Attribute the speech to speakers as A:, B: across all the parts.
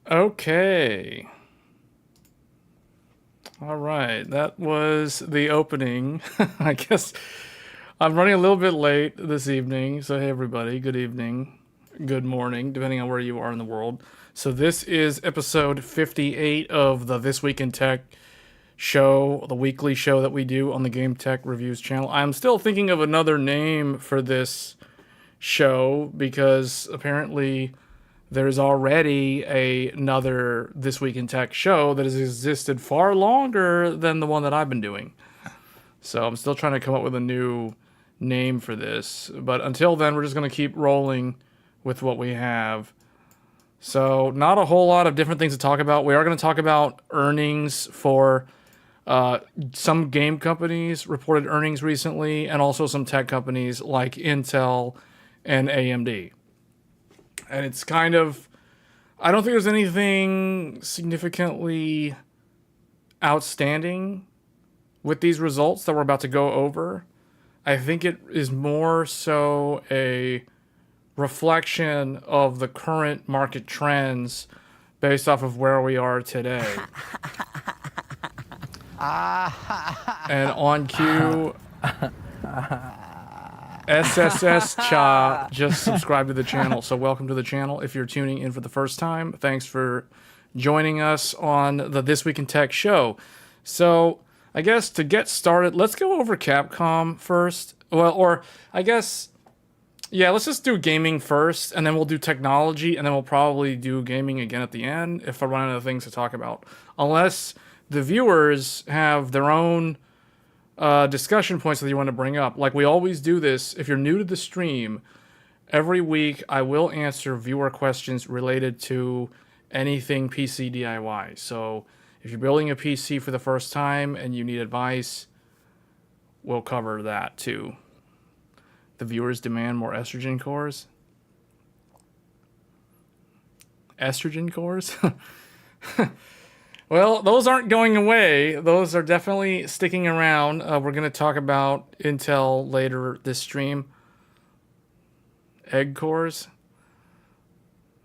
A: Okay. All right. That was the opening. I guess I'm running a little bit late this evening. So, hey, everybody. Good evening. Good morning, depending on where you are in the world. So, this is episode 58 of the This Week in Tech show, the weekly show that we do on the Game Tech Reviews channel. I'm still thinking of another name for this show because apparently there's already another This Week in Tech show that has existed far longer than the one that I've been doing. So I'm still trying to come up with a new name for this. But until then, we're just going to keep rolling with what we have. So not a whole lot of different things to talk about. We are going to talk about earnings for some game companies reported earnings recently, and also some tech companies like Intel and AMD. And it's kind of, I don't think there's anything significantly outstanding with these results that we're about to go over. I think it is more so a reflection of the current market trends based off of where we are today. And on cue, SSS Cha just subscribed to the channel. So welcome to the channel. If you're tuning in for the first time, thanks for joining us on the This Week in Tech show. So I guess to get started, let's go over Capcom first. Well, or I guess, yeah, let's just do gaming first, and then we'll do technology, and then we'll probably do gaming again at the end if I run out of things to talk about. Unless the viewers have their own discussion points that you want to bring up. Like we always do this, if you're new to the stream, every week I will answer viewer questions related to anything PC DIY. So if you're building a PC for the first time and you need advice, we'll cover that too. The viewers demand more estrogen cores. Estrogen cores? Well, those aren't going away. Those are definitely sticking around. We're going to talk about Intel later this stream. Egg cores.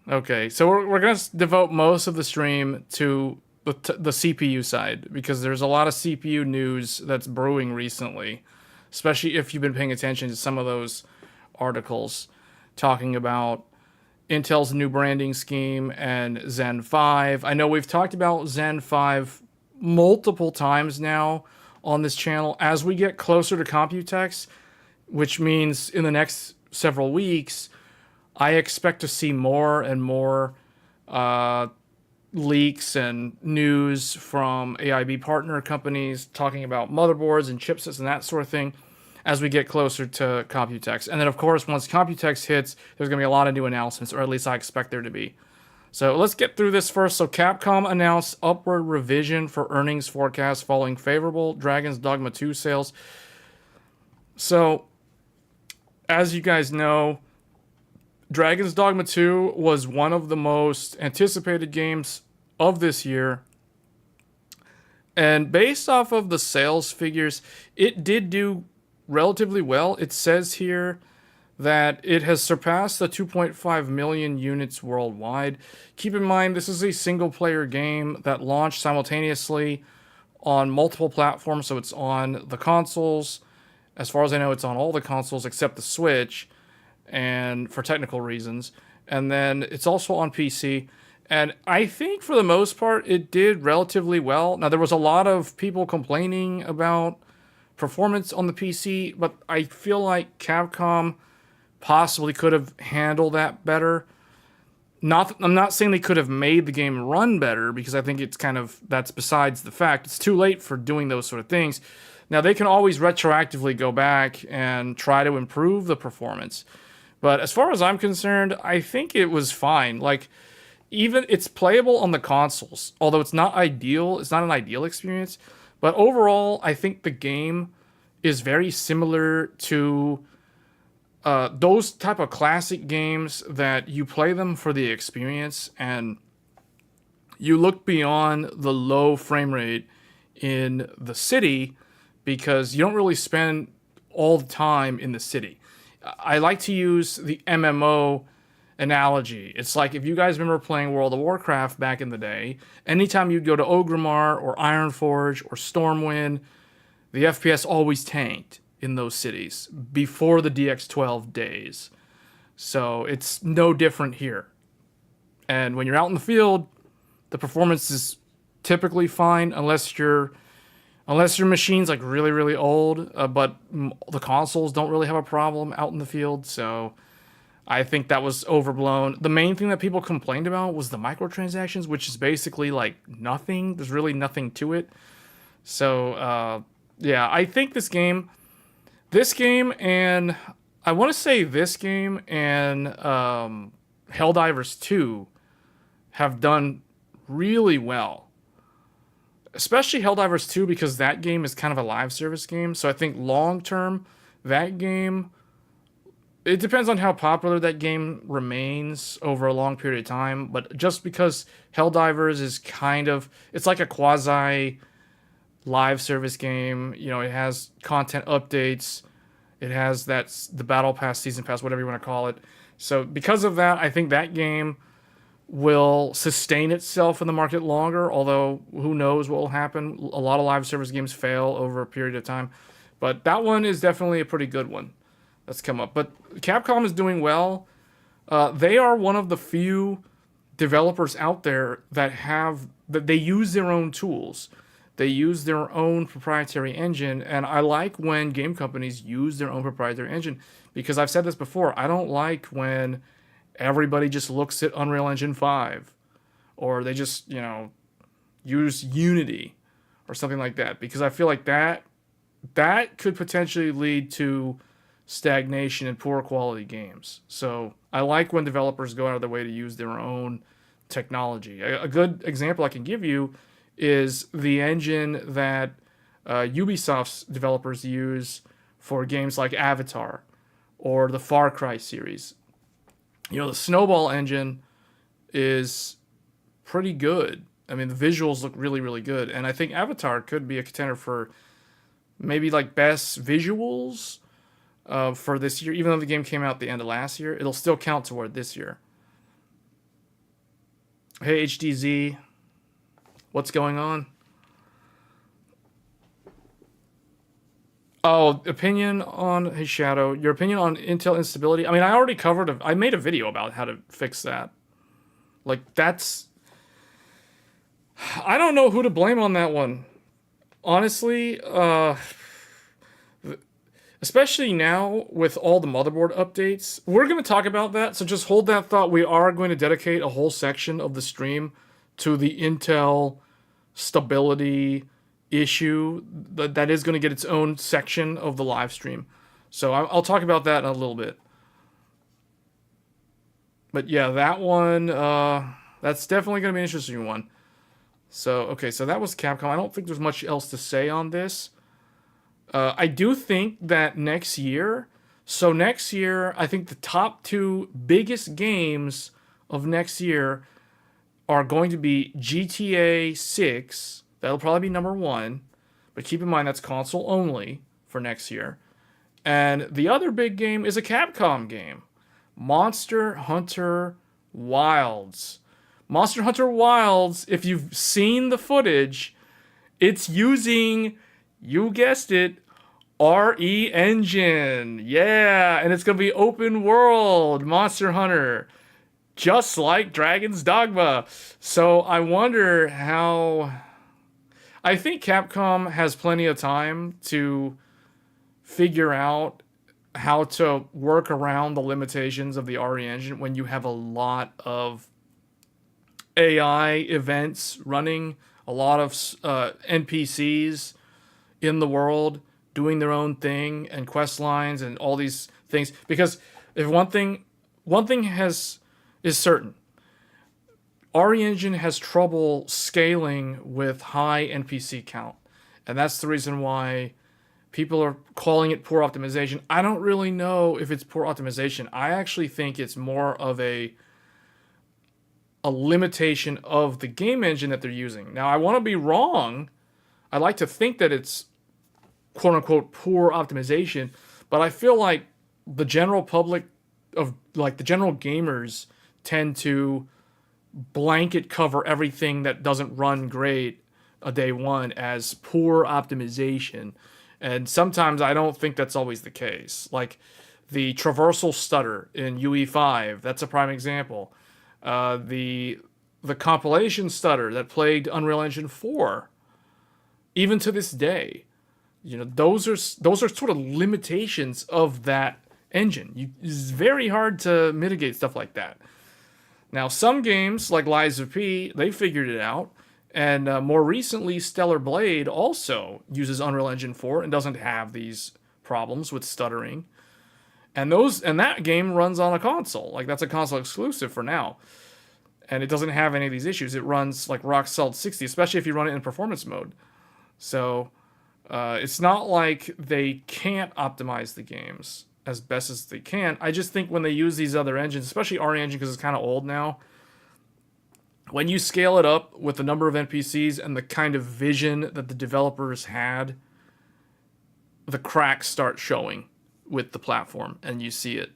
A: Okay, so we're going to devote most of the stream to the CPU side because there's a lot of CPU news that's brewing recently, especially if you've been paying attention to some of those articles talking about Intel's new branding scheme and Zen 5. I know we've talked about Zen 5 multiple times now on this channel. As we get closer to Computex, which means in the next several weeks, I expect to see more and more leaks and news from AIB partner companies talking about motherboards and chipsets and that sort of thing as we get closer to Computex. And then, of course, once Computex hits, there's going to be a lot of new announcements, or at least I expect there to be. So let's get through this first. So Capcom announced upward revision for earnings forecast following favorable Dragon's Dogma 2 sales. So, as you guys know, Dragon's Dogma 2 was one of the most anticipated games of this year. And based off of the sales figures, it did do relatively well. It says here that it has surpassed the 2.5 million units worldwide. Keep in mind, this is a single-player game that launched simultaneously on multiple platforms, so it's on the consoles. As far as I know, it's on all the consoles except the Switch, and for technical reasons. And then it's also on PC. And I think for the most part, it did relatively well. Now, there was a lot of people complaining about performance on the PC, but I feel like Capcom possibly could have handled that better. I'm not saying they could have made the game run better, because I think it's kind of, that's besides the fact. It's too late for doing those sort of things. Now, they can always retroactively go back and try to improve the performance. But as far as I'm concerned, I think it was fine. Like, even it's playable on the consoles, although it's not ideal. It's not an ideal experience. But overall, I think the game is very similar to those type of classic games that you play them for the experience and you look beyond the low frame rate in the city because you don't really spend all the time in the city. I like to use the MMO analogy. It's like if you guys remember playing World of Warcraft back in the day, anytime you'd go to Orgrimmar or Ironforge or Stormwind, the FPS always tanked in those cities before the DX12 days. So it's no different here. And when you're out in the field, the performance is typically fine unless your machine's like really, really old, but the consoles don't really have a problem out in the field. So I think that was overblown. The main thing that people complained about was the microtransactions, which is basically like nothing. There's really nothing to it. So yeah, I think this game and I want to say this game and Helldivers 2 have done really well. Especially Helldivers 2 because that game is kind of a live service game. So I think long term, that game, it depends on how popular that game remains over a long period of time. But just because Helldivers is kind of, it's like a quasi live service game. You know, it has content updates. It has the Battle Pass, Season Pass, whatever you want to call it. So because of that, I think that game will sustain itself in the market longer, although who knows what will happen. A lot of live service games fail over a period of time. But that one is definitely a pretty good one that's come up. But Capcom is doing well. They are one of the few developers out there that they use their own tools. They use their own proprietary engine, and I like when game companies use their own proprietary engine because I've said this before. I don't like when everybody just looks at Unreal Engine 5 or they just, use Unity or something like that because I feel like that could potentially lead to stagnation and poor quality games. So I like when developers go out of their way to use their own technology. A good example I can give you is the engine that Ubisoft's developers use for games like Avatar or the Far Cry series. The Snowball engine is pretty good. I mean, the visuals look really, really good. And I think Avatar could be a contender for maybe like best visuals for this year. Even though the game came out at the end of last year, it'll still count toward this year. Hey, HDZ. What's going on? Oh, opinion on, hey Shadow, your opinion on Intel instability. I mean, I already covered, I made a video about how to fix that. Like, I don't know who to blame on that one. Honestly, especially now with all the motherboard updates. We're going to talk about that, so just hold that thought. We are going to dedicate a whole section of the stream to the Intel stability issue that is going to get its own section of the live stream. So I'll talk about that in a little bit. But yeah, that one, that's definitely going to be an interesting one. So, okay, so that was Capcom. I don't think there's much else to say on this. I do think that next year, I think the top two biggest games of next year are going to be GTA 6. That'll probably be number one. But keep in mind, that's console only for next year. And the other big game is a Capcom game. Monster Hunter Wilds. Monster Hunter Wilds, if you've seen the footage, it's using, you guessed it, RE Engine. Yeah, and it's going to be open world Monster Hunter. Just like Dragon's Dogma. So I wonder how... I think Capcom has plenty of time to figure out how to work around the limitations of the RE engine when you have a lot of AI events running, a lot of NPCs in the world doing their own thing, and quest lines and all these things. Because if one thing is certain, RE Engine has trouble scaling with high NPC count. And that's the reason why people are calling it poor optimization. I don't really know if it's poor optimization. I actually think it's more of a limitation of the game engine that they're using. Now, I want to be wrong. I like to think that it's quote-unquote poor optimization, but I feel like the general public of, like, the general gamers tend to blanket cover everything that doesn't run great a day one as poor optimization. And sometimes I don't think that's always the case. Like the traversal stutter in UE5, that's a prime example. The compilation stutter that plagued Unreal Engine 4, even to this day, those are sort of limitations of that engine. It's very hard to mitigate stuff like that. Now, some games like Lies of P, they figured it out, and more recently, Stellar Blade also uses Unreal Engine 4 and doesn't have these problems with stuttering. And that game runs on a console. Like, that's a console exclusive for now. And it doesn't have any of these issues. It runs like rock solid 60, especially if you run it in performance mode. So it's not like they can't optimize the games as best as they can. I just think when they use these other engines, especially RE Engine because it's kind of old now, when you scale it up with the number of NPCs and the kind of vision that the developers had, the cracks start showing with the platform, and you see it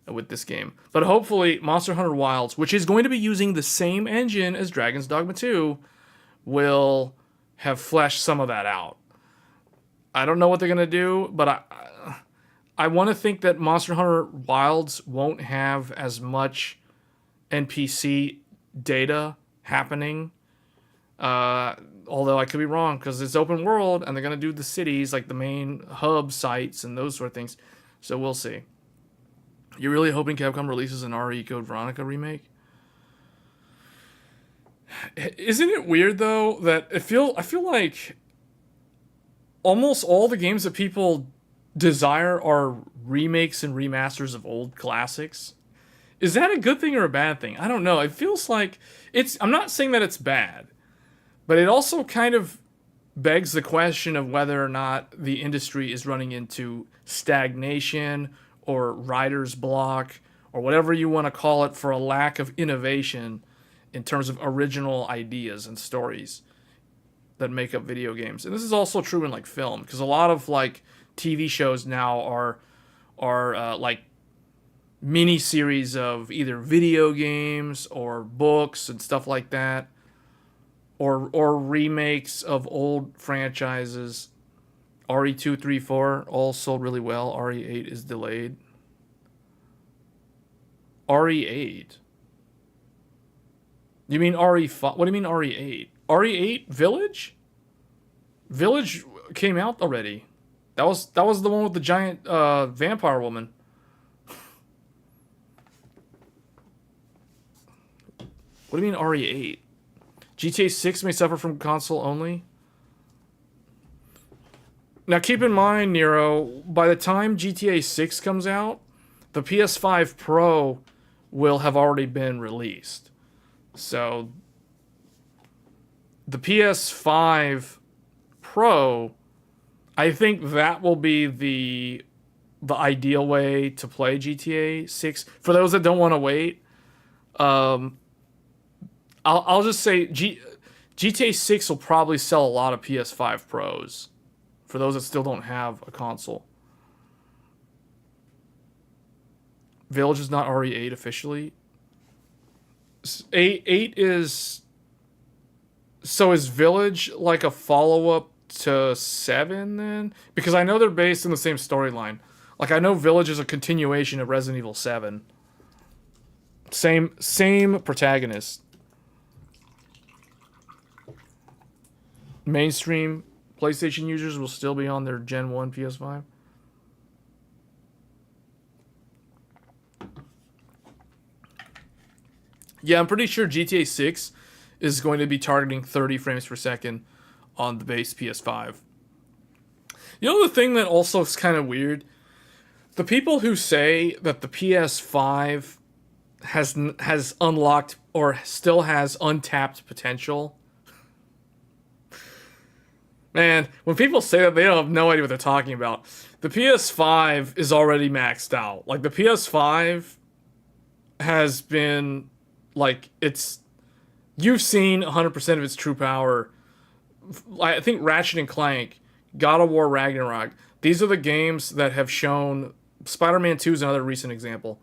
A: with this game. But hopefully Monster Hunter Wilds, which is going to be using the same engine as Dragon's Dogma 2, will have fleshed some of that out. I don't know what they're going to do, but I want to think that Monster Hunter Wilds won't have as much NPC data happening. Although I could be wrong, because it's open world, and they're going to do the cities, like the main hub sites and those sort of things. So we'll see. You're really hoping Capcom releases an RE Code Veronica remake? Isn't it weird, though, that I feel like almost all the games that people desire are remakes and remasters of old classics? Is that a good thing or a bad thing? I don't know. It feels like I'm not saying that it's bad, but it also kind of begs the question of whether or not the industry is running into stagnation or writer's block or whatever you want to call it, for a lack of innovation in terms of original ideas and stories that make up video games. And this is also true in like film, because a lot of like TV shows now are like mini series of either video games or books and stuff like that, or remakes of old franchises. RE2, 3, 4 all sold really well. RE8 is delayed. RE8? You mean RE5? What do you mean RE8? RE8 Village? Village came out already. That was the one with the giant vampire woman. What do you mean RE8? GTA 6 may suffer from console only? Now keep in mind, Nero, by the time GTA 6 comes out, the PS5 Pro will have already been released. So the PS5 Pro, I think that will be the ideal way to play GTA 6. For those that don't want to wait, I'll just say GTA 6 will probably sell a lot of PS5 Pros for those that still don't have a console. Village is not RE8 officially. 8 is... So is Village like a follow-up to 7 then? Because I know they're based in the same storyline. Like, I know Village is a continuation of Resident Evil 7. Same protagonist. Mainstream PlayStation users will still be on their Gen 1 PS5. Yeah, I'm pretty sure GTA 6 is going to be targeting 30 frames per second on the base PS5. You know the thing that also is kind of weird? The people who say that the PS5 has unlocked or still has untapped potential. Man, when people say that, they don't have no idea what they're talking about. The PS5 is already maxed out. Like, the PS5 has been, like, you've seen 100% of its true power. I think Ratchet and Clank, God of War Ragnarok, these are the games that have shown... Spider-Man 2 is another recent example.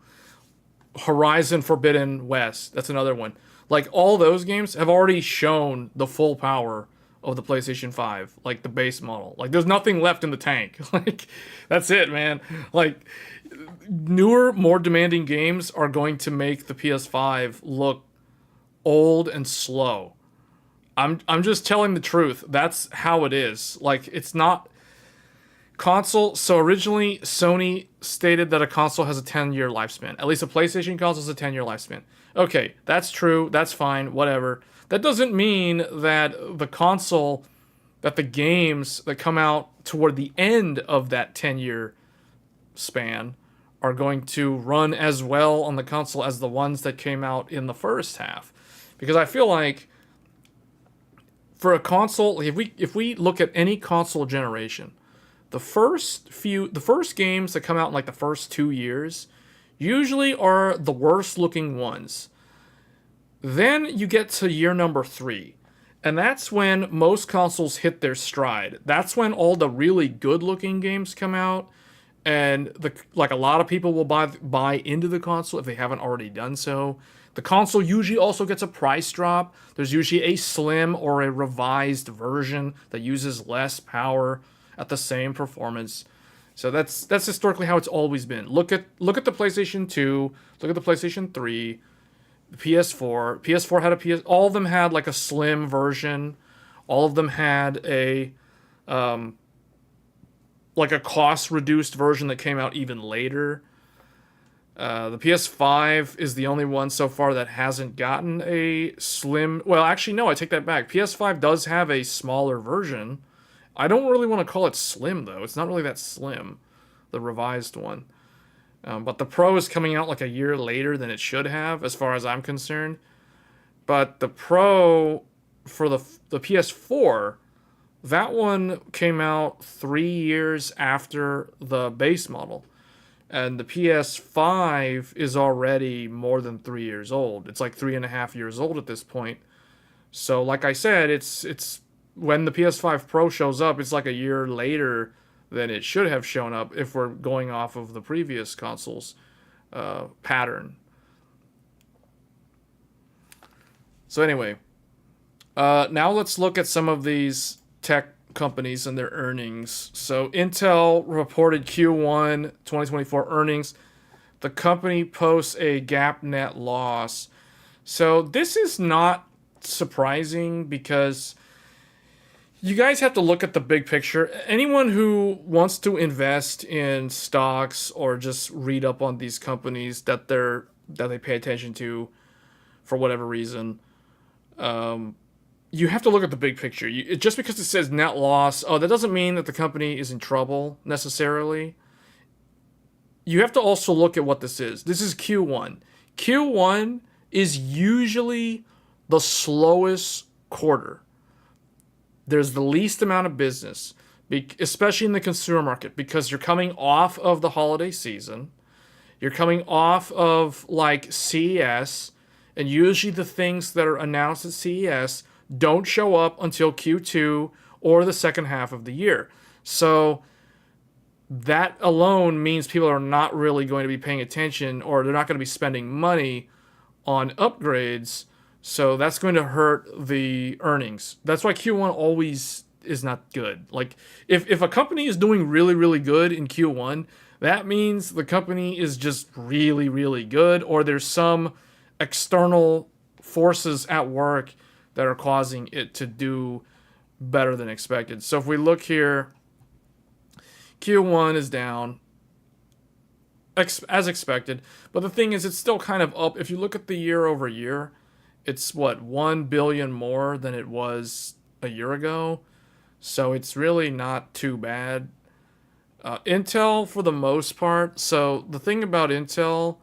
A: Horizon Forbidden West, that's another one. Like, all those games have already shown the full power of the PlayStation 5, like the base model. Like, there's nothing left in the tank. Like, that's it, man. Like, newer, more demanding games are going to make the PS5 look old and slow. I'm just telling the truth. That's how it is. Like, it's not console. So originally Sony stated that a console has a 10-year lifespan. At least a PlayStation console has a 10-year lifespan. Okay, that's true. That's fine. Whatever. That doesn't mean that the games that come out toward the end of that 10-year span are going to run as well on the console as the ones that came out in the first half. Because I feel like for a console, if we look at any console generation, the first games that come out in like the first 2 years usually are the worst looking ones. Then you get to year number 3, and that's when most consoles hit their stride. That's when all the really good looking games come out, and a lot of people will buy into the console if they haven't already done so. The console usually also gets a price drop. There's usually a slim or a revised version that uses less power at the same performance. So that's historically how it's always been. Look at the PlayStation 2, look at the PlayStation 3, the PS4. PS4 had all of them had like a slim version. All of them had a like a cost reduced version that came out even later. The PS5 is the only one so far that hasn't gotten a slim. Well, actually, no, I take that back. PS5 does have a smaller version. I don't really want to call it slim, though. It's not really that slim, the revised one. But the Pro is coming out like a year later than it should have, as far as I'm concerned. But the Pro for the PS4, that one came out 3 years after the base model. And the PS5 is already more than 3 years old. It's like 3.5 years old at this point. So, like I said, it's when the PS5 Pro shows up, it's like a year later than it should have shown up if we're going off of the previous console's pattern. So anyway, now let's look at some of these tech companies and their earnings. So Intel reported Q1 2024 earnings. The company posts a GAAP net loss. So this is not surprising because you guys have to look at the big picture. Anyone who wants to invest in stocks or just read up on these companies that they pay attention to for whatever reason, you have to look at the big picture. Just because it says net loss, that doesn't mean that the company is in trouble necessarily. You have to also look at what this is. This is Q1. Q1 is usually the slowest quarter. There's the least amount of business, especially in the consumer market, because you're coming off of the holiday season. You're coming off of like CES, and usually the things that are announced at CES don't show up until Q2 or the second half of the year. So that alone means people are not really going to be paying attention, or they're not going to be spending money on upgrades. So that's going to hurt the earnings. That's why Q1 always is not good. Like if a company is doing really, really good in Q1, that means the company is just really, really good, or there's some external forces at work that are causing it to do better than expected. So if we look here, Q1 is down as expected, but the thing is, it's still kind of up. If you look at the year over year, it's what, 1 billion more than it was a year ago. So it's really not too bad. Intel, for the most part, so the thing about Intel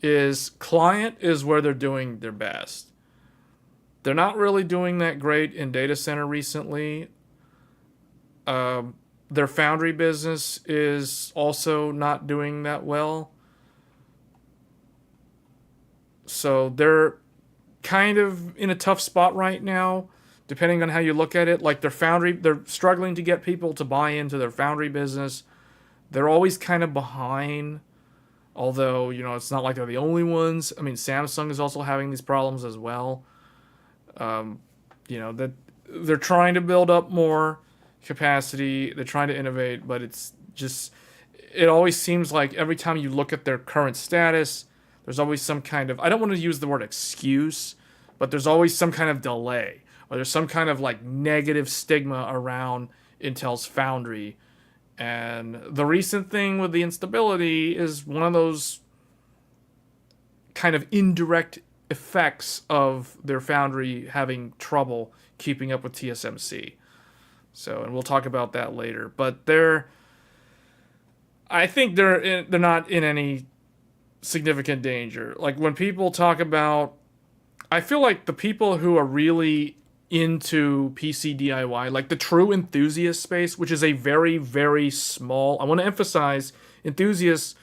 A: is client is where they're doing their best. They're not really doing that great in data center recently. Their foundry business is also not doing that well. So they're kind of in a tough spot right now, depending on how you look at it. Like their foundry, they're struggling to get people to buy into their foundry business. They're always kind of behind Although, it's not like they're the only ones. I mean, Samsung is also having these problems as well. That they're trying to build up more capacity, they're trying to innovate, but it always seems like every time you look at their current status, there's always some kind of, I don't want to use the word excuse, but there's always some kind of delay, or there's some kind of like negative stigma around Intel's foundry. And the recent thing with the instability is one of those kind of indirect effects of their foundry having trouble keeping up with TSMC. So, and we'll talk about that later. But I think they're not in any significant danger. Like when people talk about, I feel like the people who are really into PC DIY, like the true enthusiast space, which is a very, very small, I want to emphasize enthusiasts,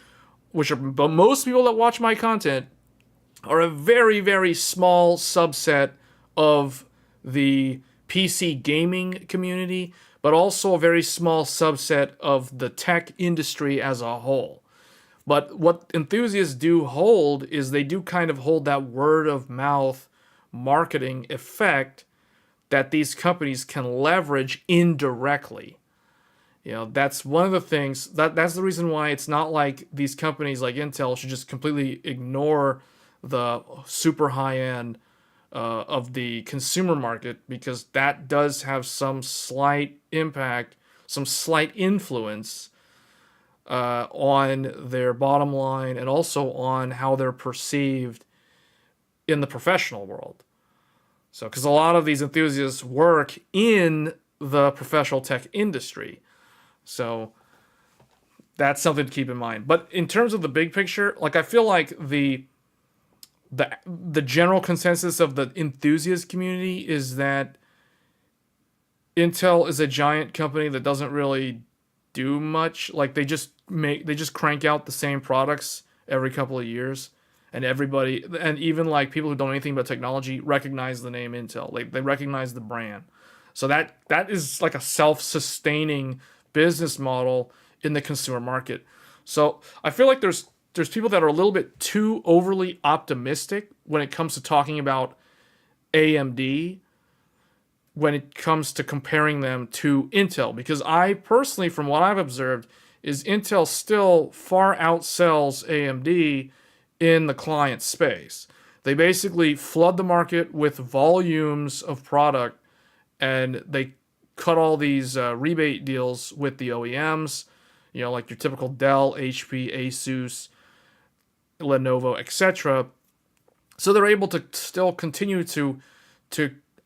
A: which are most people that watch my content, are a very, very small subset of the PC gaming community, but also a very small subset of the tech industry as a whole. But what enthusiasts do hold is they do kind of hold that word of mouth marketing effect that these companies can leverage indirectly. That's one of the things that's the reason why it's not like these companies like Intel should just completely ignore the super high end of the consumer market, because that does have some slight impact, some slight influence on their bottom line and also on how they're perceived in the professional world. So, because a lot of these enthusiasts work in the professional tech industry. So, that's something to keep in mind. But in terms of the big picture, like I feel like the general consensus of the enthusiast community is that Intel is a giant company that doesn't really do much. Like they just crank out the same products every couple of years, and everybody, and even like people who don't know anything about technology, recognize the name Intel. Like they recognize the brand. So that is like a self-sustaining business model in the consumer market. So I feel like there's people that are a little bit too overly optimistic when it comes to talking about AMD, when it comes to comparing them to Intel, because I personally, from what I've observed, is Intel still far outsells AMD in the client space. They basically flood the market with volumes of product, and they cut all these rebate deals with the OEMs, like your typical Dell, HP, Asus, Lenovo, etc. So they're able to still continue to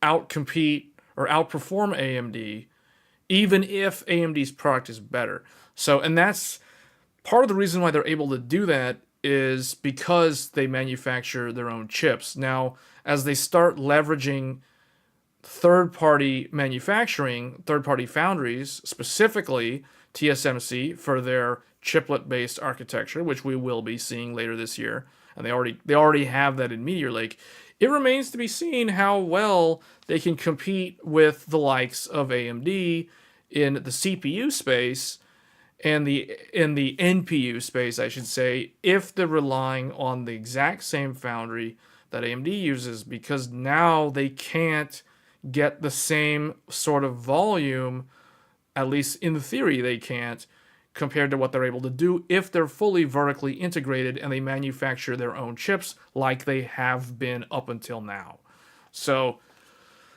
A: outcompete or outperform AMD, even if AMD's product is better. So, and that's part of the reason why they're able to do that is because they manufacture their own chips. Now, as they start leveraging third-party manufacturing, third-party foundries, specifically TSMC for their chiplet-based architecture, which we will be seeing later this year, and they already have that in Meteor Lake. It remains to be seen how well they can compete with the likes of AMD in the CPU space and in the NPU space, I should say, if they're relying on the exact same foundry that AMD uses, because now they can't get the same sort of volume, at least in theory they can't, compared to what they're able to do if they're fully vertically integrated and they manufacture their own chips like they have been up until now. So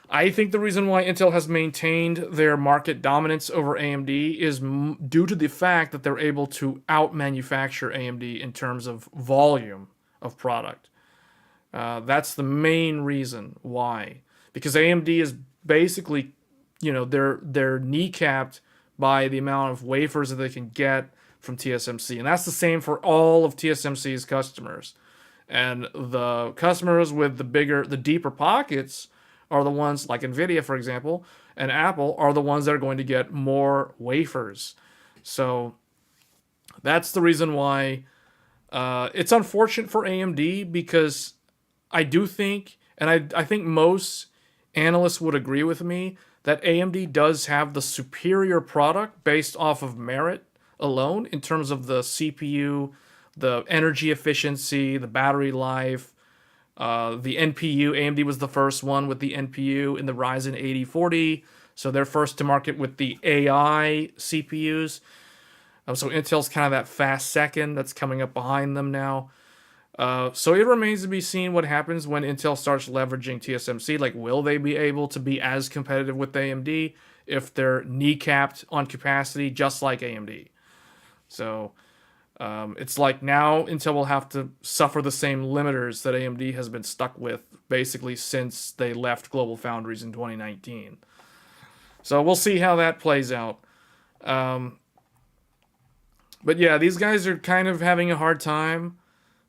A: I think the reason why Intel has maintained their market dominance over AMD is due to the fact that they're able to out-manufacture AMD in terms of volume of product. That's the main reason why. Because AMD is basically, they're kneecapped by the amount of wafers that they can get from TSMC. And that's the same for all of TSMC's customers. And the customers with the deeper pockets are the ones like Nvidia, for example, and Apple are the ones that are going to get more wafers. So that's the reason why it's unfortunate for AMD, because I do think, and I think most analysts would agree with me, that AMD does have the superior product based off of merit alone in terms of the CPU, the energy efficiency, the battery life, the NPU. AMD was the first one with the NPU in the Ryzen 8040. So they're first to market with the AI CPUs. So Intel's kind of that fast second that's coming up behind them now. So it remains to be seen what happens when Intel starts leveraging TSMC. Like, will they be able to be as competitive with AMD if they're kneecapped on capacity just like AMD? So it's like now Intel will have to suffer the same limiters that AMD has been stuck with basically since they left GlobalFoundries in 2019. So we'll see how that plays out. But yeah, these guys are kind of having a hard time,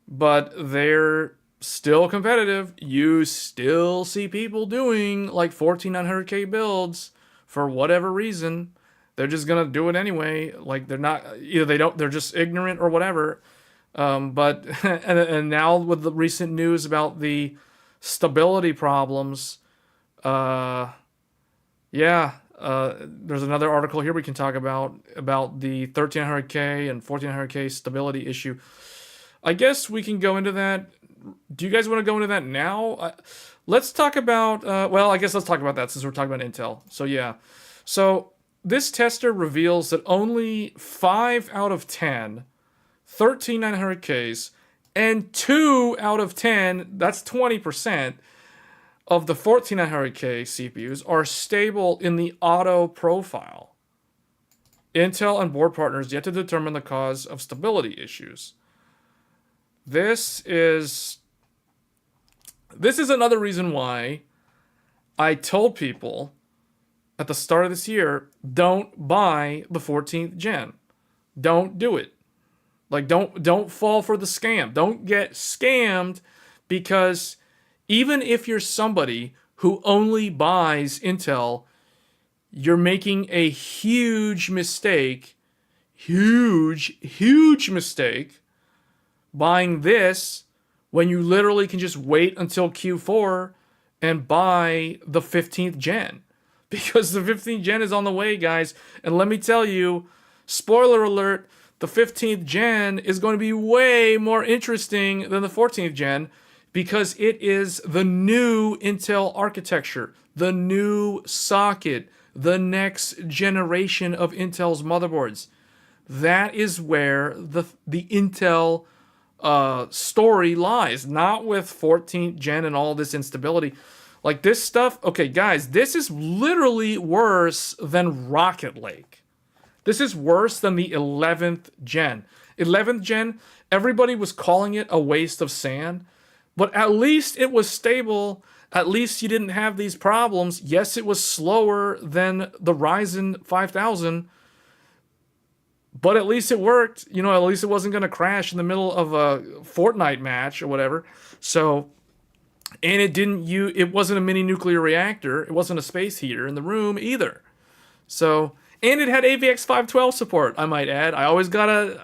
A: but they're still competitive. You still see people doing like 14900K builds for whatever reason. They're just gonna do it anyway. Like, they're not, either they're just ignorant or whatever. But and now with the recent news about the stability problems, there's another article here we can talk about the 1300K and 1400K stability issue. I guess we can go into that. Do you guys want to go into that now? Let's talk about, I guess let's talk about that since we're talking about Intel. So yeah. So this tester reveals that only 5 out of 10 13900Ks and 2 out of 10, that's 20%, of the 14900K CPUs are stable in the auto profile. Intel and board partners yet to determine the cause of stability issues. This is another reason why I told people at the start of this year, don't buy the 14th gen. Don't do it. Like, don't fall for the scam. Don't get scammed, because even if you're somebody who only buys Intel, you're making a huge mistake, huge mistake, buying this when you literally can just wait until Q4 and buy the 15th gen. Because the 15th gen is on the way, guys. And let me tell you, spoiler alert, the 15th gen is going to be way more interesting than the 14th gen, because it is the new Intel architecture, the new socket, the next generation of Intel's motherboards. That is where the Intel story lies, not with 14th gen and all this instability. Like, this stuff, okay, guys, this is literally worse than Rocket Lake. This is worse than the 11th gen. 11th gen, everybody was calling it a waste of sand, but at least it was stable. At least you didn't have these problems. Yes, it was slower than the Ryzen 5000, but at least it worked. You know, at least it wasn't going to crash in the middle of a Fortnite match or whatever. So, and it wasn't a mini nuclear reactor. It wasn't a space heater in the room either. So, and it had AVX 512 support, I might add. I always gotta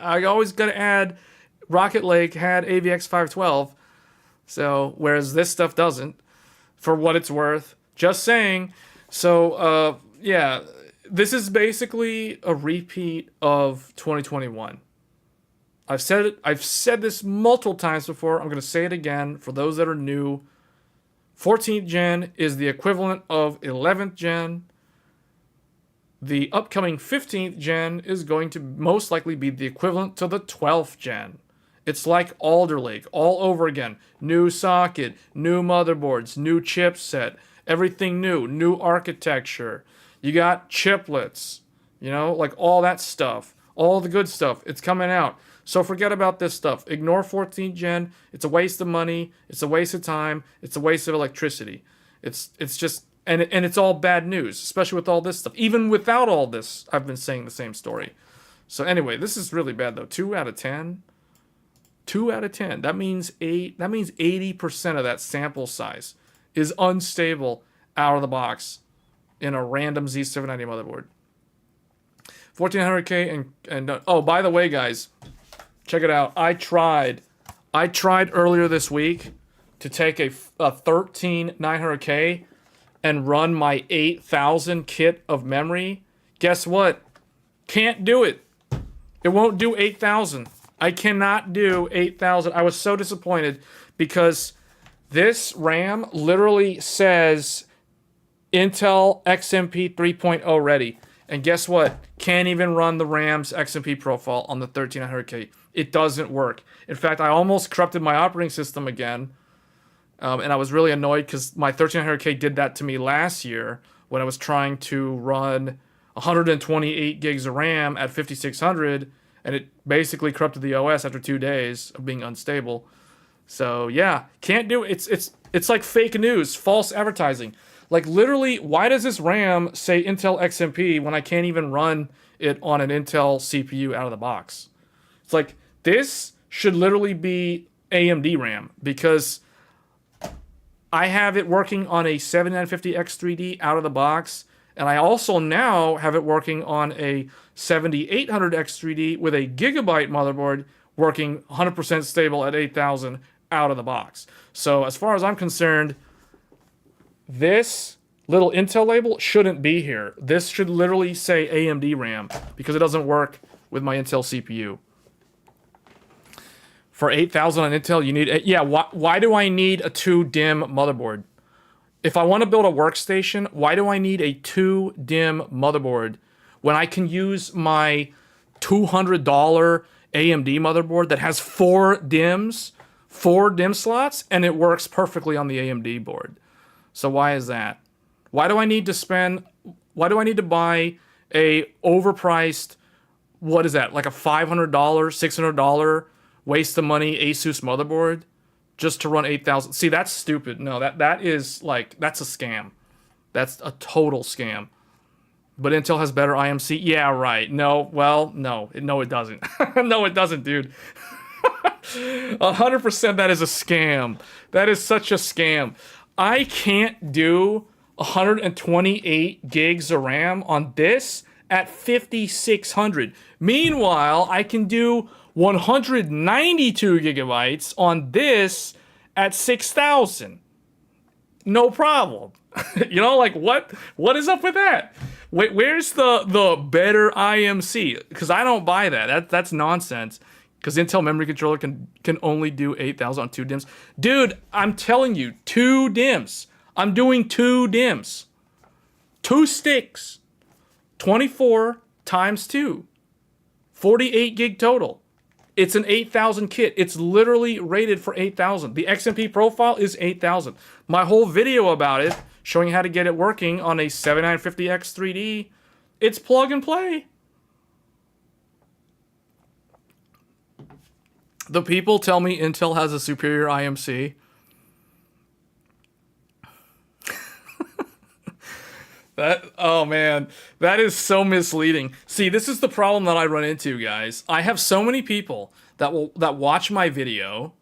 A: add, Rocket Lake had AVX 512. So, whereas this stuff doesn't, for what it's worth. Just saying. So, yeah, this is basically a repeat of 2021. I've said this multiple times before. I'm going to say it again for those that are new. 14th gen is the equivalent of 11th gen. The upcoming 15th gen is going to most likely be the equivalent to the 12th gen. It's like Alder Lake all over again. New socket, new motherboards, new chipset, everything new architecture. You got chiplets, like all that stuff, all the good stuff. It's coming out. So forget about this stuff. Ignore 14th gen. It's a waste of money. It's a waste of time. It's a waste of electricity. It's just, and it's all bad news, especially with all this stuff. Even without all this, I've been saying the same story. So anyway, this is really bad though. 2 out of 10. 2 out of 10. That means 80% of that sample size is unstable out of the box in a random Z790 motherboard. 1400K and oh, by the way, guys, check it out. I tried earlier this week to take a 13900K and run my 8000 kit of memory. Guess what? Can't do it. It won't do 8000. I cannot do 8,000. I was so disappointed because this RAM literally says Intel XMP 3.0 ready. And guess what? Can't even run the RAM's XMP profile on the 13900K. It doesn't work. In fact, I almost corrupted my operating system again. And I was really annoyed because my 13900K did that to me last year when I was trying to run 128 gigs of RAM at 5600, and it basically corrupted the OS after 2 days of being unstable. So yeah, can't do it. It's like fake news, false advertising. Like literally, why does this RAM say Intel XMP when I can't even run it on an Intel CPU out of the box? It's like this should literally be AMD RAM because I have it working on a 7950X3D out of the box, and I also now have it working on a 7800X3D with a gigabyte motherboard working 100% stable at 8,000 out of the box. So as far as I'm concerned, this little Intel label shouldn't be here. This should literally say AMD RAM because it doesn't work with my Intel CPU. For 8,000 on Intel, you need... Yeah, why do I need a 2-DIMM motherboard? If I want to build a workstation, why do I need a 2-DIMM motherboard when I can use my $200 AMD motherboard that has 4 DIMMs, 4 DIMM slots, and it works perfectly on the AMD board? So why is that? Why do I need to buy a overpriced, what is that, like a $500, $600 waste of money Asus motherboard just to run 8,000? See, that's stupid. No, that is like, that's a scam. That's a total scam. But Intel has better IMC. Yeah, right. No, well, no, it doesn't. No, it doesn't, dude. 100% that is a scam. That is such a scam. I can't do 128 gigs of RAM on this at 5600. Meanwhile, I can do 192 gigabytes on this at 6,000. No problem. You know, like what is up with that? Where's the better IMC? Because I don't buy that. That's nonsense. Because Intel memory controller can only do 8,000 on 2 DIMMs. Dude, I'm telling you, 2 DIMMs. I'm doing 2 DIMMs. 2 sticks. 24 times 2. 48 gig total. It's an 8,000 kit. It's literally rated for 8,000. The XMP profile is 8,000. My whole video about it, showing how to get it working on a 7950X3D, it's plug and play. The people tell me Intel has a superior IMC. Oh man, that is so misleading. See, this is the problem that I run into, guys. I have so many people that watch my video.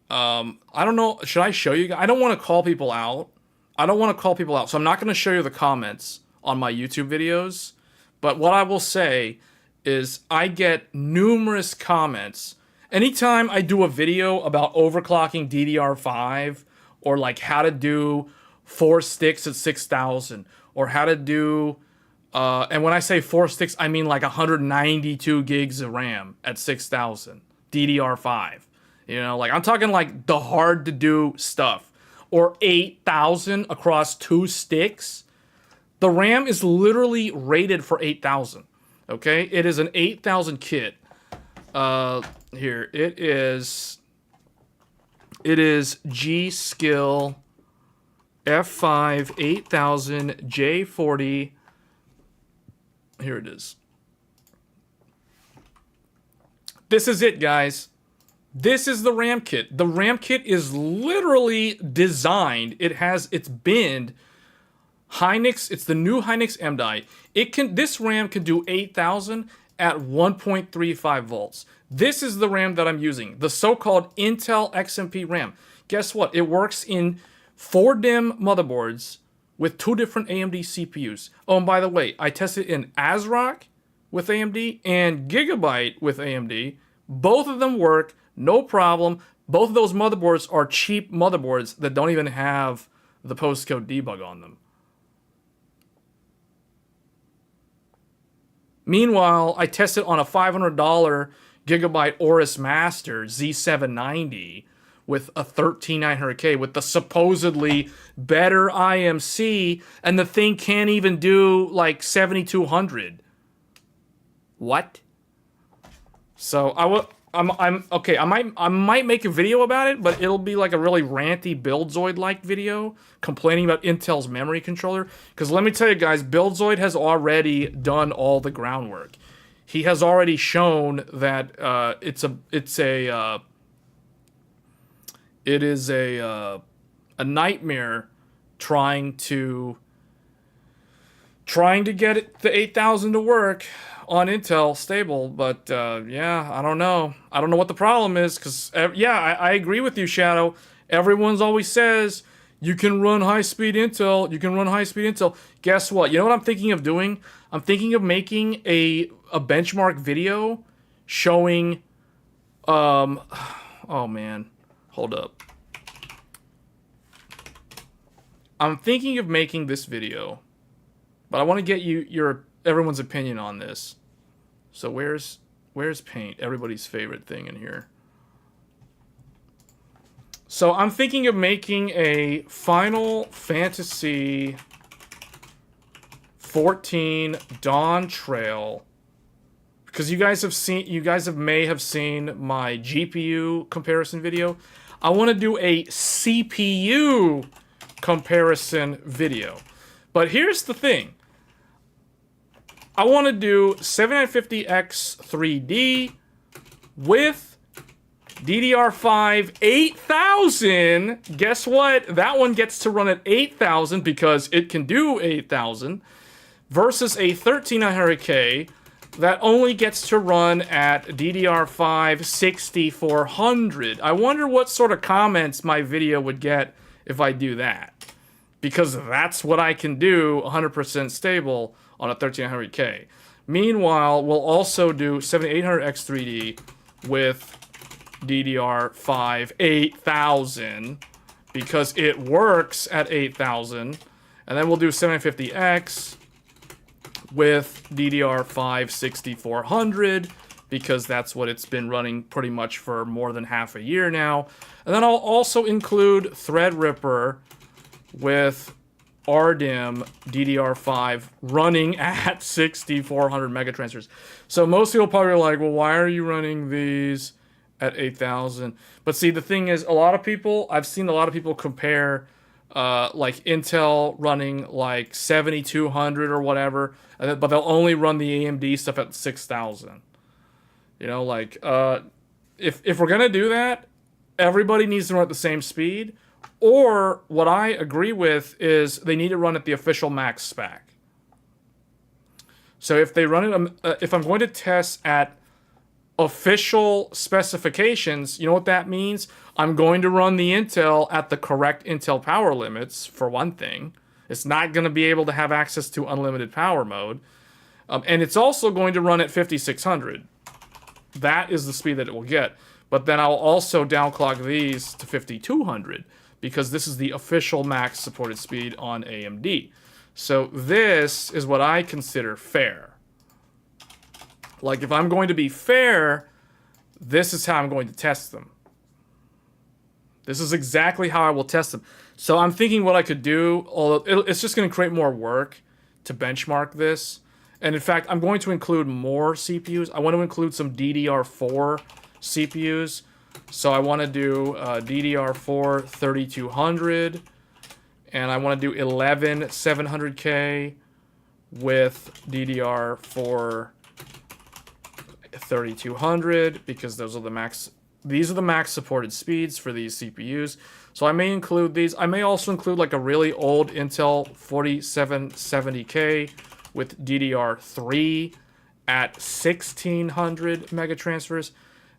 A: I don't know, should I show you guys? I don't want to call people out. So I'm not going to show you the comments on my YouTube videos. But what I will say is I get numerous comments anytime I do a video about overclocking DDR5 or like how to do 4 sticks at 6,000 or how to do, and when I say 4 sticks, I mean like 192 gigs of RAM at 6,000 DDR5. You know, like I'm talking like the hard to do stuff, or 8,000 across 2 sticks. The RAM is literally rated for 8,000. Okay, it is an 8,000 kit. Here it is. It is G-Skill F5 8000 J40. Here it is. This is it, guys. This is the RAM kit. The RAM kit is literally designed. It's binned. Hynix. It's the new Hynix MDI. This RAM can do 8,000 at 1.35 volts. This is the RAM that I'm using, the so-called Intel XMP RAM. Guess what? It works in 4 DIMM motherboards with 2 different AMD CPUs. Oh, and by the way, I tested in ASRock with AMD and Gigabyte with AMD. Both of them work, no problem. Both of those motherboards are cheap motherboards that don't even have the postcode debug on them. Meanwhile, I tested on a $500 gigabyte Aorus Master Z790 with a 13900K with the supposedly better IMC, and the thing can't even do like 7200. What? So I'm okay. I might make a video about it, but it'll be like a really ranty Buildzoid-like video complaining about Intel's memory controller. Because let me tell you guys, Buildzoid has already done all the groundwork. He has already shown that it is a nightmare trying to get the 8000 to work on Intel stable, but yeah, I don't know what the problem is, because yeah, I agree with you, Shadow. Everyone's always says you can run high-speed Intel. Guess what? You know what I'm thinking of doing? I'm thinking of making a benchmark video showing oh man, hold up. I'm thinking of making this video, but I want to get everyone's opinion on this. So where's Paint? Everybody's favorite thing in here. So I'm thinking of making a Final Fantasy 14 Dawn Trail, because you guys may have seen my GPU comparison video. I want to do a CPU comparison video. But here's the thing. I want to do 7950X 3D with DDR5 8000. Guess what? That one gets to run at 8000 because it can do 8000 versus a 13900K that only gets to run at DDR5 6400. I wonder what sort of comments my video would get if I do that, because that's what I can do 100% stable on a 13900K. Meanwhile, we'll also do 7800X 3D with DDR5 8000 because it works at 8000. And then we'll do 750X with DDR5 6400 because that's what it's been running pretty much for more than half a year now. And then I'll also include Threadripper with RDIMM DDR5 running at 6400 megatransfers. So most people probably are like, well, why are you running these at 8000? But see, the thing is, I've seen a lot of people compare like Intel running like 7200 or whatever, but they'll only run the AMD stuff at 6000. You know, like if we're gonna do that, everybody needs to run at the same speed. Or what I agree with is they need to run at the official max spec. So if they run it, if I'm going to test at official specifications, you know what that means? I'm going to run the Intel at the correct Intel power limits, for one thing. It's not going to be able to have access to unlimited power mode. And it's also going to run at 5600. That is the speed that it will get. But then I'll also downclock these to 5200. Because this is the official max supported speed on AMD. So this is what I consider fair. Like, if I'm going to be fair, this is how I'm going to test them. This is exactly how I will test them. So I'm thinking what I could do, although it's just going to create more work to benchmark this. And in fact, I'm going to include more CPUs. I want to include some DDR4 CPUs. So I want to do DDR4 3200, and I want to do 11 700K with DDR4 3200 because those are the max. These are the max supported speeds for these CPUs. So I may include these. I may also include like a really old Intel 4770K with DDR3 at 1600 megatransfers.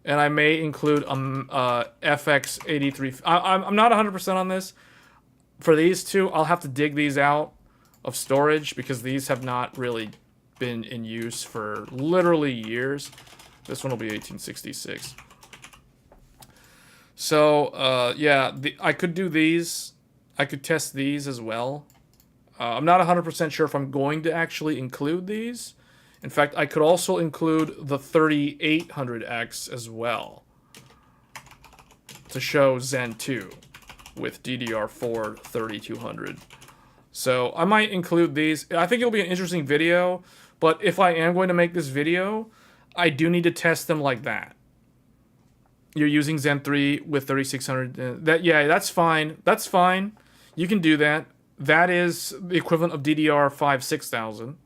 A: And I may include FX83. I'm not 100% on this. For these two, I'll have to dig these out of storage because these have not really been in use for literally years. This one will be 1866. So, yeah, I could do these. I could test these as well. I'm not 100% sure if I'm going to actually include these In fact, I could also include the 3800X as well to show Zen 2 with DDR4 3200. So I might include these. I think it'll be an interesting video, but if I am going to make this video, I do need to test them like that. You're using Zen 3 with 3600. Yeah, that's fine. That's fine. You can do that. That is the equivalent of DDR5 6000.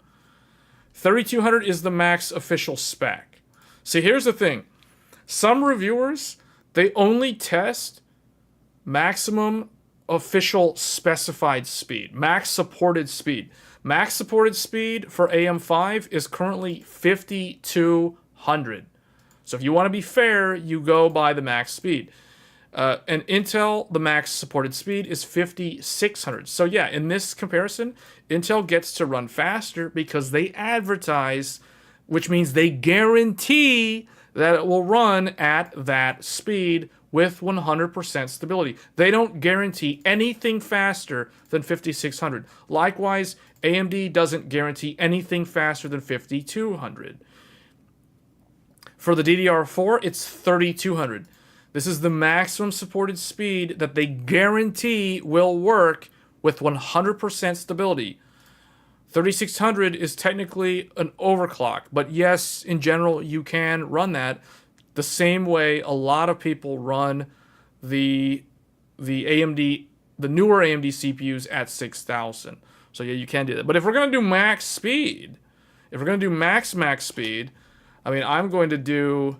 A: 3200 is the max official spec. See, here's the thing. Some reviewers, they only test maximum official specified speed, max supported speed. Max supported speed for AM5 is currently 5200. So if you want to be fair, you go by the max speed. And Intel, the max supported speed is 5600. So yeah, in this comparison, Intel gets to run faster because they advertise, which means they guarantee that it will run at that speed with 100% stability. They don't guarantee anything faster than 5600. Likewise, AMD doesn't guarantee anything faster than 5200. For the DDR4, it's 3200. This is the maximum supported speed that they guarantee will work with 100% stability. 3600 is technically an overclock, but yes, in general, you can run that the same way a lot of people run the AMD, the newer AMD CPUs at 6000. So yeah, you can do that. But if we're going to do max speed, if we're going to do max speed, I mean, I'm going to do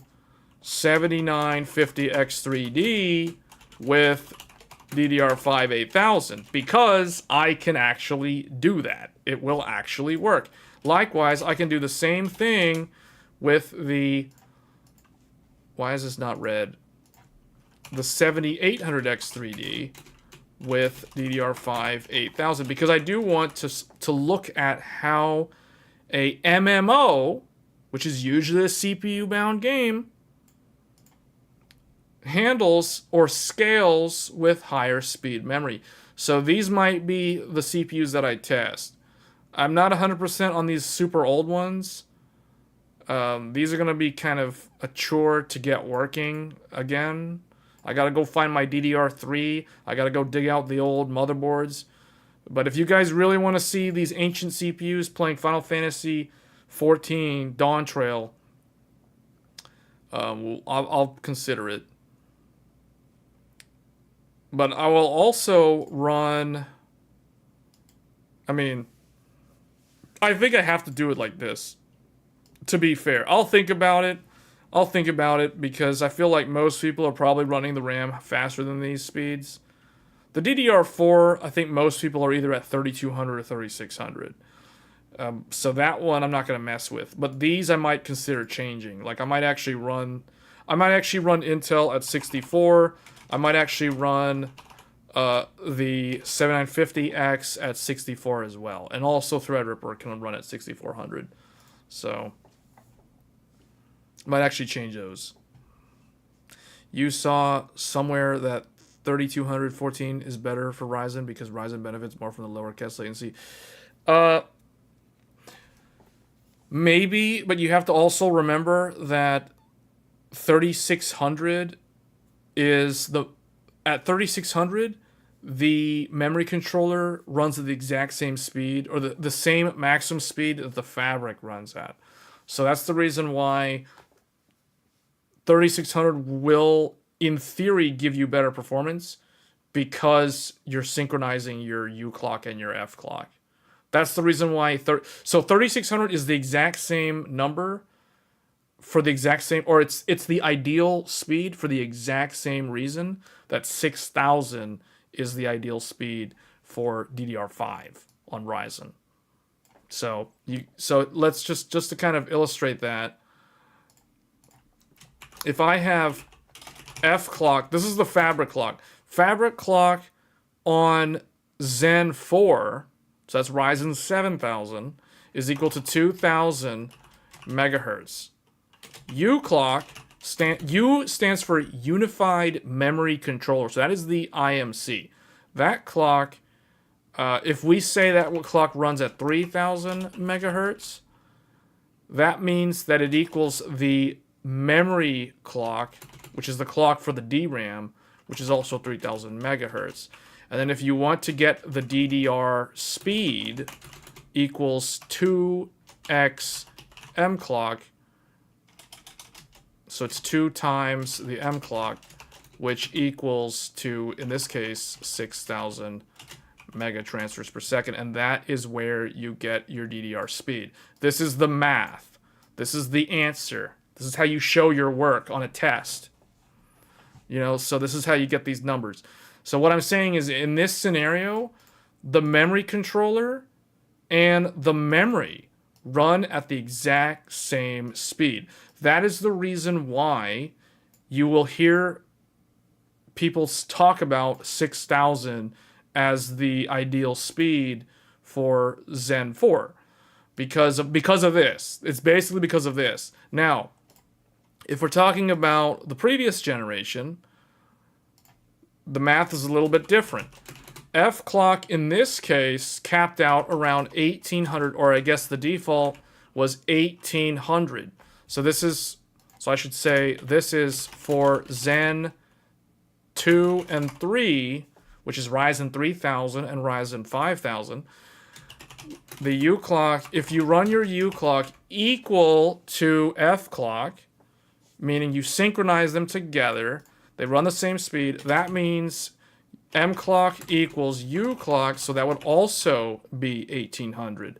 A: 7950X3D with DDR5 8000 because I can actually do that. It will actually work. Likewise, I can do the same thing with the... Why is this not red? The 7800X3D with DDR5 8000 because I do want to look at how a MMO, which is usually a CPU-bound game, handles or scales with higher speed memory. So these might be the CPUs that I test. I'm not 100% on these super old ones. These are going to be kind of a chore to get working again. I got to go find my DDR3. I got to go dig out the old motherboards. But if you guys really want to see these ancient CPUs playing Final Fantasy 14 Dawn Trail, I'll consider it. But I will also run... I mean, I think I have to do it like this. To be fair, I'll think about it. I'll think about it because I feel like most people are probably running the RAM faster than these speeds. The DDR4, I think most people are either at 3200 or 3600. So that one I'm not going to mess with. But these I might consider changing. Like I might actually run Intel at 64. I might actually run the 7950X at 64 as well. And also Threadripper can run at 6400. So might actually change those. You saw somewhere that 3214 is better for Ryzen because Ryzen benefits more from the lower cache latency. Maybe, but you have to also remember that 3600 is at 3600 the memory controller runs at the exact same speed or the same maximum speed that the fabric runs at. So that's the reason why 3600 will, in theory, give you better performance because you're synchronizing your U clock and your F clock. That's the reason why. So 3600 is the exact same number for the exact same, or it's the ideal speed for the exact same reason that 6000 is the ideal speed for DDR5 on Ryzen. So let's just to kind of illustrate that. If I have F clock, this is the fabric clock. Fabric clock on Zen 4, so that's Ryzen 7000, is equal to 2000 megahertz. U clock, U stands for Unified Memory Controller, so that is the IMC. That clock, if we say that clock runs at 3000 megahertz, that means that it equals the memory clock, which is the clock for the DRAM, which is also 3000 megahertz. And then if you want to get the DDR speed, equals 2x M clock. So it's 2 times the M clock, which equals to, in this case, 6,000 mega transfers per second. And that is where you get your DDR speed. This is the math. This is the answer. This is how you show your work on a test. You know, so this is how you get these numbers. So what I'm saying is, in this scenario, the memory controller and the memory run at the exact same speed. That is the reason why you will hear people talk about 6,000 as the ideal speed for Zen 4. Because of this. It's basically because of this. Now, if we're talking about the previous generation, the math is a little bit different. F clock in this case capped out around 1800, or I guess the default was 1800. So I should say this is for Zen 2 and 3, which is Ryzen 3000 and Ryzen 5000. The U clock, if you run your U clock equal to F clock, meaning you synchronize them together, they run the same speed, that means M clock equals U clock, so that would also be 1800.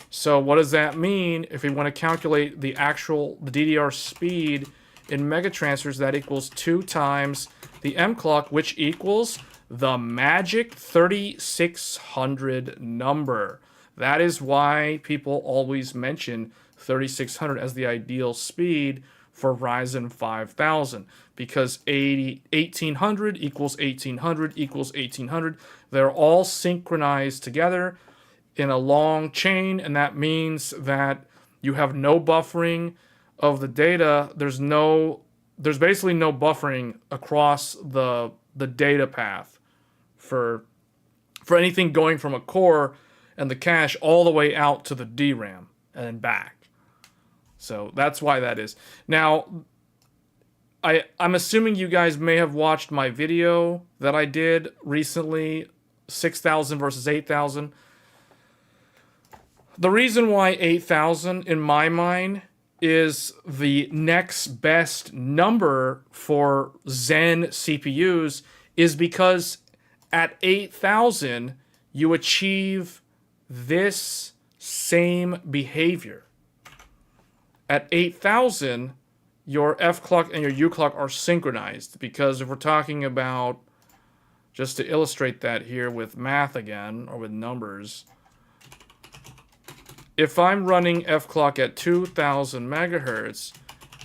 A: So what does that mean? If we want to calculate the DDR speed in mega transfers, that equals 2 times the M clock, which equals the magic 3600 number. That is why people always mention 3600 as the ideal speed for Ryzen 5000, because 1800 equals 1800 equals 1800. They're all synchronized together in a long chain, and that means that you have no buffering of the data. There's basically no buffering across the data path for anything going from a core and the cache all the way out to the DRAM and then back. So that's why that is. Now, I'm assuming you guys may have watched my video that I did recently, 6,000 versus 8,000. The reason why 8,000 in my mind is the next best number for Zen CPUs is because at 8,000 you achieve this same behavior. At 8,000, your F clock and your U clock are synchronized, because if we're talking about, just to illustrate that here with math again, or with numbers, if I'm running F clock at 2,000 megahertz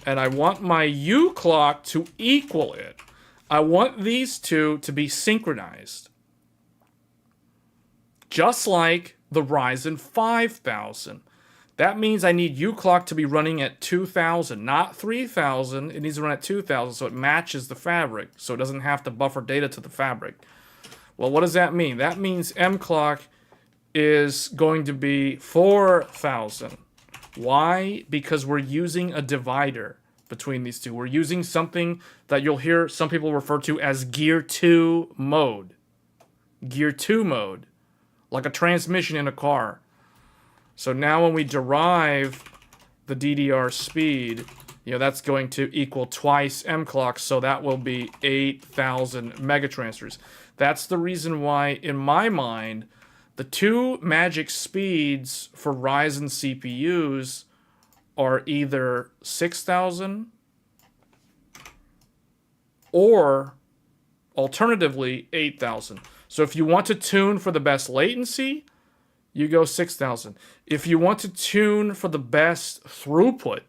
A: and I want my U clock to equal it, I want these two to be synchronized. Just like the Ryzen 5000. That means I need U clock to be running at 2,000, not 3,000. It needs to run at 2,000 so it matches the fabric, so it doesn't have to buffer data to the fabric. Well, what does that mean? That means M clock is going to be 4,000. Why? Because we're using a divider between these two. We're using something that you'll hear some people refer to as Gear 2 mode. Gear 2 mode. Like a transmission in a car. So now when we derive the DDR speed, that's going to equal twice M clock, so that will be 8,000 megatransfers. That's the reason why, in my mind, the two magic speeds for Ryzen CPUs are either 6,000 or, alternatively, 8,000. So if you want to tune for the best latency, you go 6,000. If you want to tune for the best throughput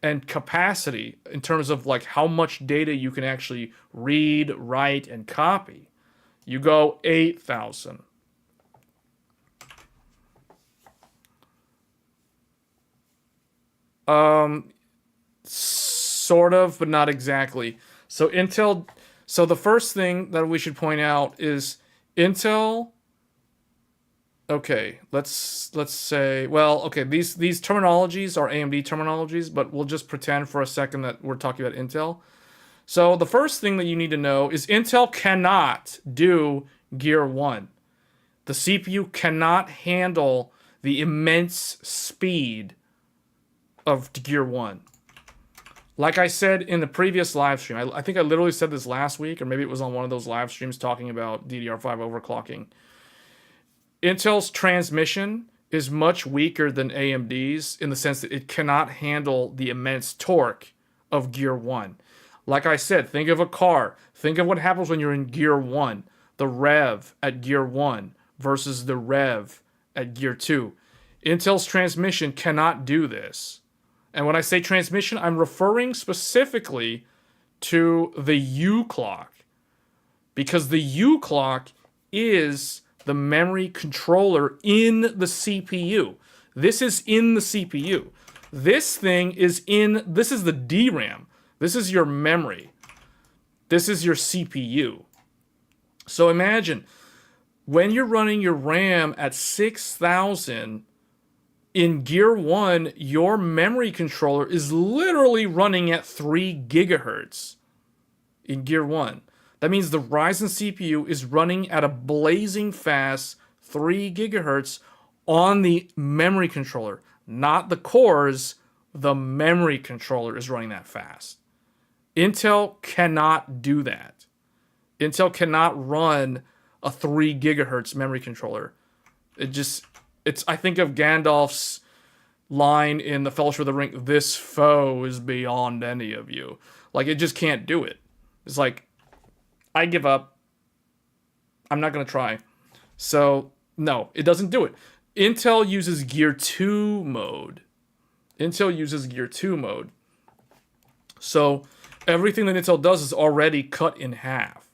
A: and capacity in terms of like how much data you can actually read, write, and copy, you go 8,000. Sort of, but not exactly. So the first thing that we should point out is Intel okay, let's say, well, okay, these terminologies are AMD terminologies, but we'll just pretend for a second that we're talking about Intel. So the first thing that you need to know is Intel cannot do Gear 1. The CPU cannot handle the immense speed of Gear 1. Like I said in the previous live stream, I think I literally said this last week, or maybe it was on one of those live streams talking about DDR5 overclocking. Intel's transmission is much weaker than AMD's in the sense that it cannot handle the immense torque of Gear 1. Like I said, think of a car. Think of what happens when you're in Gear 1. The rev at Gear 1 versus the rev at Gear 2. Intel's transmission cannot do this. And when I say transmission, I'm referring specifically to the U clock. Because the U clock is the memory controller in the CPU. This is in the CPU. This is the DRAM. This is your memory. This is your CPU. So imagine when you're running your RAM at 6,000 in Gear 1, your memory controller is literally running at 3 gigahertz in Gear 1. That means the Ryzen CPU is running at a blazing fast 3 gigahertz on the memory controller. Not the cores, the memory controller is running that fast. Intel cannot do that. Intel cannot run a 3 gigahertz memory controller. I think of Gandalf's line in The Fellowship of the Ring, this foe is beyond any of you. Like, it just can't do it. It's like, I give up. I'm not going to try. So, no, it doesn't do it. Intel uses Gear 2 mode. So, everything that Intel does is already cut in half.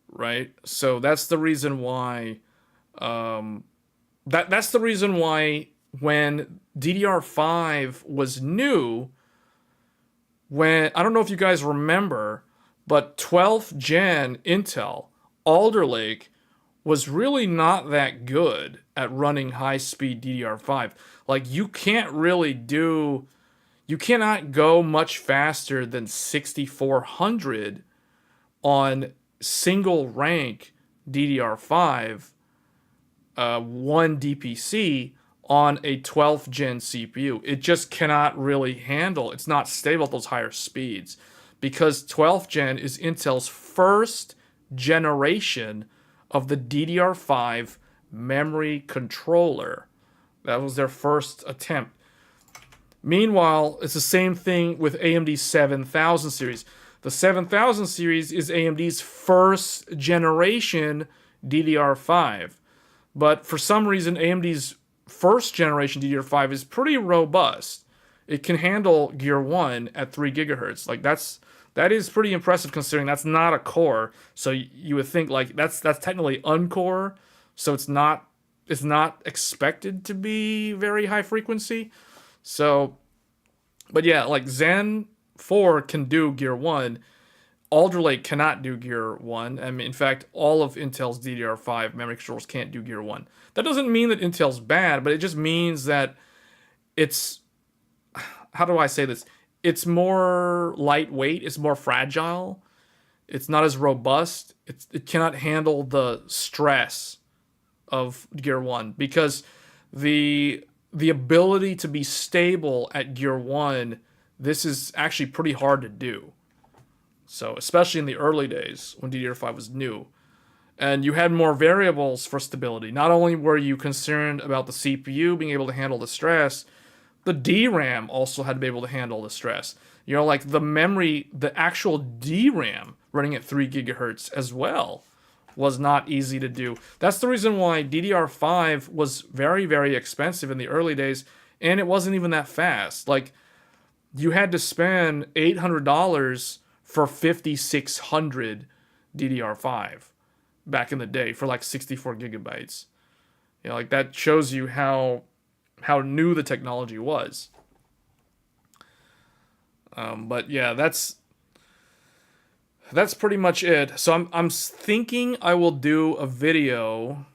A: Right? So, that's the reason why... That's the reason why when DDR5 was new, I don't know if you guys remember, but 12th gen Intel, Alder Lake, was really not that good at running high-speed DDR5. Like, you cannot go much faster than 6400 on single rank DDR5, 1 DPC on a 12th gen CPU. It just cannot really handle, it's not stable at those higher speeds. Because 12th gen is Intel's first generation of the DDR5 memory controller. That was their first attempt. Meanwhile, it's the same thing with AMD 7000 series. The 7000 series is AMD's first generation DDR5. But for some reason, AMD's first generation DDR5 is pretty robust. It can handle Gear 1 at 3 gigahertz. Like, that is pretty impressive considering that's not a core. So you would think like that's technically uncore. So it's not expected to be very high frequency. So, but yeah, like Zen 4 can do Gear 1. Alder Lake cannot do Gear 1. I mean, in fact, all of Intel's DDR5 memory controllers can't do Gear 1. That doesn't mean that Intel's bad, but it just means that it's... How do I say this? It's more lightweight. It's more fragile. It's not as robust. It cannot handle the stress of Gear 1 because the ability to be stable at Gear 1, this is actually pretty hard to do. So, especially in the early days when DDR5 was new. And you had more variables for stability. Not only were you concerned about the CPU being able to handle the stress, the DRAM also had to be able to handle the stress. You know, like the memory, the actual DRAM running at 3 gigahertz as well was not easy to do. That's the reason why DDR5 was very, very expensive in the early days, and it wasn't even that fast. Like, you had to spend $800 for 5600 DDR5 back in the day for like 64 gigabytes. You know, like that shows you how new the technology was. But yeah, that's pretty much it. So I'm thinking I will do a video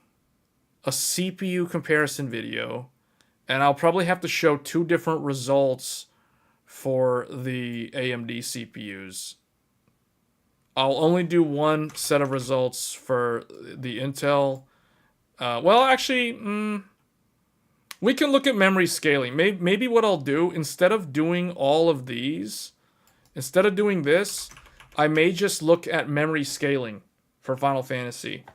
A: a CPU comparison video, and I'll probably have to show 2 different results for the AMD CPUs. I'll only do one set of results for the Intel. Well, actually, we can look at memory scaling. Maybe what I'll do, instead of doing all of these, instead of doing this, I may just look at memory scaling for Final Fantasy.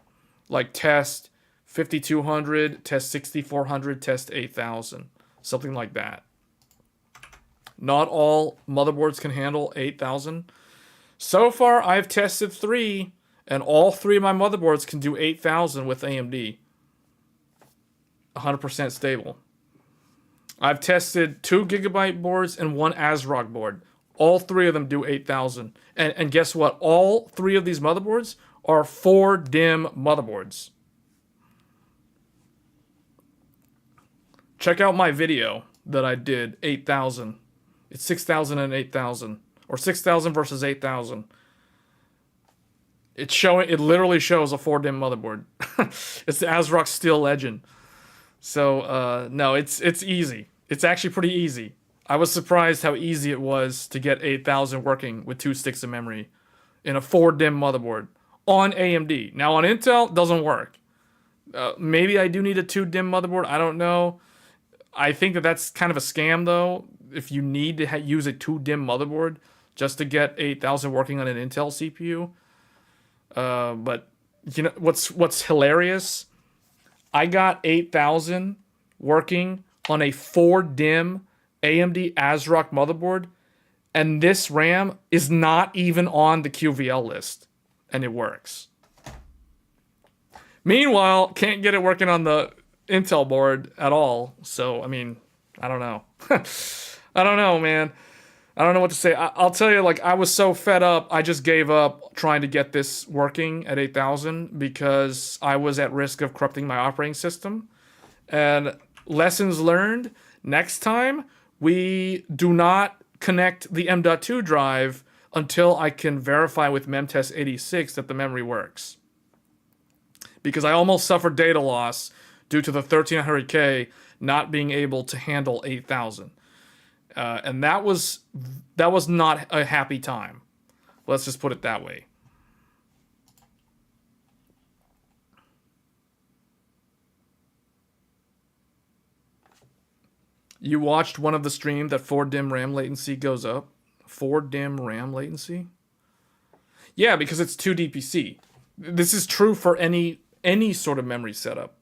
A: Like test 5200, test 6400, test 8000. Something like that. Not all motherboards can handle 8000. So far, I've tested 3, and all 3 of my motherboards can do 8000 with AMD. 100% stable. I've tested 2 GB boards and 1 ASRock board. All 3 of them do 8000. And guess what? All 3 of these motherboards are 4 DIMM motherboards. Check out my video that I did, 8000. It's 6000 and 8000. Or 6000 versus 8000. It literally shows a 4 DIMM motherboard. It's the ASRock Steel Legend. So, no, it's easy. It's actually pretty easy. I was surprised how easy it was to get 8000 working with 2 sticks of memory in a 4 DIMM motherboard on AMD. Now, on Intel, it doesn't work. Maybe I do need a 2 DIMM motherboard. I don't know. I think that's kind of a scam, though. If you need to use a 2 DIMM motherboard just to get 8000 working on an Intel CPU. But you know what's hilarious? I got 8000 working on a 4 DIMM AMD ASRock motherboard, and this RAM is not even on the QVL list, and it works. Meanwhile, can't get it working on the Intel board at all. So, I mean, I don't know. I don't know, man. I don't know what to say. I'll tell you, like, I was so fed up, I just gave up trying to get this working at 8000 because I was at risk of corrupting my operating system. And lessons learned, next time, we do not connect the M.2 drive until I can verify with memtest86 that the memory works. Because I almost suffered data loss due to the 1300K not being able to handle 8000. And that was not a happy time. Let's just put it that way. You watched one of the stream that 4 DIMM RAM latency goes up? 4 DIMM RAM latency? Yeah, because it's 2 DPC. This is true for any sort of memory setup.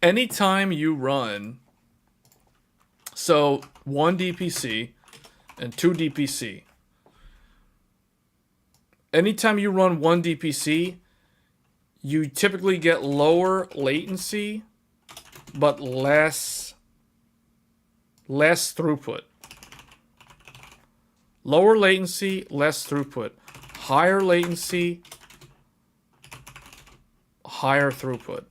A: Anytime you run, so 1 DPC and 2 DPC. Anytime you run 1 DPC, you typically get lower latency, but less throughput. Lower latency, less throughput. Higher latency, higher throughput.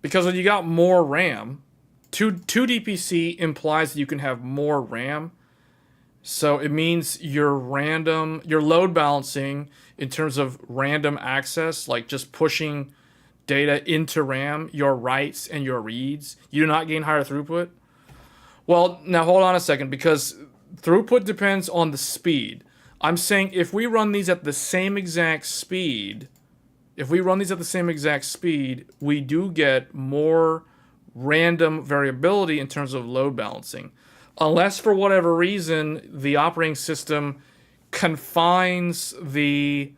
A: Because when you got more RAM, 2 DPC implies that you can have more RAM. So it means your load balancing in terms of random access, like just pushing data into RAM, your writes and your reads, you do not gain higher throughput. Well, now hold on a second, because throughput depends on the speed. I'm saying if we run these at the same exact speed, we do get more random variability in terms of load balancing. Unless for whatever reason, the operating system confines the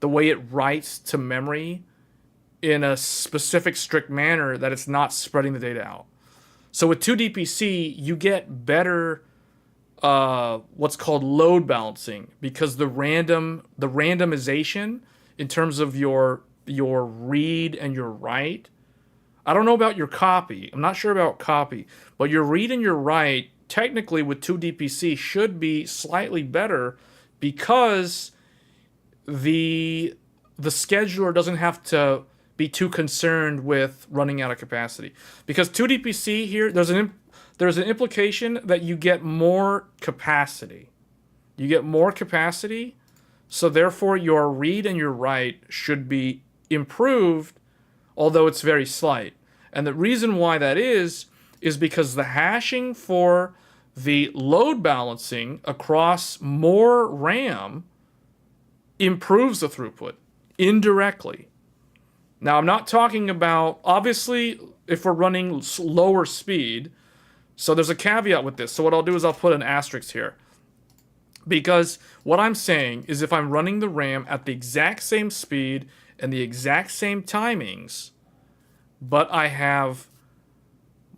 A: way it writes to memory in a specific strict manner that it's not spreading the data out. So with 2 DPC, you get better what's called load balancing, because the randomization in terms of your read and your write. I don't know about your copy. I'm not sure about copy, but your read and your write technically with 2 DPC should be slightly better, because the scheduler doesn't have to be too concerned with running out of capacity. Because 2 DPC here, there's an implication that you get more capacity. You get more capacity, So therefore, your read and your write should be improved, although it's very slight. And the reason why that is because the hashing for the load balancing across more RAM improves the throughput indirectly. Now, I'm not talking about, obviously, if we're running lower speed, so there's a caveat with this. So what I'll do is I'll put an asterisk here. Because what I'm saying is if I'm running the RAM at the exact same speed and the exact same timings, but I have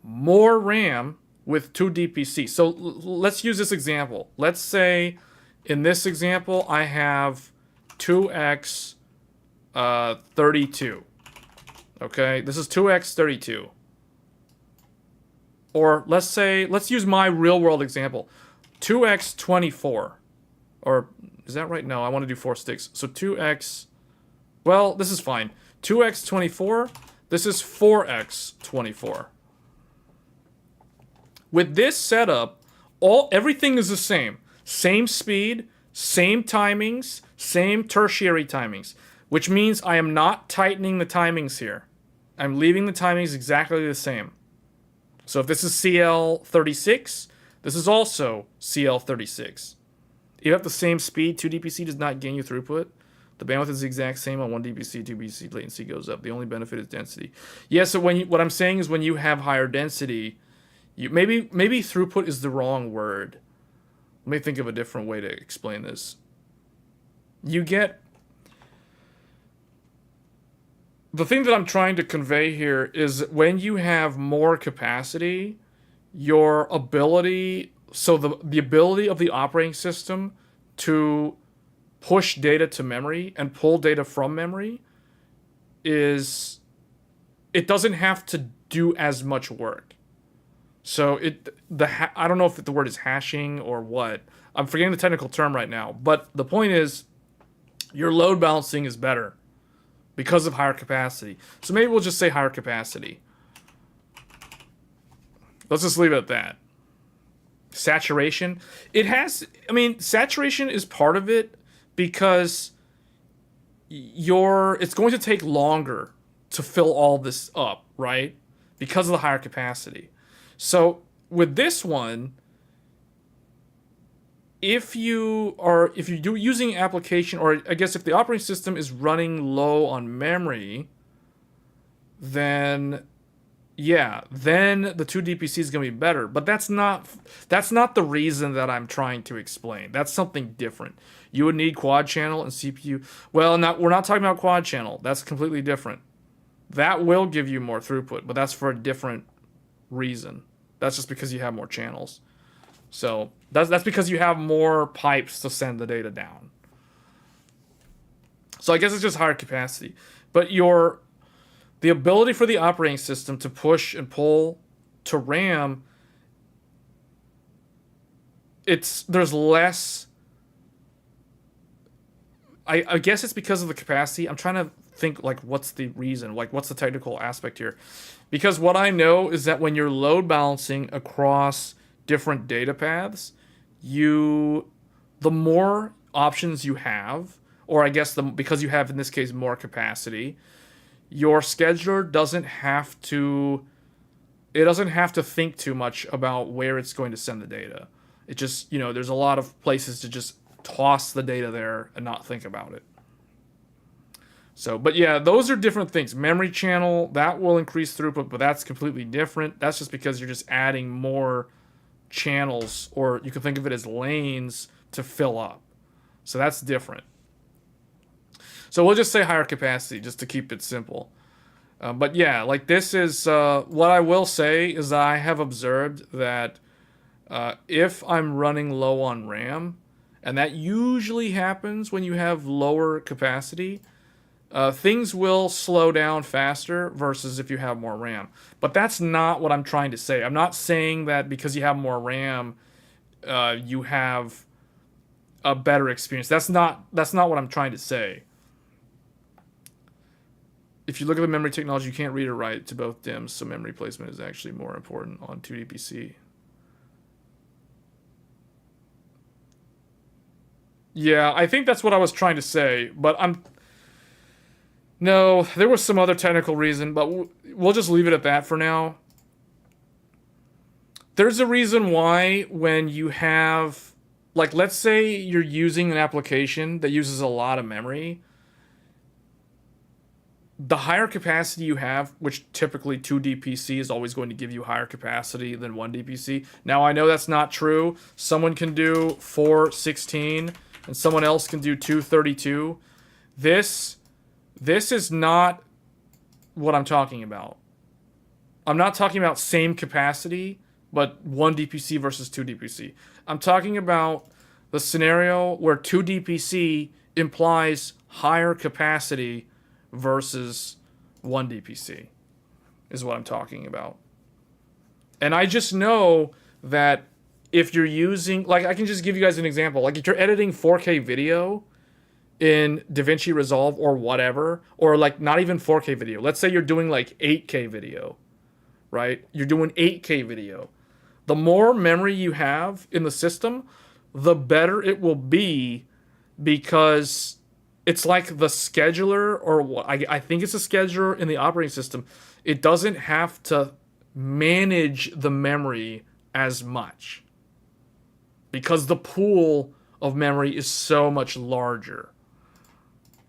A: more RAM with 2 DPC. So let's use this example. Let's say in this example I have 2x 32. Okay, this is 2x 32. Or let's use my real world example. 2x 24. Or is that right? No, I want to do 4 sticks. So 2x, well, this is fine. 2x 24, this is 4x 24. With this setup, everything is the same. Same speed, same timings, same tertiary timings, which means I am not tightening the timings here. I'm leaving the timings exactly the same. So if this is CL36, this is also CL36. You have the same speed. 2 DPC does not gain you throughput. The bandwidth is the exact same on 1 DPC, 2 DPC latency goes up. The only benefit is density. Yeah, so what I'm saying is when you have higher density, maybe throughput is the wrong word. Let me think of a different way to explain this. You get... The thing that I'm trying to convey here is when you have more capacity, your ability... So the ability of the operating system to push data to memory and pull data from memory it doesn't have to do as much work. So I don't know if the word is hashing or what. I'm forgetting the technical term right now, but the point is your load balancing is better because of higher capacity. So maybe we'll just say higher capacity. Let's just leave it at that. Saturation. Saturation is part of it because it's going to take longer to fill all this up, right? Because of the higher capacity. So with this one, if you do using application, or I guess if the operating system is running low on memory, then the 2 DPC is going to be better. But that's not the reason that I'm trying to explain. That's something different. You would need quad channel and CPU. Well, we're not talking about quad channel. That's completely different. That will give you more throughput, but that's for a different reason. That's just because you have more channels. So that's because you have more pipes to send the data down. So I guess it's just higher capacity. But the ability for the operating system to push and pull to RAM, there's less. I guess it's because of the capacity. I'm trying to think, like, what's the reason? Like, what's the technical aspect here? Because what I know is that when you're load balancing across different data paths, the more options you have, or I guess because you have, in this case, more capacity, your scheduler doesn't have to think too much about where it's going to send the data. It just, there's a lot of places to just toss the data there and not think about it. So, but yeah, those are different things. Memory channel, that will increase throughput, but that's completely different. That's just because you're just adding more channels, or you can think of it as lanes to fill up. So that's different. So we'll just say higher capacity just to keep it simple. But yeah, like this is what I will say is I have observed that if I'm running low on RAM, and that usually happens when you have lower capacity, things will slow down faster versus if you have more RAM. But that's not what I'm trying to say. I'm not saying that because you have more RAM, you have a better experience. That's not what I'm trying to say. If you look at the memory technology, you can't read or write to both DIMMs, so memory placement is actually more important on 2 DPC. Yeah, I think that's what I was trying to say, but no, there was some other technical reason, but we'll just leave it at that for now. There's a reason why when you have, like, let's say you're using an application that uses a lot of memory, the higher capacity you have, which typically 2D PC is always going to give you higher capacity than 1D PC. Now, I know that's not true. Someone can do 416 and someone else can do 232. This is not what I'm talking about. I'm not talking about same capacity, but 1D PC versus 2D PC. I'm talking about the scenario where 2D PC implies higher capacity versus 1D PC is what I'm talking about. And I just know that if you're using, like, I can just give you guys an example. Like, if you're editing 4K video in DaVinci Resolve or whatever, or like not even 4K video. Let's say you're doing like 8K video, right? You're doing 8K video. The more memory you have in the system, the better it will be, because it's like the scheduler, or what I think it's a scheduler in the operating system. It doesn't have to manage the memory as much because the pool of memory is so much larger.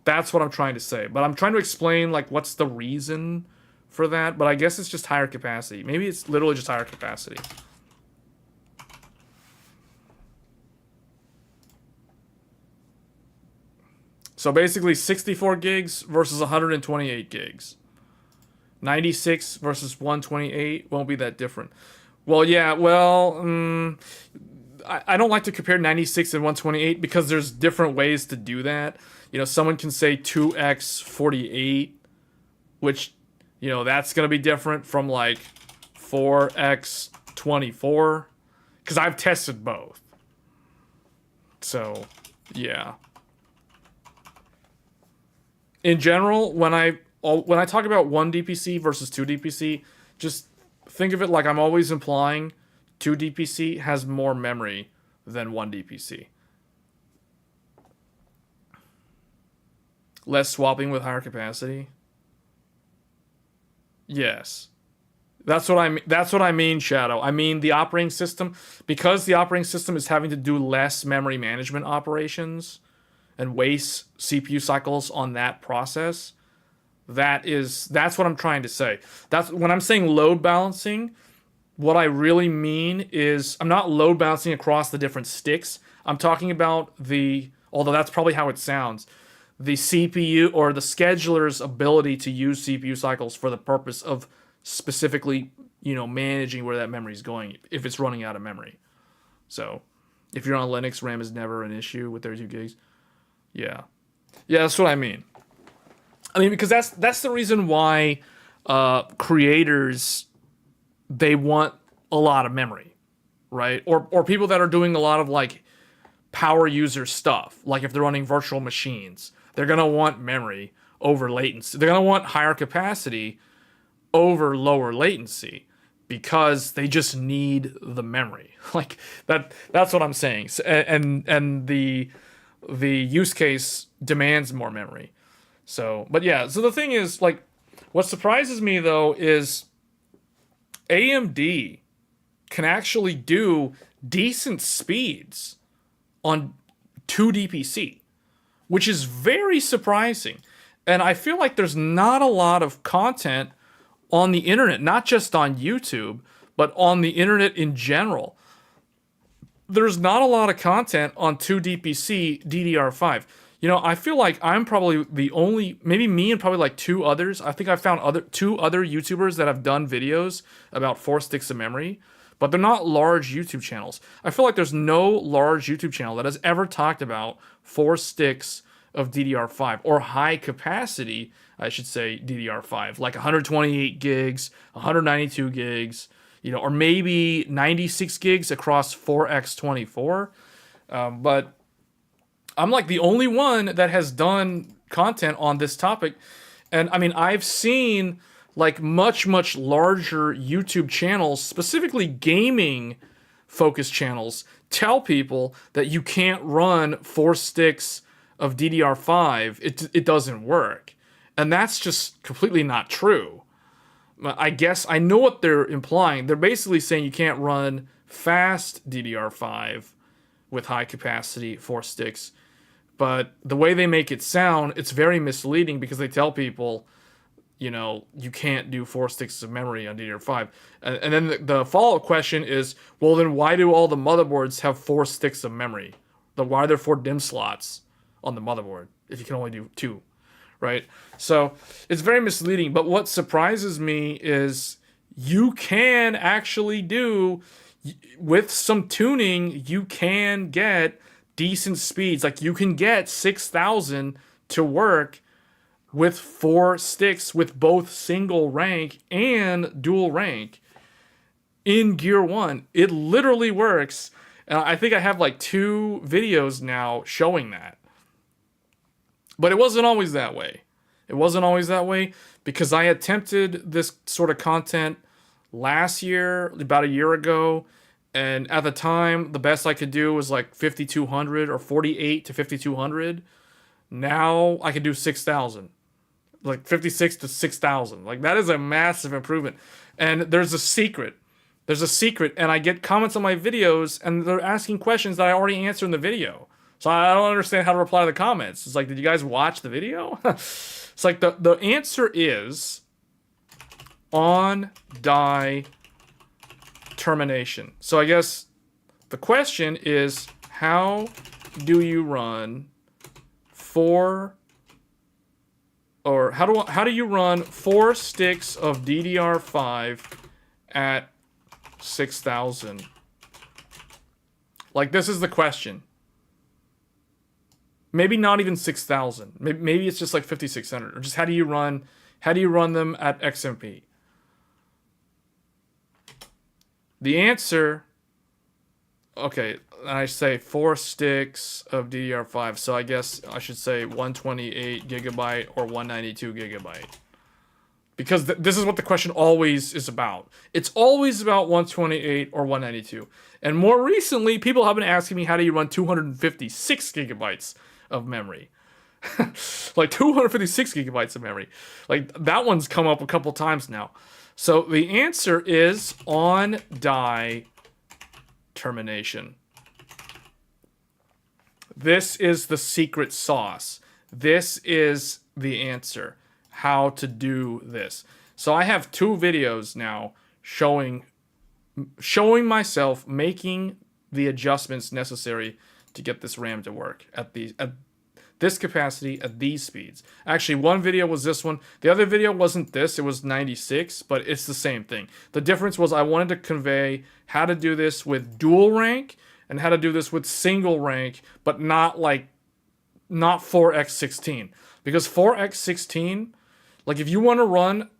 A: That's what I'm trying to say. But I'm trying to explain, like, what's the reason for that. But I guess it's just higher capacity. Maybe it's literally just higher capacity. So basically 64 gigs versus 128 gigs. 96 versus 128 won't be that different. Well, yeah, I don't like to compare 96 and 128 because there's different ways to do that. You know, someone can say 2x 48, which, you know, that's going to be different from like 4x 24, because I've tested both. So, yeah. In general, when I talk about 1D PC versus 2D PC, just think of it like I'm always implying 2D PC has more memory than 1D PC. Less swapping with higher capacity. Yes. That's what I mean, Shadow. I mean the operating system, because the operating system is having to do less memory management operations and waste CPU cycles on that process. That's what I'm trying to say. That's when I'm saying load balancing. What I really mean is I'm not load balancing across the different sticks. I'm talking about although that's probably how it sounds, the CPU or the scheduler's ability to use CPU cycles for the purpose of specifically, you know, managing where that memory is going if it's running out of memory. So if you're on Linux, RAM is never an issue with 32 gigs. Yeah. Yeah, that's what I mean. I mean, because that's the reason why creators, they want a lot of memory, right? Or people that are doing a lot of like power user stuff, like if they're running virtual machines, they're gonna want memory over latency. They're gonna want higher capacity over lower latency because they just need the memory. Like that's what I'm saying. And the use case demands more memory. So, but yeah, so the thing is, like, what surprises me though is AMD can actually do decent speeds on 2D PC, which is very surprising. And I feel like there's not a lot of content on the internet, not just on YouTube, but on the internet in general. There's not a lot of content on 2D PC DDR5. You know, I feel like I'm probably the only, maybe me and probably like two others. I think I found two other YouTubers that have done videos about 4 sticks of memory, but they're not large YouTube channels. I feel like there's no large YouTube channel that has ever talked about 4 sticks of DDR5 or high capacity, I should say, DDR5, like 128 gigs, 192 gigs, you know, or maybe 96 gigs across 4x24. But I'm like the only one that has done content on this topic. And I mean, I've seen like much, much larger YouTube channels, specifically gaming focused channels, tell people that you can't run 4 sticks of DDR5, it doesn't work. And that's just completely not true. I guess I know what they're implying. They're basically saying you can't run fast DDR5 with high capacity 4 sticks. But the way they make it sound, it's very misleading because they tell people, you know, you can't do 4 sticks of memory on DDR5. And then the follow-up question is, well, then why do all the motherboards have 4 sticks of memory? Why are there 4 DIMM slots on the motherboard if you can only do 2, right? So it's very misleading. But what surprises me is you can actually do, with some tuning, you can get decent speeds. Like you can get 6,000 to work with 4 sticks with both single rank and dual rank in Gear 1. It literally works. I think I have like 2 videos now showing that. But it wasn't always that way. It wasn't always that way because I attempted this sort of content last year, about a year ago, and at the time, the best I could do was like 5,200 or 48 to 5,200. Now I can do 6,000. Like 56 to 6,000. Like that is a massive improvement. And there's a secret. There's a secret. And I get comments on my videos and they're asking questions that I already answered in the video. So I don't understand how to reply to the comments. It's like, did you guys watch the video? It's like the answer is on die termination. So I guess the question is, how do you run 4 or how do you run 4 sticks of DDR5 at 6,000? Like, this is the question. Maybe not even 6,000. Maybe it's just like 5,600. Or just how do you run them at XMP? The answer, okay, I say 4 sticks of DDR5, so I guess I should say 128 gigabyte or 192 gigabyte. Because this is what the question always is about. It's always about 128 or 192. And more recently, people have been asking me, how do you run 256 gigabytes of memory? Like 256 gigabytes of memory. Like that one's come up a couple times now. So the answer is on die termination. This is the secret sauce. This is the answer. How to do this. So I have 2 videos now showing myself making the adjustments necessary to get this RAM to work at this capacity at these speeds. Actually, one video was this one. The other video wasn't this. It was 96, but it's the same thing. The difference was I wanted to convey how to do this with dual rank and how to do this with single rank, but not 4x16. Because 4x16, like if you want to run,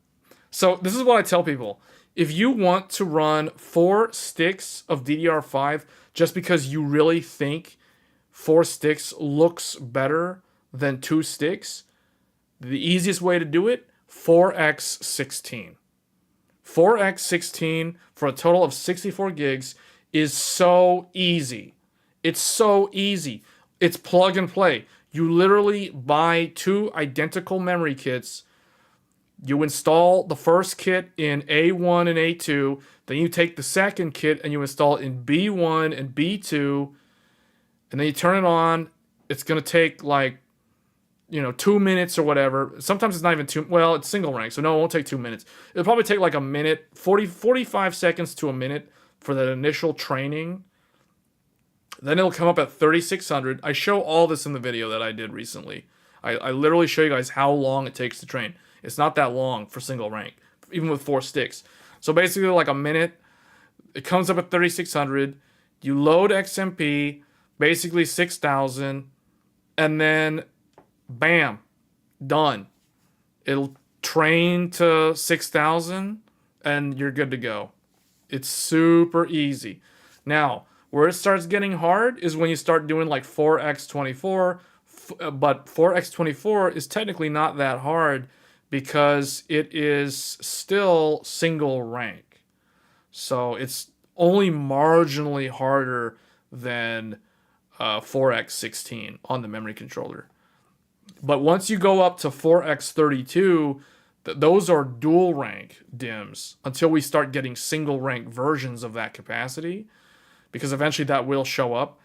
A: so this is what I tell people. If you want to run 4 sticks of DDR5 just because you really think 4 sticks looks better than 2 sticks, the easiest way to do it, 4x16. 4x16 for a total of 64 gigs is so easy. It's so easy. It's plug and play. You literally buy 2 identical memory kits. You install the first kit in A1 and A2. Then you take the second kit and you install it in B1 and B2. And then you turn it on. It's going to take 2 minutes or whatever. Sometimes it's not even 2. Well, it's single rank, so no, it won't take 2 minutes. It'll probably take like a minute, 45 seconds to a minute for that initial training. Then it'll come up at 3,600. I show all this in the video that I did recently. I literally show you guys how long it takes to train. It's not that long for single rank, even with 4 sticks. So basically like a minute. It comes up at 3,600. You load XMP, basically 6,000, and then bam, done. It'll train to 6,000 and you're good to go. It's super easy. Now, where it starts getting hard is when you start doing like 4x24, but 4x24 is technically not that hard because it is still single rank. So it's only marginally harder than 4x16 on the memory controller. But once you go up to 4x32, those are dual rank DIMMs until we start getting single rank versions of that capacity, because eventually that will show up.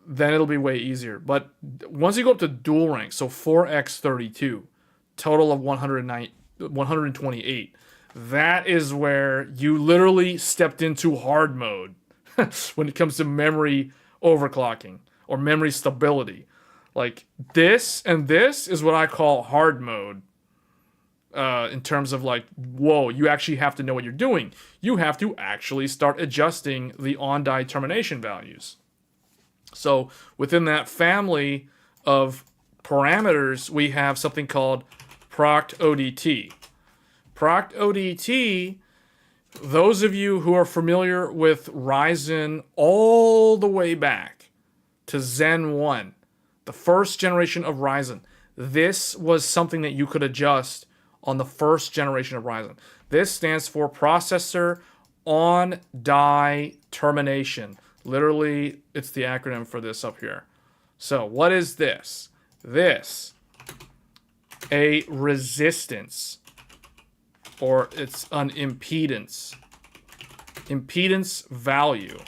A: Then it'll be way easier. But once you go up to dual rank, so 4x32, total of 128, that is where you literally stepped into hard mode when it comes to memory overclocking or memory stability. Like this and this is what I call hard mode. In terms of like, whoa, you actually have to know what you're doing. You have to actually start adjusting the on-die termination values. So within that family of parameters, we have something called proct ODT. Proct ODT, those of you who are familiar with Ryzen all the way back to Zen 1, the first generation of Ryzen, this was something that you could adjust on the first generation of Ryzen. This stands for processor on die termination. Literally, it's the acronym for this up here. So what is this? This, a resistance, or it's an impedance. Impedance value,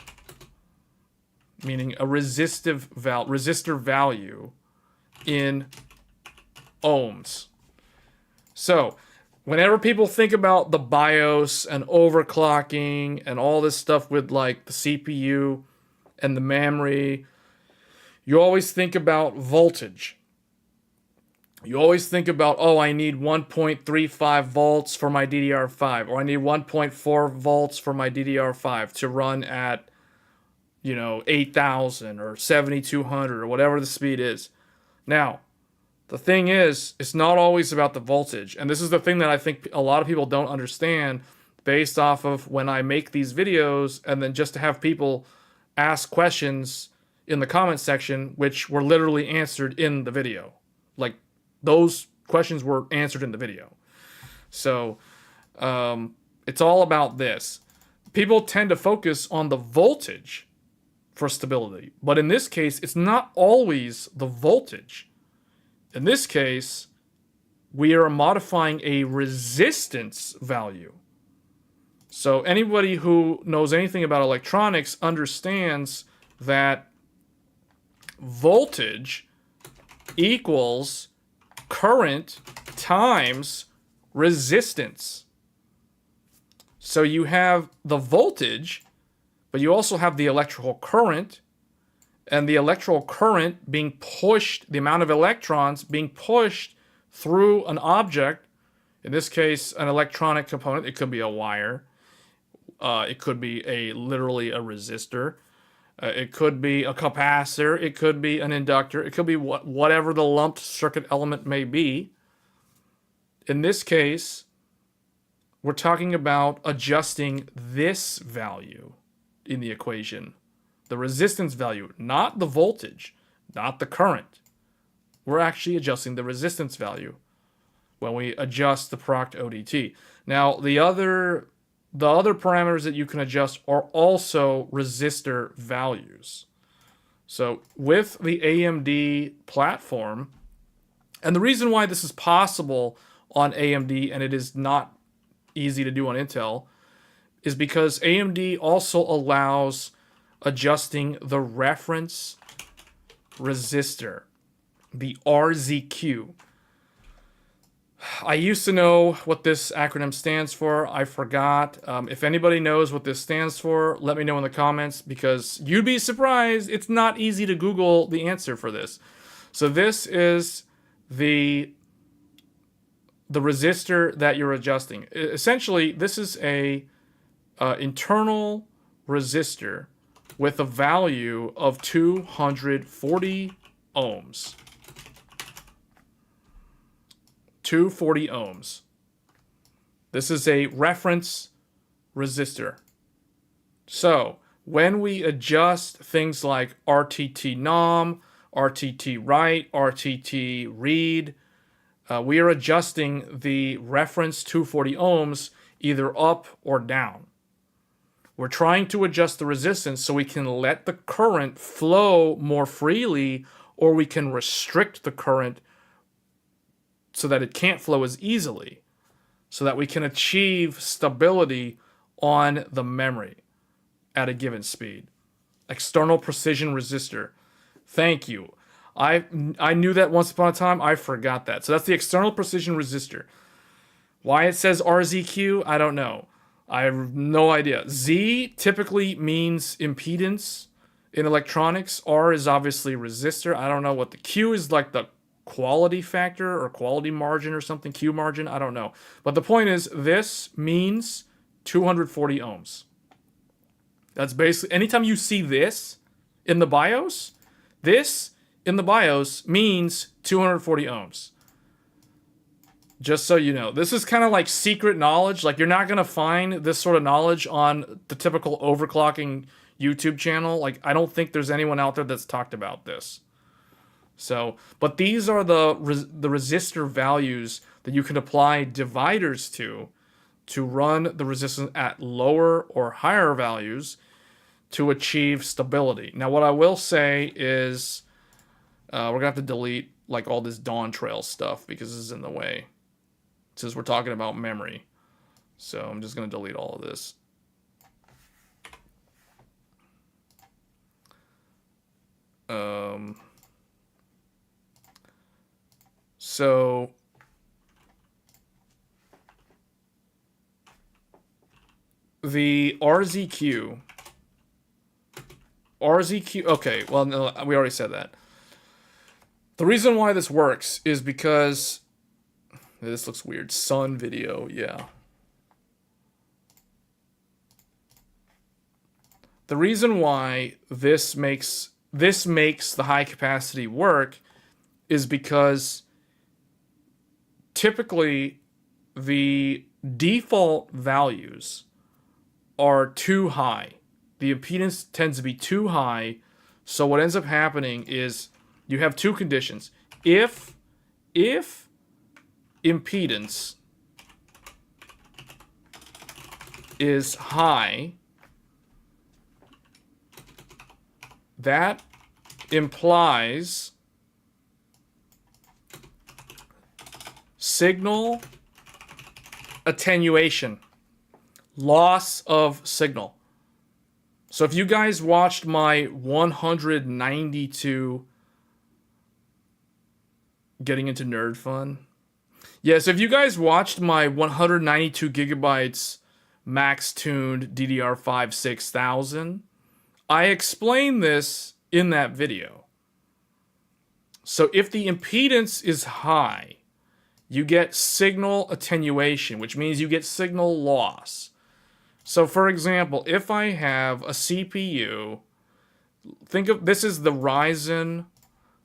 A: meaning a resistor value in ohms. So, whenever people think about the BIOS and overclocking and all this stuff with like the CPU and the memory, you always think about voltage. You always think about, oh, I need 1.35 volts for my DDR5, or I need 1.4 volts for my DDR5 to run at, 8,000 or 7,200 or whatever the speed is. Now, the thing is, it's not always about the voltage. And this is the thing that I think a lot of people don't understand based off of when I make these videos, and then just to have people ask questions in the comment section, which were literally answered in the video. Like, those questions were answered in the video. So, it's all about this. People tend to focus on the voltage for stability. But in this case, it's not always the voltage. In this case, we are modifying a resistance value. So anybody who knows anything about electronics understands that voltage equals current times resistance. So you have the voltage, but you also have the electrical current, and the electrical current being pushed, the amount of electrons being pushed through an object, in this case, an electronic component. It could be a wire. It could be literally a resistor. It could be a capacitor. It could be an inductor. It could be whatever the lumped circuit element may be. In this case, we're talking about adjusting this value in the equation. The resistance value, not the voltage, not the current. We're actually adjusting the resistance value when we adjust the proct ODT. Now, the other parameters that you can adjust are also resistor values. So with the AMD platform, and the reason why this is possible on AMD and it is not easy to do on Intel is because AMD also allows adjusting the reference resistor, the RZQ. I used to know what this acronym stands for. I forgot. If anybody knows what this stands for, let me know in the comments, because you'd be surprised. It's not easy to Google the answer for this. So this is the resistor that you're adjusting. Essentially, this is a internal resistor with a value of 240 ohms. 240 ohms. This is a reference resistor. So when we adjust things like RTT nom, RTT write, RTT read, we are adjusting the reference 240 ohms either up or down. We're trying to adjust the resistance so we can let the current flow more freely, or we can restrict the current so that it can't flow as easily, so that we can achieve stability on the memory at a given speed. External precision resistor. Thank you. I knew that once upon a time. I forgot that. So that's the external precision resistor. Why it says RZQ, I don't know. I have no idea. Z typically means impedance in electronics. R is obviously resistor. I don't know what the Q is, like the quality factor or quality margin or something. Q margin, I don't know. But the point is, this means 240 ohms. That's basically, anytime you see this in the BIOS, this in the BIOS means 240 ohms. Just so you know. This is kind of like secret knowledge. Like, you're not going to find this sort of knowledge on the typical overclocking YouTube channel. Like, I don't think there's anyone out there that's talked about this. So, but these are the resistor values that you can apply dividers to run the resistance at lower or higher values to achieve stability. Now, what I will say is we're going to have to delete like all this Dawn Trail stuff because this is in the way, since we're talking about memory. So I'm just going to delete all of this. So the RZQ, okay, well, no, we already said that. The reason why this works is because, this looks weird, sun video, yeah. The reason why this makes the high capacity work is because typically the default values are too high. The impedance tends to be too high. So what ends up happening is you have two conditions. If impedance is high, that implies signal attenuation, loss of signal. So if you guys watched my 192, getting into nerd fun. Yeah, so if you guys watched my 192 gigabytes max tuned DDR5 6000, I explained this in that video. So if the impedance is high, you get signal attenuation, which means you get signal loss. So for example, if I have a CPU, think of this is the Ryzen.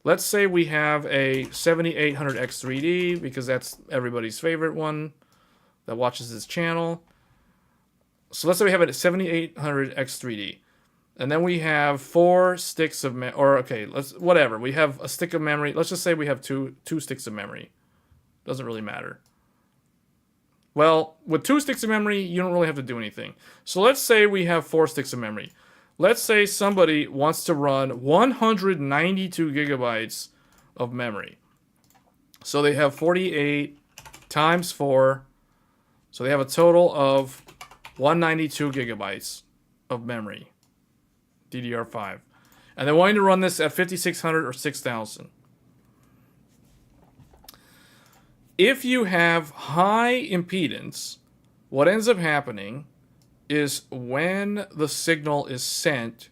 A: Let's say we have a 7800X3D, because that's everybody's favorite one that watches this channel. So let's say we have a 7800X3D. And then we have 4 sticks of memory, or okay, whatever. We have a stick of memory. Let's just say we have two sticks of memory. Doesn't really matter. Well, with 2 sticks of memory, you don't really have to do anything. So let's say we have 4 sticks of memory. Let's say somebody wants to run 192 gigabytes of memory. So they have 48 times 4. So they have a total of 192 gigabytes of memory. DDR5. And they're wanting to run this at 5600 or 6000. If you have high impedance, what ends up happening is when the signal is sent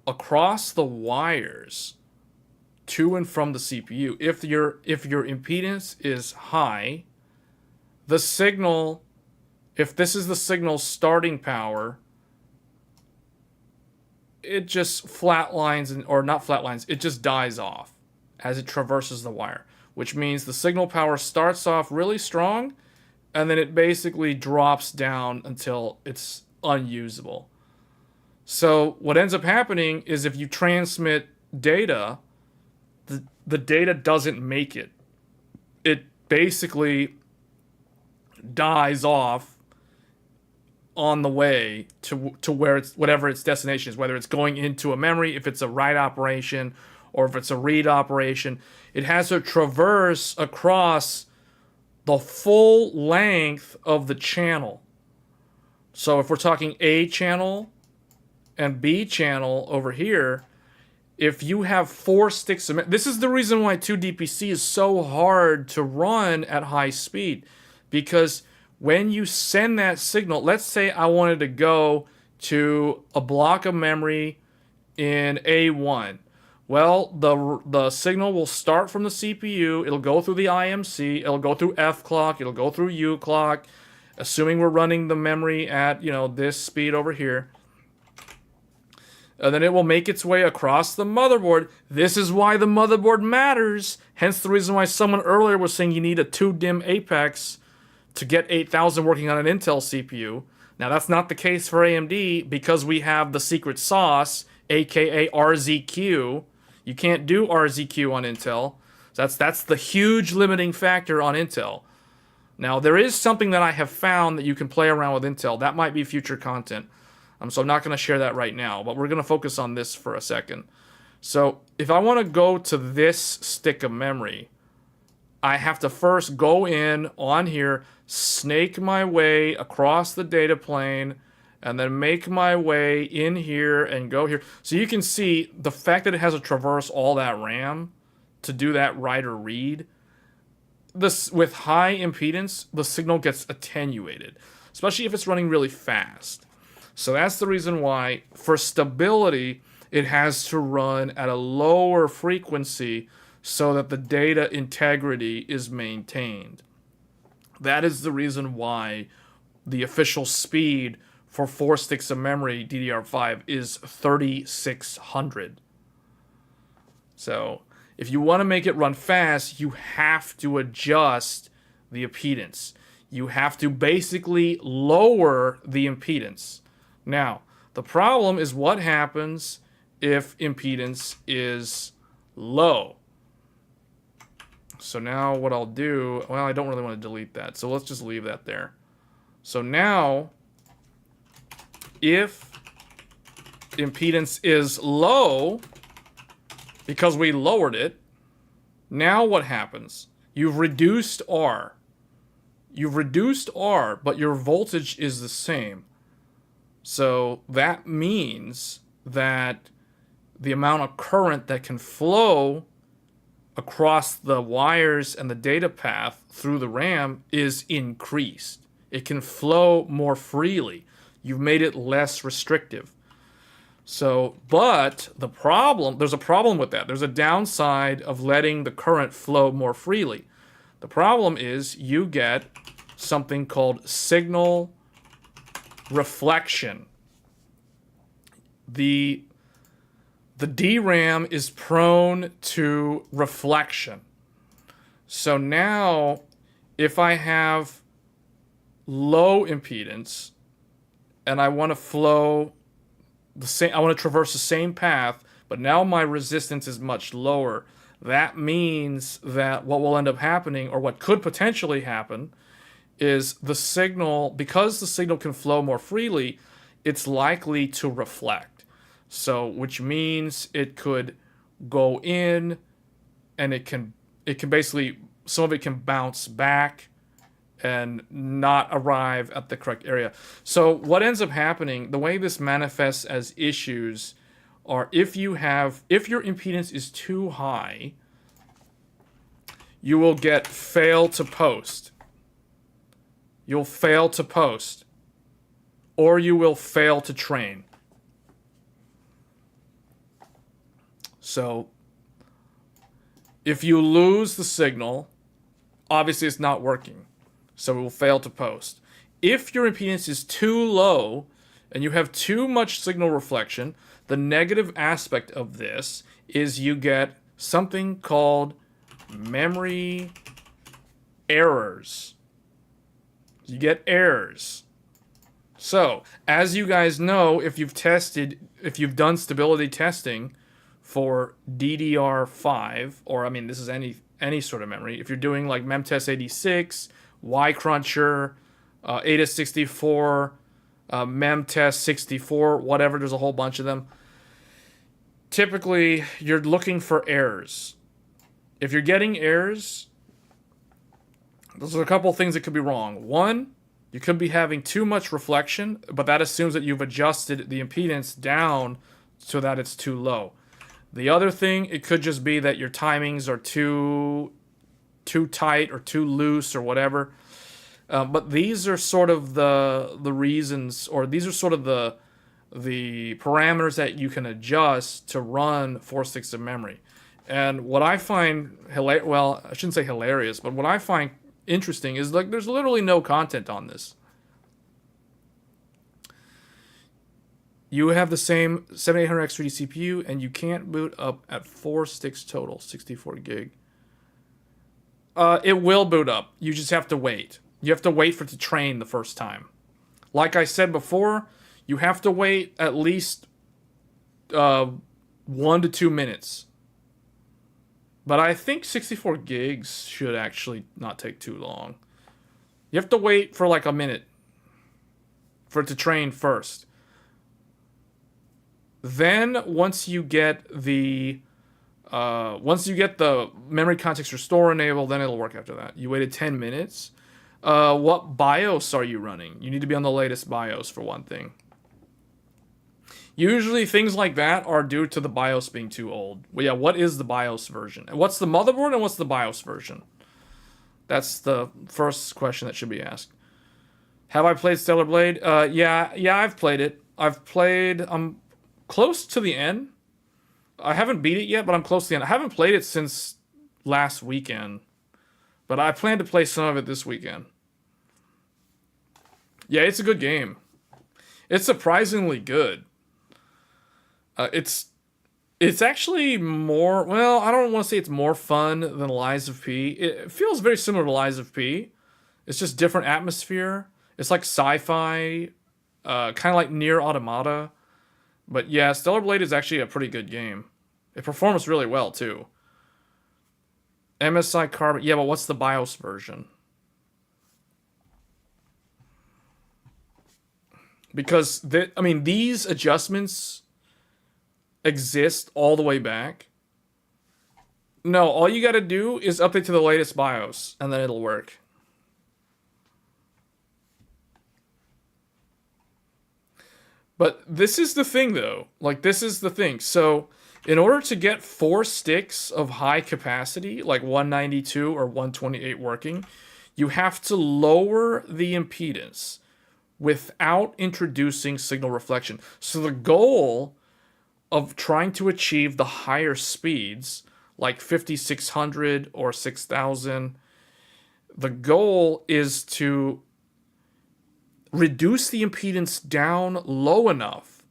A: across the wires to and from the CPU, if your impedance is high, the signal, if this is the signal's starting power, it just flatlines, or not flatlines, it just dies off as it traverses the wire, which means the signal power starts off really strong and then it basically drops down until it's unusable. So what ends up happening is if you transmit data, the data doesn't make it. It basically dies off on the way to where it's whatever its destination is, whether it's going into a memory, if it's a write operation, or if it's a read operation. It has to traverse across the full length of the channel. So if we're talking A channel and B channel over here, if you have 4 sticks of... This is the reason why 2DPC is so hard to run at high speed. Because when you send that signal, let's say I wanted to go to a block of memory in A1. Well, the signal will start from the CPU, it'll go through the IMC, it'll go through F clock, it'll go through U clock, assuming we're running the memory at, this speed over here. And then it will make its way across the motherboard. This is why the motherboard matters. Hence the reason why someone earlier was saying you need a 2-DIMM Apex to get 8000 working on an Intel CPU. Now that's not the case for AMD because we have the secret sauce, aka RZQ. You can't do RZQ on Intel. That's the huge limiting factor on Intel. Now there is something that I have found that you can play around with Intel. That might be future content. So I'm not going to share that right now, but we're going to focus on this for a second. So if I want to go to this stick of memory, I have to first go in on here, snake my way across the data plane, and then make my way in here and go here. So you can see the fact that it has to traverse all that RAM to do that write or read. This, with high impedance, the signal gets attenuated, especially if it's running really fast. So that's the reason why, for stability, it has to run at a lower frequency so that the data integrity is maintained. That is the reason why the official speed for 4 sticks of memory DDR5 is 3600. So if you want to make it run fast, you have to adjust the impedance. You have to basically lower the impedance. Now, the problem is what happens if impedance is low. So now what I'll do, well, I don't really want to delete that, so let's just leave that there. So now, if impedance is low, because we lowered it, now what happens? You've reduced R. You've reduced R, but your voltage is the same. So that means that the amount of current that can flow across the wires and the data path through the RAM is increased. It can flow more freely. You've made it less restrictive. So, but the problem, there's a problem with that. There's a downside of letting the current flow more freely. The problem is you get something called signal reflection. The DRAM is prone to reflection. So now, if I have low impedance and I want to flow the same, I want to traverse the same path, but now my resistance is much lower. That means that what will end up happening, or what could potentially happen, is the signal, because the signal can flow more freely, it's likely to reflect. So, which means it could go in, and it can basically, some of it can bounce back and not arrive at the correct area. So what ends up happening, the way this manifests as issues are if your impedance is too high, you will get fail to post. You'll fail to post. Or you will fail to train. So if you lose the signal, obviously it's not working. So it will fail to post. If your impedance is too low and you have too much signal reflection, the negative aspect of this is you get something called memory errors. You get errors. So, as you guys know, if you've done stability testing for DDR5, or I mean, this is any sort of memory. If you're doing like MemTest 86, Y Cruncher, ADA64, memtest 64, whatever. There's a whole bunch of them. Typically, you're looking for errors. If you're getting errors, there's a couple things that could be wrong. One, you could be having too much reflection, but that assumes that you've adjusted the impedance down so that it's too low. The other thing, it could just be that your timings are too tight or too loose or whatever. But these are sort of the reasons, or these are sort of the parameters that you can adjust to run 4 sticks of memory. And what I find well, I shouldn't say hilarious, but what I find interesting is like there's literally no content on this. You have the same 7800X3D CPU, and you can't boot up at 4 sticks total, 64 gig. It will boot up. You just have to wait. You have to wait for it to train the first time. Like I said before, you have to wait at least 1 to 2 minutes. But I think 64 gigs should actually not take too long. You have to wait for like a minute for it to train first. Then once you get the memory context restore enabled, then it'll work after that. You waited 10 minutes. What BIOS are you running? You need to be on the latest BIOS for one thing. Usually things like that are due to the BIOS being too old. Well, yeah, what is the BIOS version? And what's the motherboard and what's the BIOS version? That's the first question that should be asked. Have I played Stellar Blade? Yeah, I've played it. I'm close to the end. I haven't beat it yet, but I'm close to the end. I haven't played it since last weekend, but I plan to play some of it this weekend. Yeah, it's a good game. It's surprisingly good. It's actually more, well, I don't want to say it's more fun than Lies of P. It feels very similar to Lies of P. It's just different atmosphere. It's like sci-fi, kind of like Nier Automata. But yeah, Stellar Blade is actually a pretty good game. It performs really well, too. MSI Carbon, yeah, but what's the BIOS version? Because, these adjustments exist all the way back. No, all you gotta do is update to the latest BIOS, and then it'll work. But this is the thing, though. Like, this is the thing. So, in order to get 4 sticks of high capacity, like 192 or 128 working, you have to lower the impedance without introducing signal reflection. So the goal of trying to achieve the higher speeds, like 5600 or 6000, the goal is to reduce the impedance down low enough,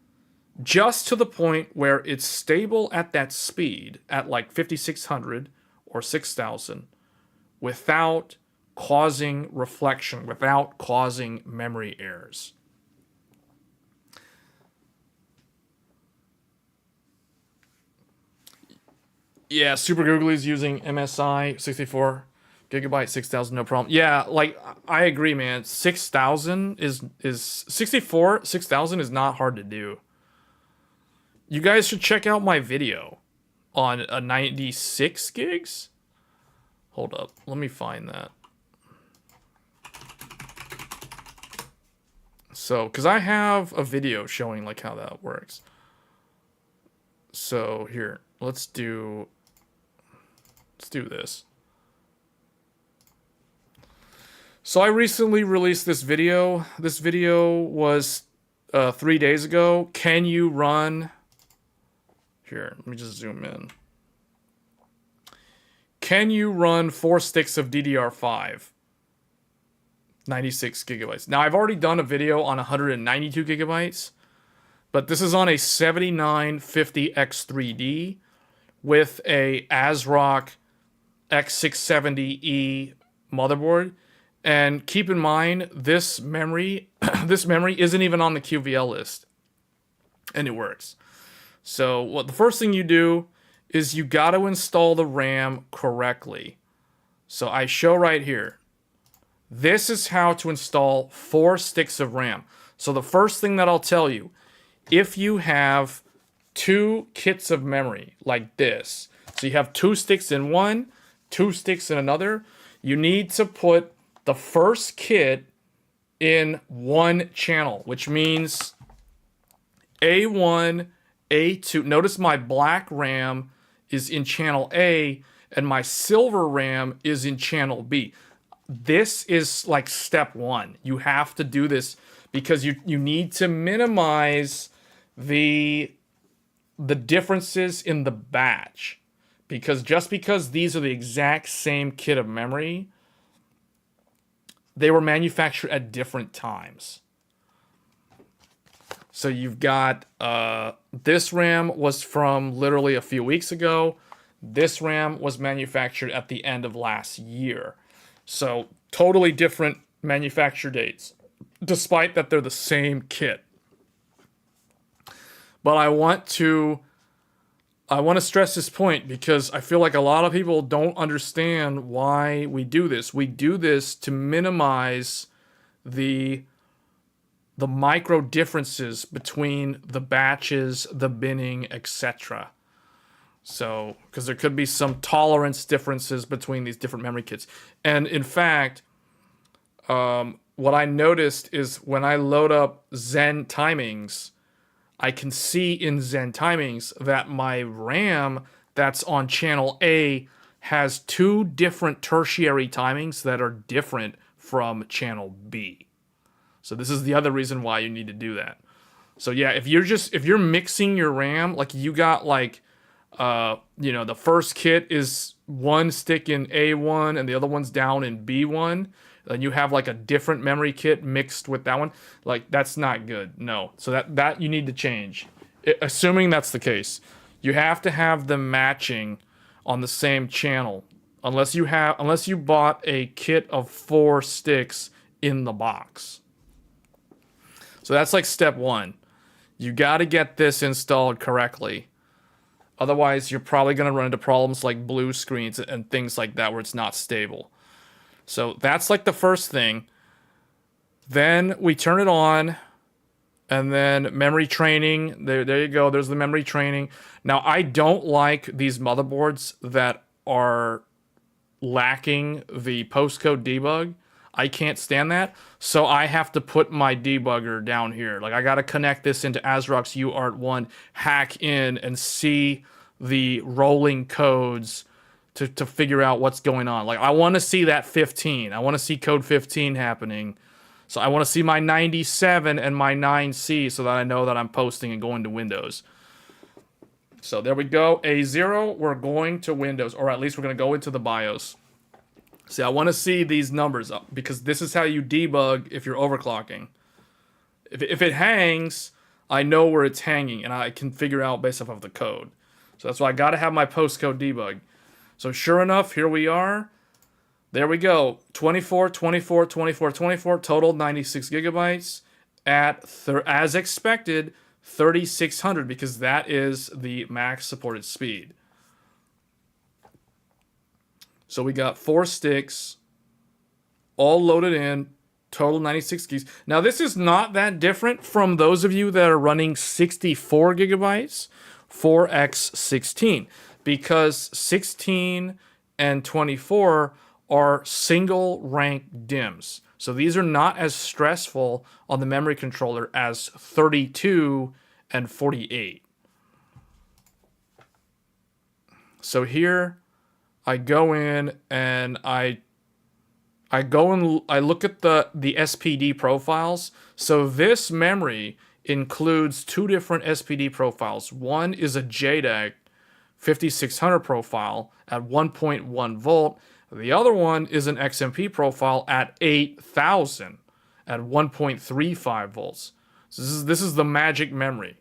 A: just to the point where it's stable at that speed, at like 5600 or 6000, without causing reflection, without causing memory errors. Yeah, Super Googly's using MSI 64 gigabyte 6000, no problem. Yeah, like I agree, man. 6000 is 64 6000 is not hard to do. You guys should check out my video on a 96 gigs. Hold up, let me find that. So, because I have a video showing like how that works. So here, let's do this. So I recently released this video. This video was 3 days ago. Can you run... Here, let me just zoom in. Can you run 4 sticks of DDR5? 96 gigabytes. Now, I've already done a video on 192 gigabytes, but this is on a 7950X3D with a ASRock X670E motherboard. And keep in mind, this memory isn't even on the QVL list, and it works. So the first thing you do is you got to install the RAM correctly. So I show right here. This is how to install 4 sticks of RAM. So the first thing that I'll tell you, if you have two kits of memory like this, so you have 2 sticks in one, 2 sticks in another, you need to put the first kit in one channel, which means A1, A2. Notice my black RAM is in channel A and my silver RAM is in channel B. This is like step 1. You have to do this because you need to minimize the differences in the batch. Because just because these are the exact same kit of memory, they were manufactured at different times. So you've got this RAM was from literally a few weeks ago. This RAM was manufactured at the end of last year. So totally different manufacture dates, despite that they're the same kit. But I want to stress this point because I feel like a lot of people don't understand why we do this. We do this to minimize the micro differences between the batches, the binning, etc. So, because there could be some tolerance differences between these different memory kits. And in fact, what I noticed is when I load up Zen timings, I can see in Zen timings that my RAM that's on channel A has 2 different tertiary timings that are different from channel B. So this is the other reason why you need to do that. So yeah, if you're mixing your RAM, like you got like, the first kit is 1 stick in A1 and the other one's down in B1, and you have like a different memory kit mixed with that one, like that's not good. No. So that you need to change. Assuming that's the case, you have to have them matching on the same channel, unless you bought a kit of 4 sticks in the box. So that's like step 1. You got to get this installed correctly. Otherwise, you're probably going to run into problems like blue screens and things like that where it's not stable. So that's like the first thing. Then we turn it on, and then memory training. There you go. There's the memory training. Now, I don't like these motherboards that are lacking the postcode debug. I can't stand that. So I have to put my debugger down here. Like I got to connect this into ASRock's UART1, hack in, and see the rolling codes to figure out what's going on. Like I want to see that 15. I want to see code 15 happening. So I want to see my 97 and my 9C so that I know that I'm posting and going to Windows. So there we go. A0, we're going to Windows, or at least we're going to go into the BIOS. See, I want to see these numbers up because this is how you debug if you're overclocking. If it hangs, I know where it's hanging and I can figure out based off of the code. So that's why I got to have my postcode debug. So sure enough, here we are. There we go. 24, 24, 24, 24, total 96 gigabytes at, as expected, 3600 because that is the max supported speed. So we got 4 sticks, all loaded in, total 96 gigs. Now this is not that different from those of you that are running 64 gigabytes, 4x16, because 16 and 24 are single rank DIMMs. So these are not as stressful on the memory controller as 32 and 48. So here I go in and I look at the SPD profiles. So this memory includes 2 different SPD profiles. One is a JEDEC 5600 profile at 1.1 volt. The other one is an XMP profile at 8000 at 1.35 volts. So this is the magic memory.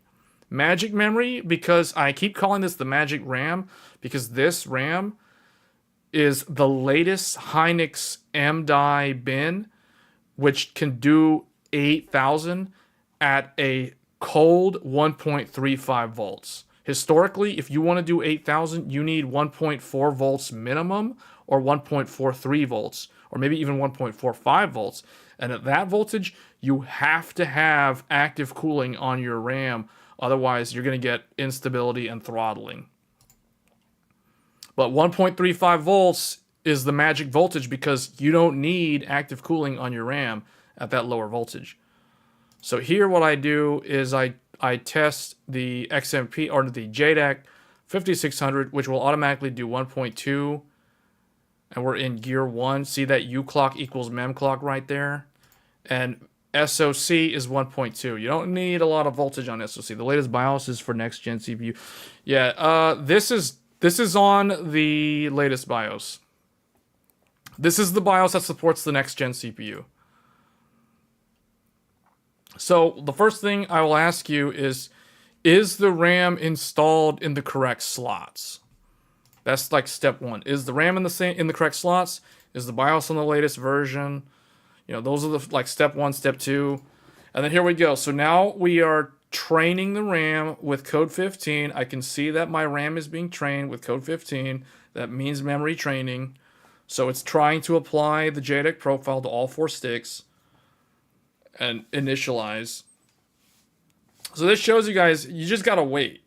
A: Magic memory because I keep calling this the magic RAM because this RAM is the latest Hynix M-Die bin, which can do 8000 at a cold 1.35 volts. Historically, if you want to do 8000, you need 1.4 volts minimum or 1.43 volts, or maybe even 1.45 volts. And at that voltage, you have to have active cooling on your RAM. Otherwise, you're going to get instability and throttling. But 1.35 volts is the magic voltage because you don't need active cooling on your RAM at that lower voltage. So here what I do is I test the XMP or the JEDEC 5600, which will automatically do 1.2, and we're in gear 1. See that U clock equals mem clock right there? And SoC is 1.2. You don't need a lot of voltage on SoC. The latest BIOS is for next gen CPU. Yeah, this is on the latest BIOS. This is the BIOS that supports the next gen CPU. So the first thing I will ask you is the RAM installed in the correct slots? That's like step one. Is the RAM in the correct slots? Is the BIOS on the latest version? You know, those are the like step one, step two. And then here we go. So now we are training the RAM with code 15. I can see that my RAM is being trained with code 15. That means memory training. So it's trying to apply the JEDEC profile to all 4 sticks and initialize. So this shows you guys, you just gotta wait.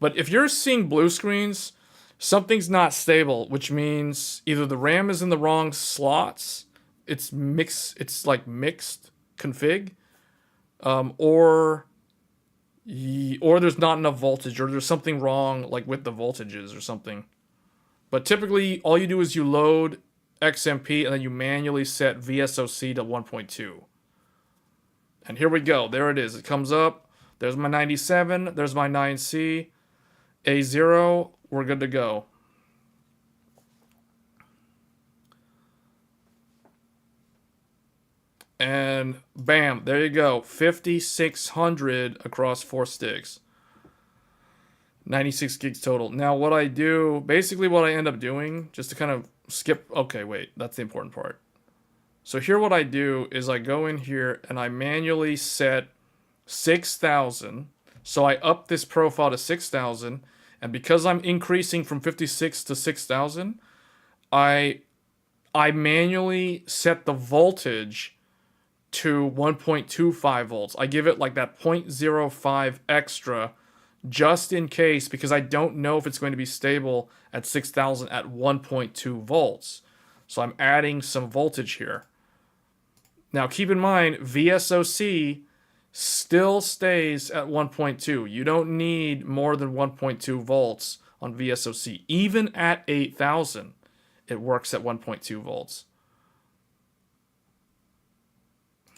A: But if you're seeing blue screens, something's not stable, which means either the RAM is in the wrong slots, it's like mixed config, or there's not enough voltage, or there's something wrong like with the voltages or something. But typically, all you do is you load XMP and then you manually set VSOC to 1.2. And here we go. There it is. It comes up. There's my 97. There's my 9C. A0. We're good to go. And bam, there you go. 5600 across 4 sticks. 96 gigs total. Now what I do, basically what I end up doing, just to kind of skip, okay, wait, that's the important part. So here what I do is I go in here and I manually set 6,000. So I up this profile to 6,000. And because I'm increasing from 56 to 6,000, I manually set the voltage to 1.25 volts. I give it like that 0.05 extra just in case, because I don't know if it's going to be stable at 6,000 at 1.2 volts. So I'm adding some voltage here. Now keep in mind, VSOC still stays at 1.2. You don't need more than 1.2 volts on VSOC. Even at 8,000, it works at 1.2 volts.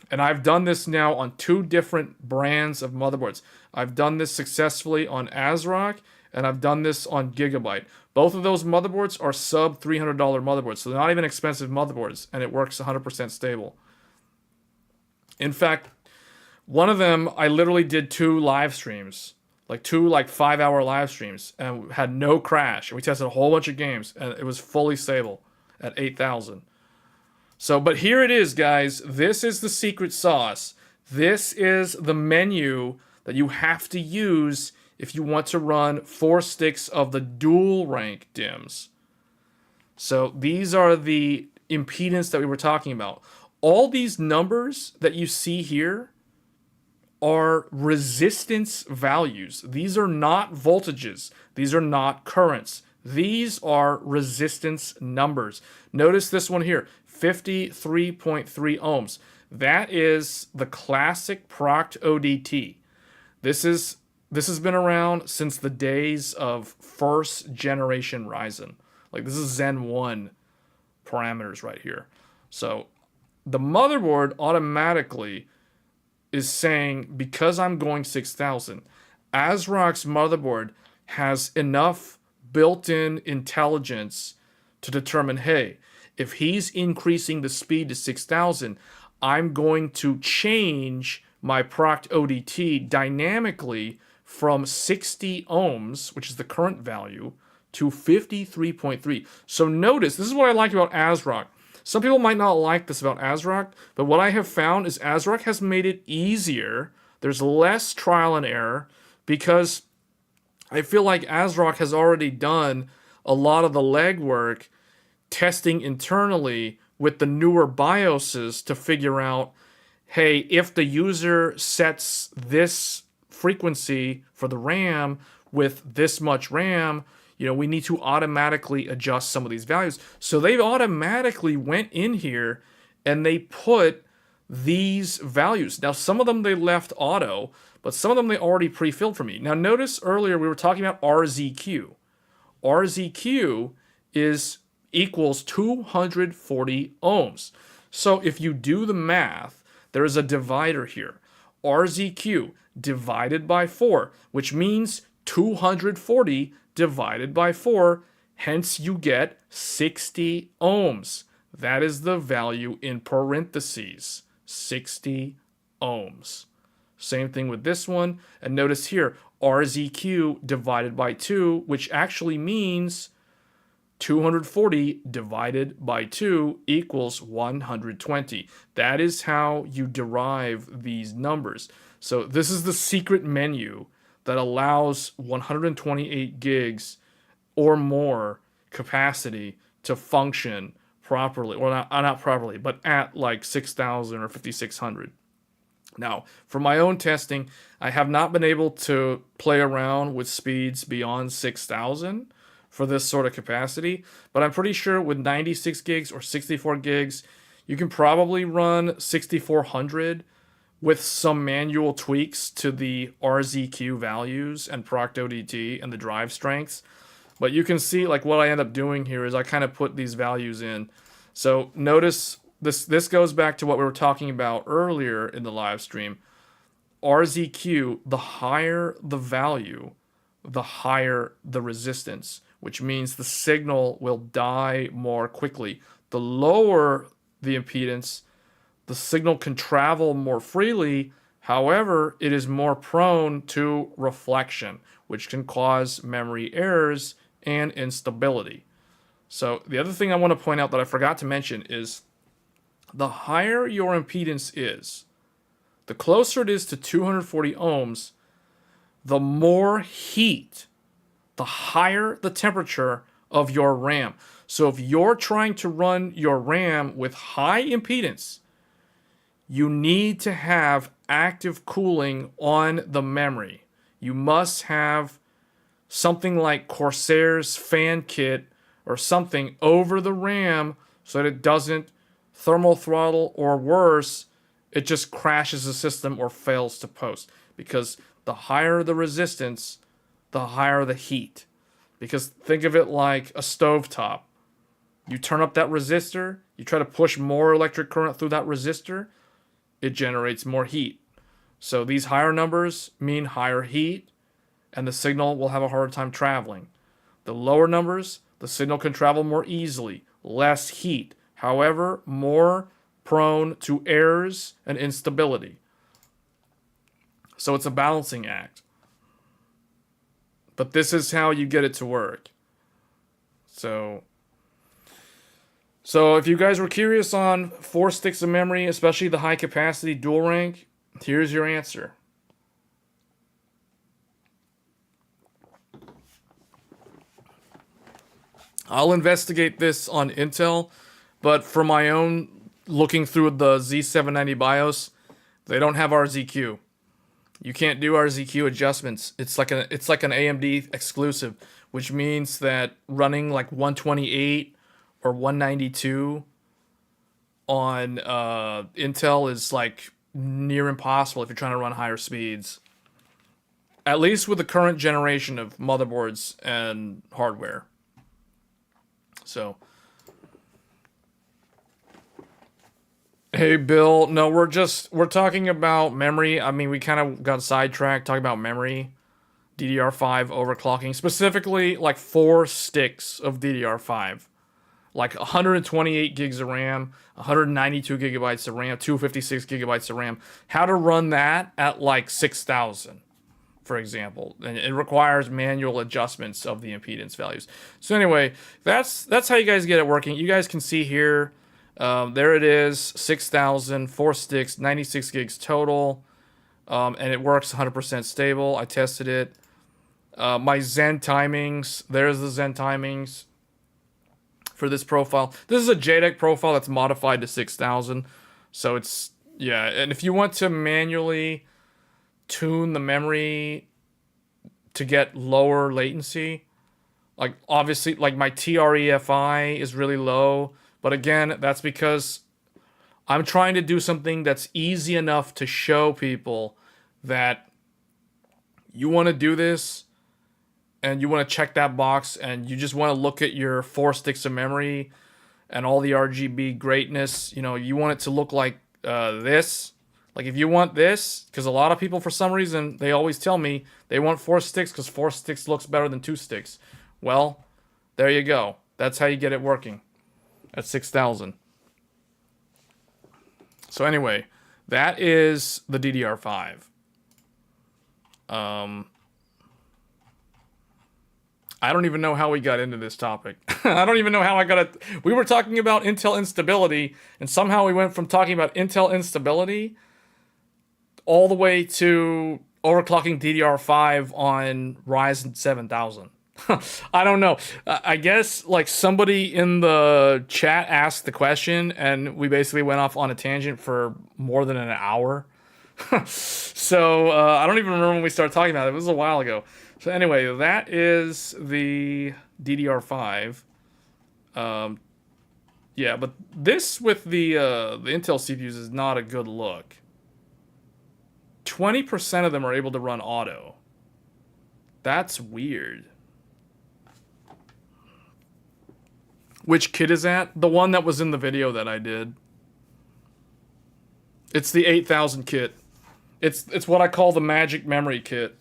A: And I've done this now on 2 different brands of motherboards. I've done this successfully on ASRock, and I've done this on Gigabyte. Both of those motherboards are sub $300 motherboards, so they're not even expensive motherboards, and it works 100% stable. In fact, one of them, I literally did 2 live streams, like 2 5-hour live streams, and had no crash. And we tested a whole bunch of games, and it was fully stable at 8,000. So, but here it is, guys. This is the secret sauce. This is the menu that you have to use if you want to run 4 sticks of the dual rank DIMMs. So these are the impedance that we were talking about. All these numbers that you see here are resistance values. These are not voltages. These are not currents. These are resistance numbers. Notice this one here, 53.3 ohms. That is the classic proct ODT. This has been around since the days of first generation Ryzen. Like this is Zen 1 parameters right here. So the motherboard automatically is saying, because I'm going 6,000, ASRock's motherboard has enough built-in intelligence to determine, hey, if he's increasing the speed to 6,000, I'm going to change my proct ODT dynamically from 60 ohms, which is the current value, to 53.3. So notice, this is what I like about ASRock. Some people might not like this about ASRock, but what I have found is ASRock has made it easier. There's less trial and error because I feel like ASRock has already done a lot of the legwork testing internally with the newer BIOSes to figure out, hey, if the user sets this frequency for the RAM with this much RAM, we need to automatically adjust some of these values. So they automatically went in here and they put these values. Now, some of them they left auto, but some of them they already pre-filled for me. Now, notice earlier we were talking about RZQ. RZQ equals 240 ohms. So if you do the math, there is a divider here. RZQ divided by 4, which means 240 divided by 4, hence you get 60 ohms. That is the value in parentheses, 60 ohms. Same thing with this one, and notice here, RZQ divided by 2, which actually means 240 divided by 2 equals 120. That is how you derive these numbers. So this is the secret menu that allows 128 gigs or more capacity to function properly, or not properly, but at like 6,000 or 5,600. Now, for my own testing, I have not been able to play around with speeds beyond 6,000 for this sort of capacity, but I'm pretty sure with 96 gigs or 64 gigs, you can probably run 6,400 with some manual tweaks to the RZQ values and ProctODT and the drive strengths. But you can see, like, what I end up doing here is I kind of put these values in. So notice this goes back to what we were talking about earlier in the live stream. RZQ, the higher the value, the higher the resistance, which means the signal will die more quickly. The lower the impedance, the signal can travel more freely. However, it is more prone to reflection, which can cause memory errors and instability. So the other thing I want to point out that I forgot to mention is the higher your impedance is, the closer it is to 240 ohms, the more heat, the higher the temperature of your RAM. So if you're trying to run your RAM with high impedance, you need to have active cooling on the memory. You must have something like Corsair's fan kit or something over the RAM so that it doesn't thermal throttle, or worse, it just crashes the system or fails to post. Because the higher the resistance, the higher the heat. Because think of it like a stovetop. You turn up that resistor, you try to push more electric current through that resistor, it generates more heat. So these higher numbers mean higher heat, and the signal will have a harder time traveling. The lower numbers, the signal can travel more easily, less heat. However, more prone to errors and instability. So it's a balancing act. But this is how you get it to work. So if you guys were curious on 4 sticks of memory, especially the high capacity dual rank, here's your answer. I'll investigate this on Intel, but for my own looking through the Z790 BIOS, they don't have RZQ. You can't do RZQ adjustments. It's like an AMD exclusive, which means that running like 128 or 192 on Intel is like near impossible if you're trying to run higher speeds. At least with the current generation of motherboards and hardware. So, hey Bill, no, we're talking about memory. I mean, we kind of got sidetracked talking about memory, DDR5 overclocking, specifically like 4 sticks of DDR5, like 128 gigs of RAM, 192 gigabytes of RAM, 256 gigabytes of RAM. How to run that at like 6,000. For example, and it requires manual adjustments of the impedance values. So anyway, that's how you guys get it working. You guys can see here, there it is, 6,000, 4 sticks, 96 gigs total, and it works 100% stable. I tested it. My Zen timings, there's the Zen timings. for this profile. This is a JEDEC profile that's modified to 6000. So it's, yeah, and if you want to manually tune the memory to get lower latency, like obviously like my TREFI is really low, but again, that's because I'm trying to do something that's easy enough to show people that you want to do this and you want to check that box and you just want to look at your 4 sticks of memory and all the RGB greatness. You know, you want it to look like this. Like if you want this, because a lot of people for some reason, they always tell me they want 4 sticks because 4 sticks looks better than 2 sticks. Well, there you go. That's how you get it working at 6000. So anyway, that is the DDR5. I don't even know how we got into this topic. I don't even know how I got it. We were talking about Intel instability, and somehow we went from talking about Intel instability all the way to overclocking DDR5 on Ryzen 7000. I don't know. I guess like somebody in the chat asked the question and we basically went off on a tangent for more than an hour. So I don't even remember when we started talking about it. It was a while ago. So anyway, that is the DDR5. Yeah, but this with the Intel CPUs is not a good look. 20% of them are able to run auto. That's weird. Which kit is that? The one that was in the video that I did. It's the 8000 kit. It's what I call the magic memory kit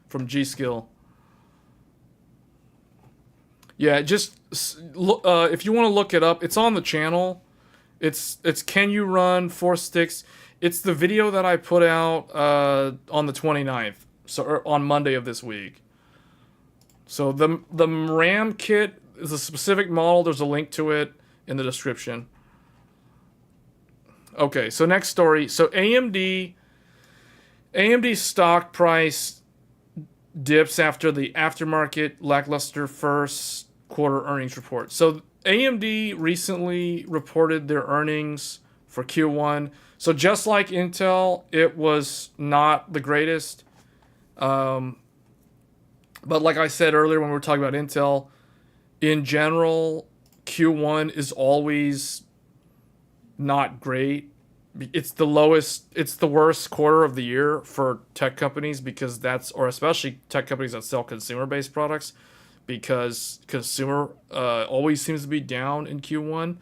A: from G-Skill. Yeah, just if you want to look it up, it's on the channel. It's can you run 4 sticks? It's the video that I put out on the 29th, so on Monday of this week. So the RAM kit is a specific model. There's a link to it in the description. Okay, so next story. So AMD stock price dips after the aftermarket lackluster first quarter earnings report. So AMD recently reported their earnings for Q1. So just like Intel, it was not the greatest. But like I said earlier when we were talking about Intel, in general, Q1 is always not great. It's the lowest, it's the worst quarter of the year for tech companies because that's, or especially tech companies that sell consumer-based products, because consumer always seems to be down in Q1.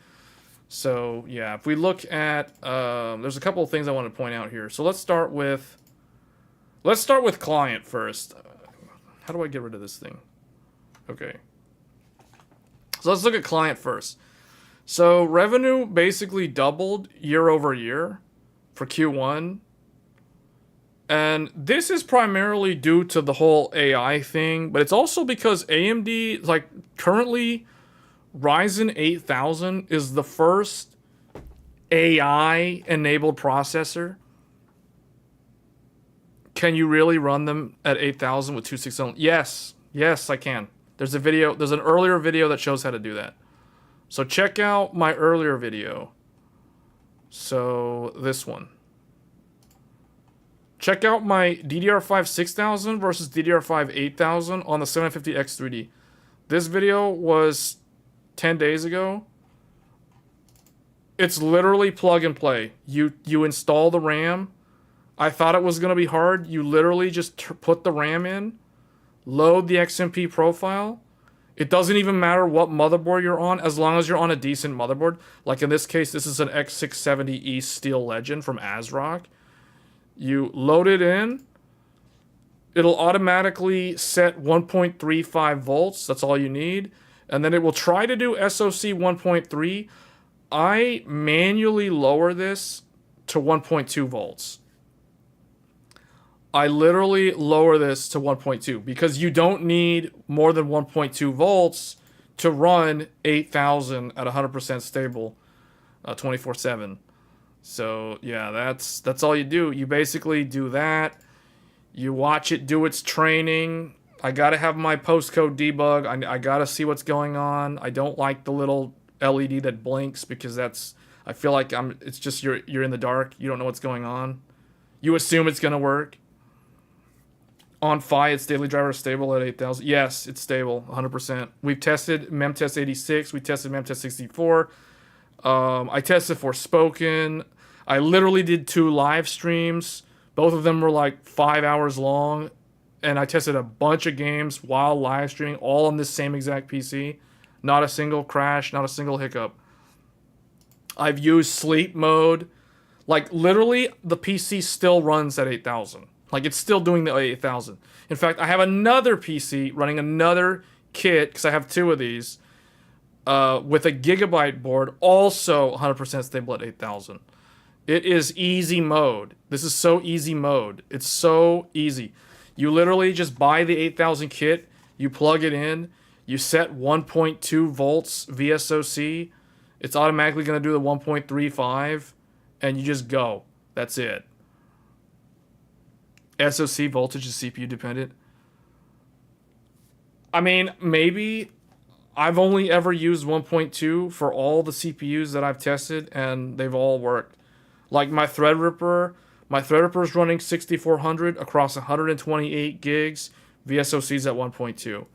A: So yeah, if we look at, there's a couple of things I want to point out here. So let's start with client first. How do I get rid of this thing? Okay. So let's look at client first. So revenue basically doubled year over year for Q1. And this is primarily due to the whole AI thing, but it's also because AMD, like currently Ryzen 8000 is the first AI enabled processor. Can you really run them at 8000 with 267? Yes. Yes, I can. There's a video, there's an earlier video that shows how to do that. So check out my earlier video. So this one. Check out my DDR5 6000 versus DDR5 8000 on the 750X3D. This video was 10 days ago. It's literally plug and play. You install the RAM. I thought it was going to be hard. You literally just put the RAM in, load the XMP profile. It doesn't even matter what motherboard you're on, as long as you're on a decent motherboard. Like in this case, this is an X670E Steel Legend from ASRock. You load it in. It'll automatically set 1.35 volts. That's all you need. And then it will try to do SoC 1.3. I manually lower this to 1.2 volts. I literally lower this to 1.2 because you don't need more than 1.2 volts to run 8000 at 100% stable 24/7. So yeah, that's all you do. You basically do that. You watch it do its training. I gotta have my postcode debug. I gotta see what's going on. I don't like the little LED that blinks because I feel like it's just you're in the dark. You don't know what's going on. You assume it's gonna work. On Fi, its daily driver is stable at 8,000. Yes, it's stable, 100%. We've tested memtest 86. We tested memtest 64. I tested Forspoken. I literally did 2 live streams. Both of them were like 5 hours long. And I tested a bunch of games while live streaming, all on this same exact PC. Not a single crash, not a single hiccup. I've used sleep mode. Like, literally, the PC still runs at 8,000. Like, it's still doing the 8,000. In fact, I have another PC running another kit, because I have 2 of these, with a gigabyte board, also 100% stable at 8,000. It is easy mode. This is so easy mode. It's so easy. You literally just buy the 8,000 kit, you plug it in, you set 1.2 volts VSOC, it's automatically going to do the 1.35, and you just go. That's it. SoC voltage is CPU dependent. I mean, maybe. I've only ever used 1.2 for all the CPUs that I've tested, and they've all worked. Like my Threadripper is running 6400 across 128 gigs. VSOC's at 1.2.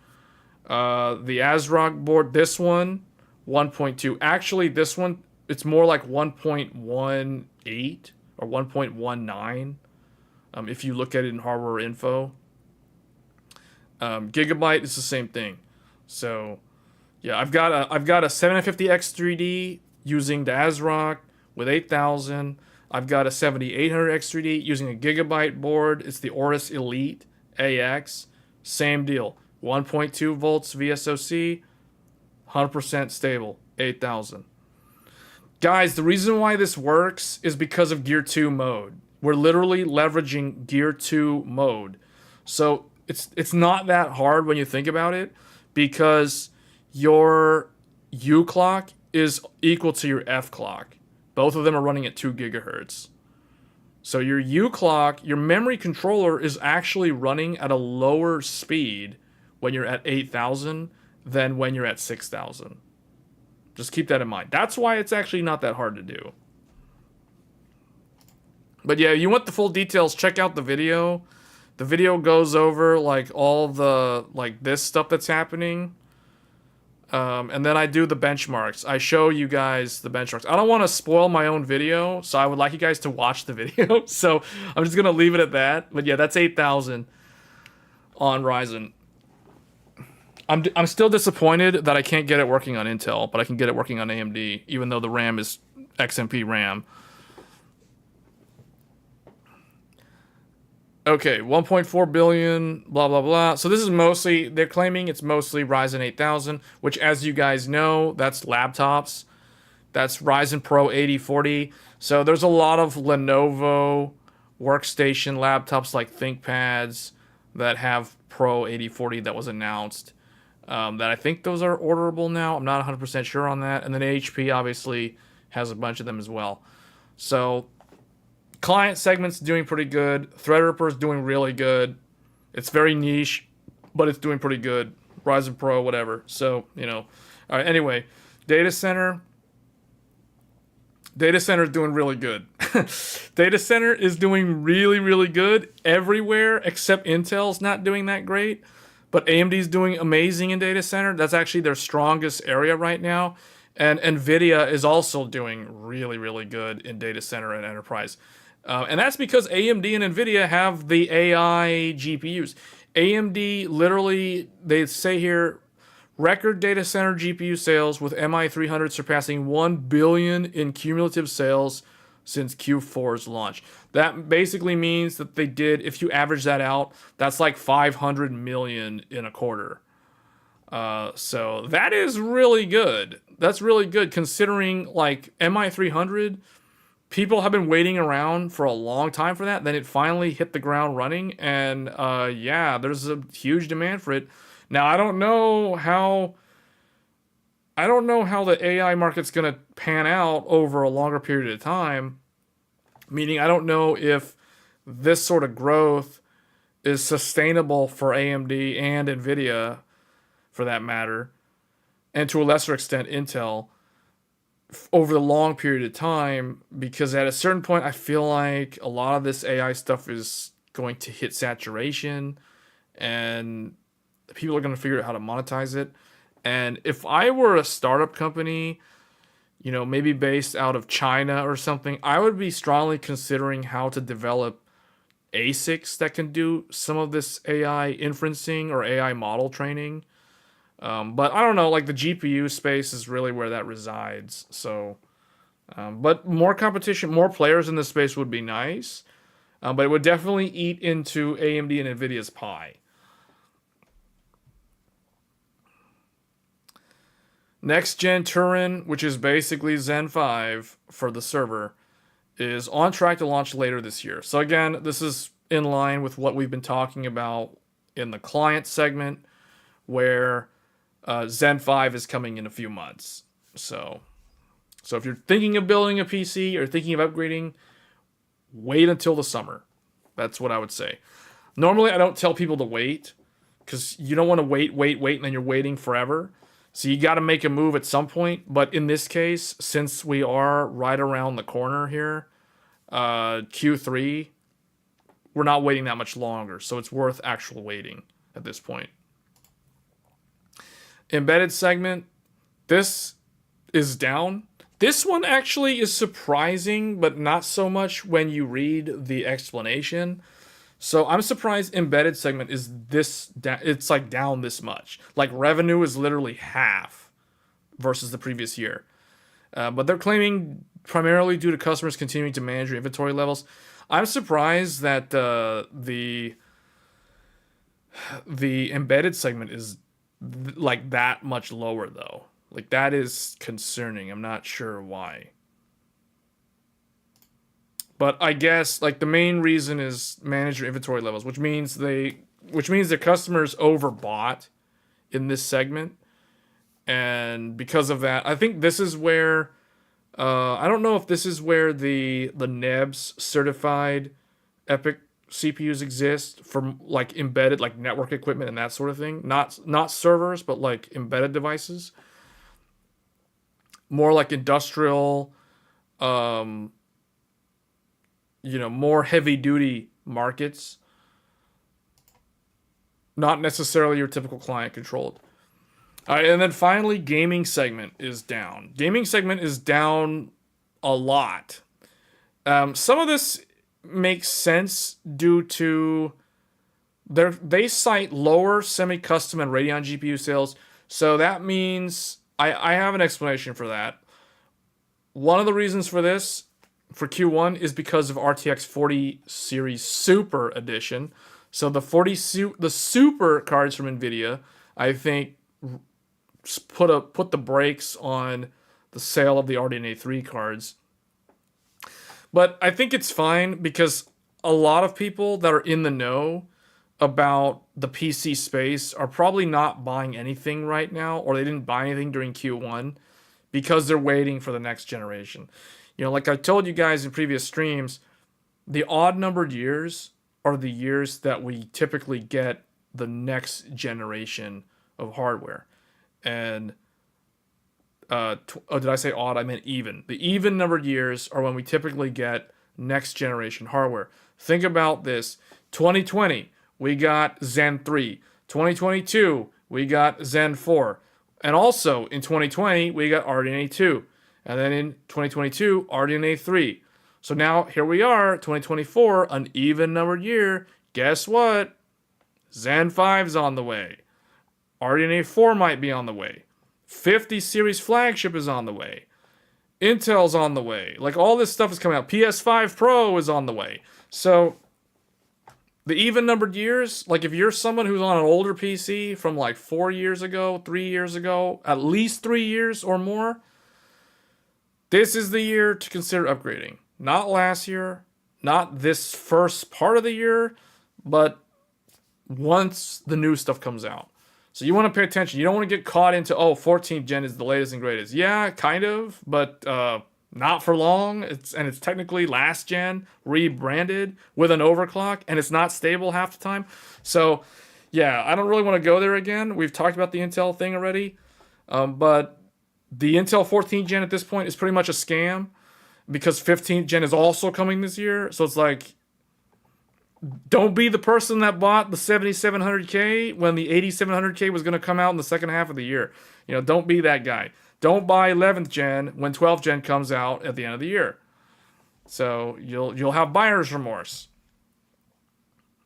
A: The ASRock board, this one, 1.2. Actually, this one, it's more like 1.18 or 1.19. If you look at it in hardware info. Gigabyte is the same thing. So, yeah, I've got a 750X3D using the ASRock with 8,000. I've got a 7800X3D using a gigabyte board. It's the Aorus Elite AX. Same deal. 1.2 volts VSOC, 100% stable, 8,000. Guys, the reason why this works is because of Gear 2 mode. We're literally leveraging Gear 2 mode. So it's not that hard when you think about it, because your U clock is equal to your F clock. Both of them are running at 2 gigahertz. So your U clock, your memory controller, is actually running at a lower speed when you're at 8,000 than when you're at 6,000. Just keep that in mind. That's why it's actually not that hard to do. But yeah, you want the full details, check out the video. The video goes over like all the this stuff that's happening. And then I do the benchmarks. I show you guys the benchmarks. I don't want to spoil my own video, so I would like you guys to watch the video. So I'm just going to leave it at that. But yeah, that's 8,000 on Ryzen. I'm still disappointed that I can't get it working on Intel, but I can get it working on AMD, even though the RAM is XMP RAM. Okay, 1.4 billion, blah, blah, blah. So this is mostly, they're claiming it's mostly Ryzen 8000, which, as you guys know, that's laptops. That's Ryzen Pro 8040. So there's a lot of Lenovo workstation laptops like ThinkPads that have Pro 8040 that was announced. That I think those are orderable now. I'm not 100% sure on that. And then HP obviously has a bunch of them as well. So client segment's doing pretty good. Threadripper's doing really good. It's very niche, but it's doing pretty good. Ryzen Pro, whatever. So, you know. All right, anyway. Data center is doing really good. Data center is doing really, really good everywhere except Intel's not doing that great. But AMD's doing amazing in data center. That's actually their strongest area right now. And NVIDIA is also doing really, really good in data center and enterprise. And that's because AMD and NVIDIA have the AI GPUs. AMD literally, they say here, record data center GPU sales with MI300 surpassing 1 billion in cumulative sales since Q4's launch. That basically means that they did, if you average that out, that's like 500 million in a quarter. So that is really good. That's really good considering like MI300, people have been waiting around for a long time for that. Then it finally hit the ground running, and yeah, there's a huge demand for it. Now I don't know how the AI market's gonna pan out over a longer period of time. Meaning, I don't know if this sort of growth is sustainable for AMD and Nvidia, for that matter, and to a lesser extent Intel, over the long period of time, because at a certain point I feel like a lot of this AI stuff is going to hit saturation and people are going to figure out how to monetize it. And if I were a startup company, maybe based out of China or something, I would be strongly considering how to develop ASICs that can do some of this AI inferencing or AI model training. But I don't know, like the GPU space is really where that resides. So, but more competition, more players in this space would be nice. But it would definitely eat into AMD and Nvidia's pie. Next gen Turin, which is basically Zen 5 for the server, is on track to launch later this year. So again, this is in line with what we've been talking about in the client segment, where Zen 5 is coming in a few months. So if you're thinking of building a PC or thinking of upgrading, wait until the summer. That's what I would say. Normally, I don't tell people to wait because you don't want to wait, and then you're waiting forever. So you got to make a move at some point. But in this case, since we are right around the corner here, Q3, we're not waiting that much longer. So it's worth actual waiting at this point. Embedded segment, this is down. This one actually is surprising, but not so much when you read the explanation. So I'm surprised embedded segment is this, it's like down this much. Like revenue is literally half versus the previous year. But they're claiming primarily due to customers continuing to manage their inventory levels. I'm surprised that the embedded segment is like that much lower though. Like that is concerning. I'm not sure why. But I guess like the main reason is manage your inventory levels, which means the customers overbought in this segment. And because of that, I think this is where I don't know if this is where the NEBS certified EPYC CPUs exist for like embedded like network equipment and that sort of thing. Not servers, but like embedded devices. More like industrial, more heavy duty markets. Not necessarily your typical client controlled. All right, and then finally, gaming segment is down. Gaming segment is down a lot. Some of this makes sense due to they cite lower semi-custom and Radeon GPU sales. So that means I have an explanation for that. One of the reasons for this, for Q1, is because of RTX 40 series Super Edition. So the the Super cards from NVIDIA, I think, put the brakes on the sale of the RDNA 3 cards. But I think it's fine because a lot of people that are in the know about the PC space are probably not buying anything right now, or they didn't buy anything during Q1 because they're waiting for the next generation. Like I told you guys in previous streams, the odd numbered years are the years that we typically get the next generation of hardware. And did I say odd? I meant even. The even numbered years are when we typically get next generation hardware. Think about this. 2020, we got Zen 3. 2022, we got Zen 4. And also in 2020, we got RDNA 2. And then in 2022, RDNA 3. So now here we are, 2024, an even numbered year. Guess what? Zen 5's on the way. RDNA 4 might be on the way. 50 series flagship is on the way. Intel's on the way. Like all this stuff is coming out. PS5 Pro is on the way. So the even numbered years, like if you're someone who's on an older PC from like 4 years ago, 3 years ago, at least 3 years or more, this is the year to consider upgrading. Not last year, not this first part of the year, but once the new stuff comes out. So you want to pay attention. You don't want to get caught into, 14th gen is the latest and greatest. Yeah, kind of, but not for long. It's technically last gen rebranded with an overclock, and it's not stable half the time. So yeah, I don't really want to go there again. We've talked about the Intel thing already, but the Intel 14th gen at this point is pretty much a scam because 15th gen is also coming this year. So it's like, don't be the person that bought the 7700K when the 8700K was going to come out in the second half of the year. You know, don't be that guy. Don't buy 11th gen when 12th gen comes out at the end of the year. So you'll have buyer's remorse.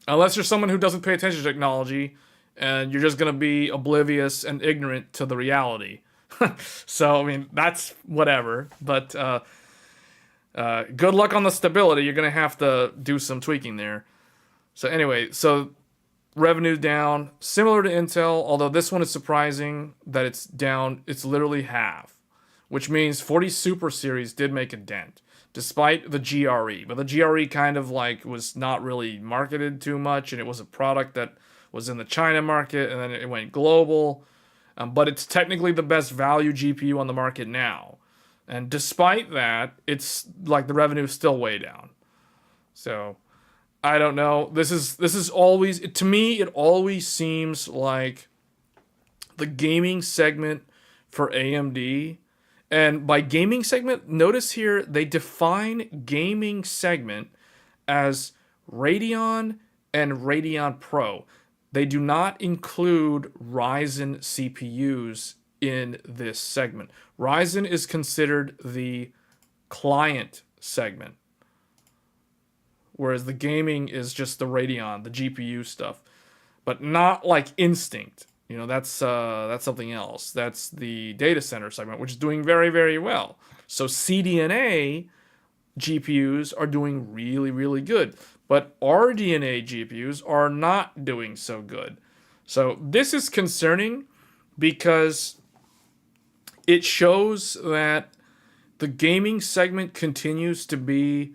A: Unless you're someone who doesn't pay attention to technology and you're just going to be oblivious and ignorant to the reality. So, I mean, that's whatever. But good luck on the stability. You're going to have to do some tweaking there. So anyway, so revenue down, similar to Intel, although this one is surprising that it's down. It's literally half, which means 40 Super Series did make a dent, despite the GRE. But the GRE kind of like was not really marketed too much, and it was a product that was in the China market, and then it went global. But it's technically the best value GPU on the market now. And despite that, it's like the revenue is still way down. So I don't know. This is always, to me, it always seems like the gaming segment for AMD. And by gaming segment, notice here they define gaming segment as Radeon and Radeon Pro. They do not include Ryzen CPUs in this segment. Ryzen is considered the client segment, whereas the gaming is just the Radeon, the GPU stuff, but not like Instinct. You know, that's something else. That's the data center segment, which is doing very, very well. So CDNA GPUs are doing really, really good, but RDNA GPUs are not doing so good. So this is concerning because it shows that the gaming segment continues to be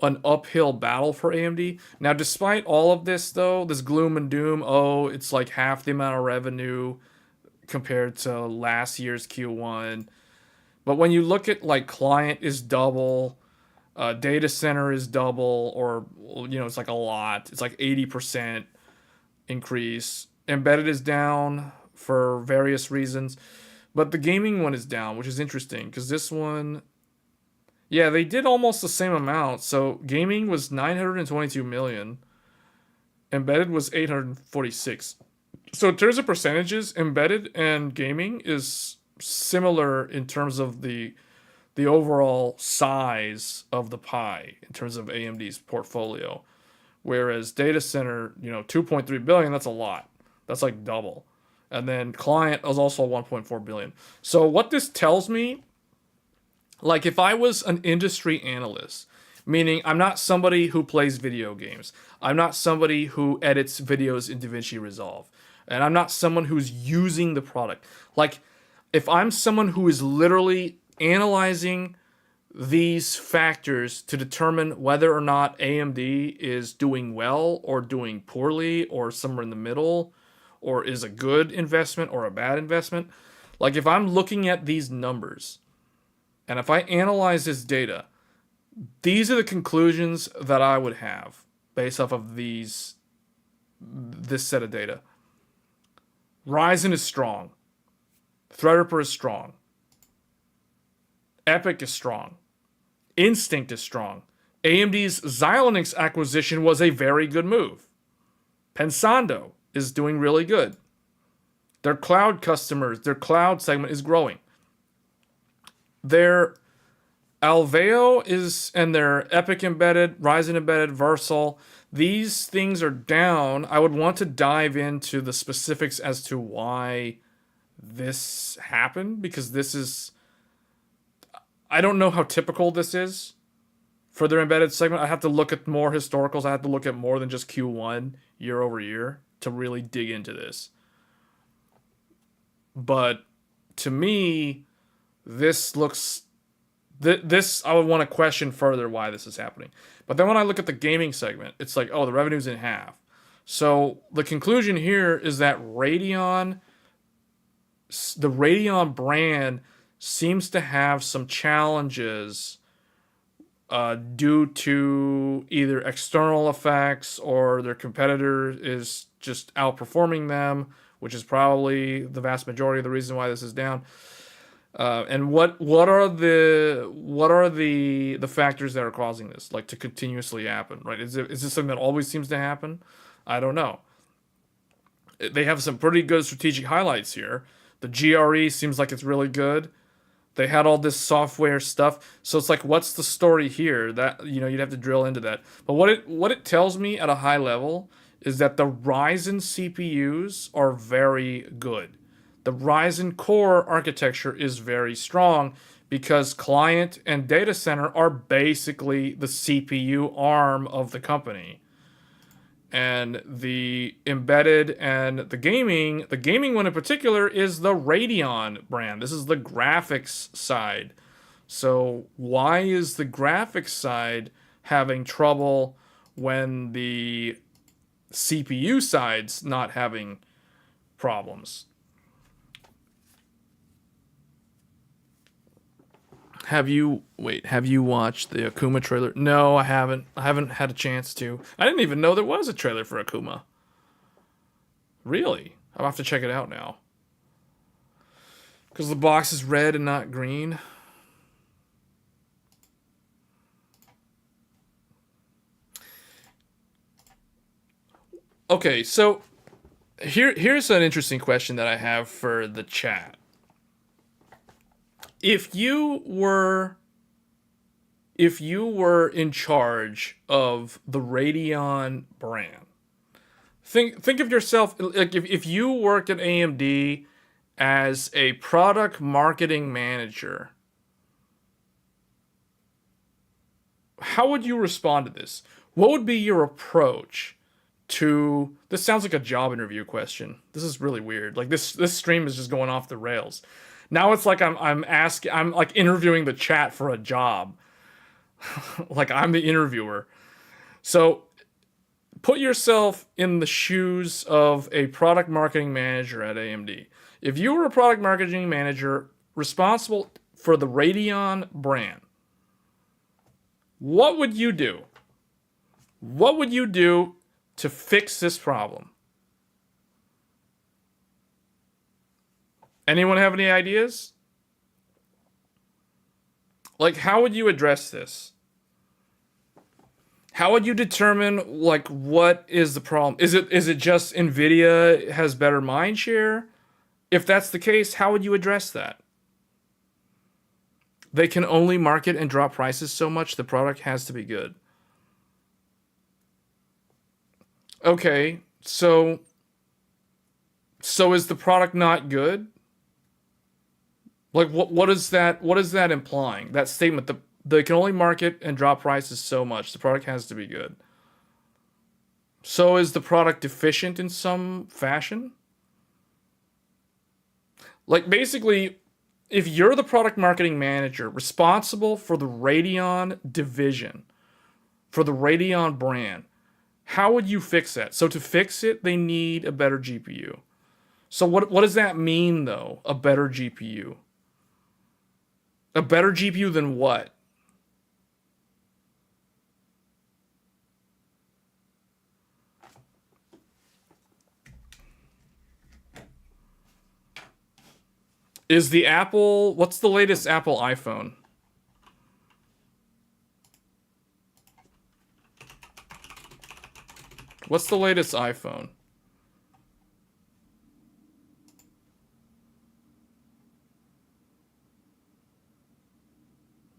A: an uphill battle for AMD. Now, despite all of this, though, this gloom and doom, oh, it's like half the amount of revenue compared to last year's Q1. But when you look at like client is double, data center is double, or, you know, it's like a lot. It's like 80% increase. Embedded is down for various reasons. But the gaming one is down, which is interesting because this one, yeah, they did almost the same amount. So gaming was 922 million. Embedded was 846. So in terms of percentages, embedded and gaming is similar in terms of the overall size of the pie in terms of AMD's portfolio. Whereas data center, you know, 2.3 billion, that's a lot. That's like double. And then client was also 1.4 billion. So what this tells me, like if I was an industry analyst, meaning I'm not somebody who plays video games, I'm not somebody who edits videos in DaVinci Resolve, and I'm not someone who's using the product. Like if I'm someone who is literally analyzing these factors to determine whether or not AMD is doing well or doing poorly or somewhere in the middle, or is a good investment or a bad investment, like if I'm looking at these numbers and if I analyze this data, these are the conclusions that I would have based off of this set of data. Ryzen is strong. Threadripper is strong. Epic is strong. Instinct is strong. AMD's Xilinx acquisition was a very good move. Pensando is doing really good. Their cloud customers, their cloud segment is growing. Their Alveo is, and their Epic embedded, Ryzen embedded, Versal, these things are down. I would want to dive into the specifics as to why this happened, because this is, I don't know how typical this is for their embedded segment. I have to look at more historicals. I have to look at more than just Q1 year over year to really dig into this. But to me, this looks, this I would want to question further why this is happening. But then when I look at the gaming segment, it's like, oh, the revenue's in half. So the conclusion here is that Radeon, the Radeon brand seems to have some challenges due to either external effects or their competitor is just outperforming them, which is probably the vast majority of the reason why this is down. And what are the factors that are causing this, like, to continuously happen, right? Is this something that always seems to happen? I don't know. They have some pretty good strategic highlights here. The GRE seems like it's really good. They had all this software stuff, so it's like, what's the story here? That, you'd have to drill into that. But what it tells me at a high level is that the Ryzen CPUs are very good. The Ryzen core architecture is very strong because client and data center are basically the CPU arm of the company. And the embedded and the gaming one in particular is the Radeon brand. This is the graphics side. So why is the graphics side having trouble when the CPU side's not having problems? Have you watched the Akuma trailer? No, I haven't. I haven't had a chance to. I didn't even know there was a trailer for Akuma. Really? I'll have to check it out now. Because the box is red and not green. Okay, so here's an interesting question that I have for the chat. If you were in charge of the Radeon brand, think of yourself like if you worked at AMD as a product marketing manager, how would you respond to this? What would be your approach to this? Sounds like a job interview question. This is really weird. Like this stream is just going off the rails. Now it's like I'm like interviewing the chat for a job. Like I'm the interviewer. So put yourself in the shoes of a product marketing manager at AMD. If you were a product marketing manager responsible for the Radeon brand, what would you do? What would you do to fix this problem? Anyone have any ideas? Like, how would you address this? How would you determine, like, what is the problem? Is it just NVIDIA has better mind share? If that's the case, how would you address that? They can only market and drop prices so much, the product has to be good. Okay, so is the product not good? Like, what is that implying? That statement, they can only market and drop prices so much. The product has to be good. So is the product deficient in some fashion? Like, basically, if you're the product marketing manager responsible for the Radeon division, for the Radeon brand, how would you fix that? So to fix it, they need a better GPU. So what does that mean, though, a better GPU? A better GPU than what? Is the Apple... What's the latest Apple iPhone? What's the latest iPhone?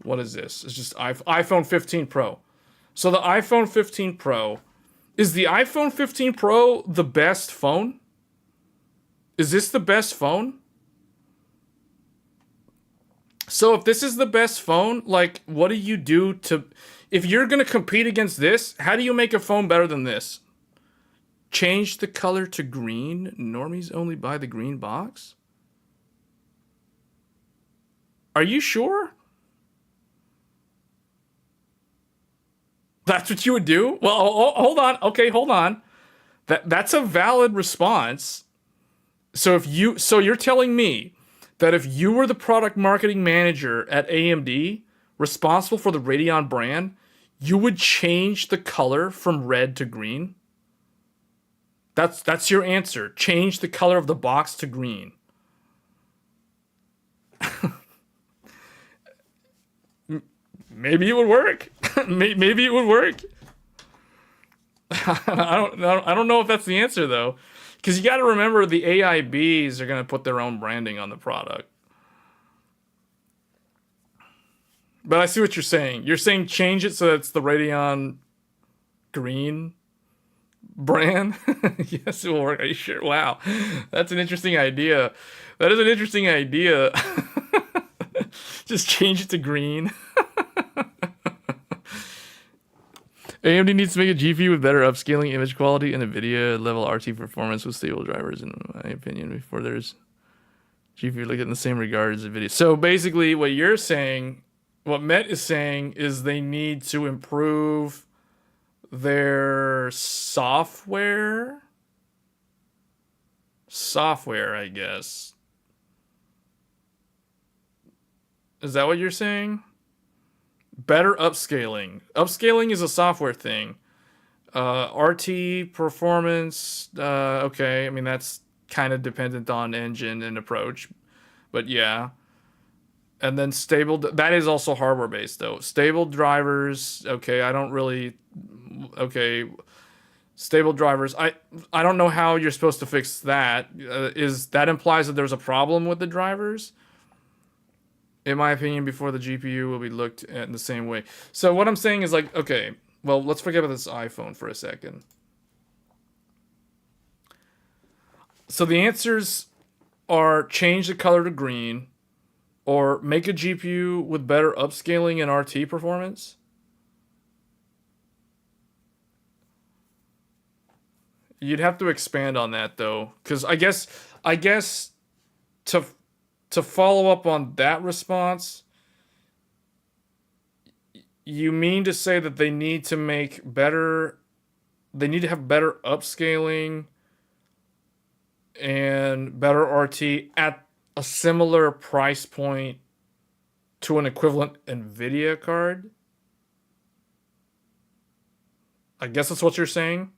A: What is this? It's just iPhone 15 Pro. So the iPhone 15 Pro... Is the iPhone 15 Pro the best phone? Is this the best phone? So if this is the best phone, like, what do you do to... If you're going to compete against this, how do you make a phone better than this? Change the color to green? Normies only buy the green box? Are you sure? That's what you would do? Well, hold on. Okay, hold on. That's a valid response. So you're telling me that if you were the product marketing manager at AMD, responsible for the Radeon brand, you would change the color from red to green? That's your answer. Change the color of the box to green. Maybe it would work. Maybe it would work. I don't know if that's the answer though, because you got to remember the AIBs are going to put their own branding on the product. But I see what you're saying. You're saying change it so that it's the Radeon green brand. Yes, it will work. Are you sure? Wow, that's an interesting idea. That is an interesting idea. Just change it to green. AMD needs to make a GPU with better upscaling image quality and NVIDIA level RT performance with stable drivers, in my opinion, before there's GPU look at in the same regard as NVIDIA. So basically what you're saying, what Met is saying, is they need to improve their software, I guess. Is that what you're saying? Better upscaling. Upscaling is a software thing. RT performance, okay. I mean, that's kind of dependent on engine and approach. But yeah. And then stable, that is also hardware based though. Stable drivers, okay, I don't really, okay. Stable drivers, I don't know how you're supposed to fix that. Is that implies that there's a problem with the drivers? In my opinion, before the GPU will be looked at in the same way. So what I'm saying is like, okay, well, let's forget about this iPhone for a second. So the answers are change the color to green or make a GPU with better upscaling and RT performance. You'd have to expand on that though, because I guess to follow up on that response, you mean to say that they need to make better, they need to have better upscaling and better RT at a similar price point to an equivalent NVIDIA card? I guess that's what you're saying.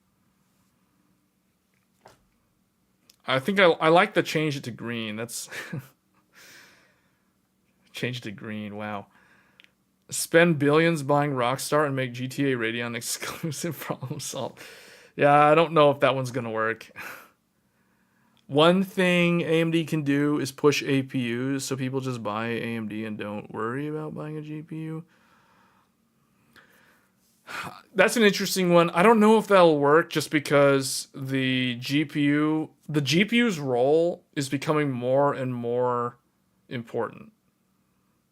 A: I think I like the change it to green. That's change it to green. Wow. Spend billions buying Rockstar and make GTA Radeon exclusive. Problem solved. Yeah, I don't know if that one's gonna work. One thing AMD can do is push APUs, so people just buy AMD and don't worry about buying a GPU. That's an interesting one. I don't know if that'll work just because the GPU's role is becoming more and more important.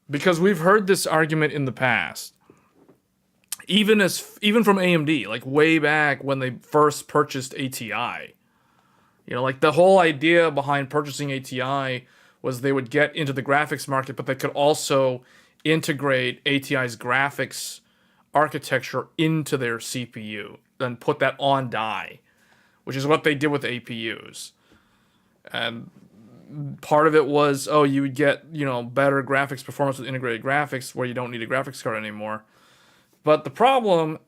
A: Because we've heard this argument in the past. Even from AMD, like way back when they first purchased ATI. You know, like the whole idea behind purchasing ATI was they would get into the graphics market, but they could also integrate ATI's graphics architecture into their CPU, then put that on die, which is what they did with APUs. And part of it was, oh, you would get, you know, better graphics performance with integrated graphics where you don't need a graphics card anymore. But the problem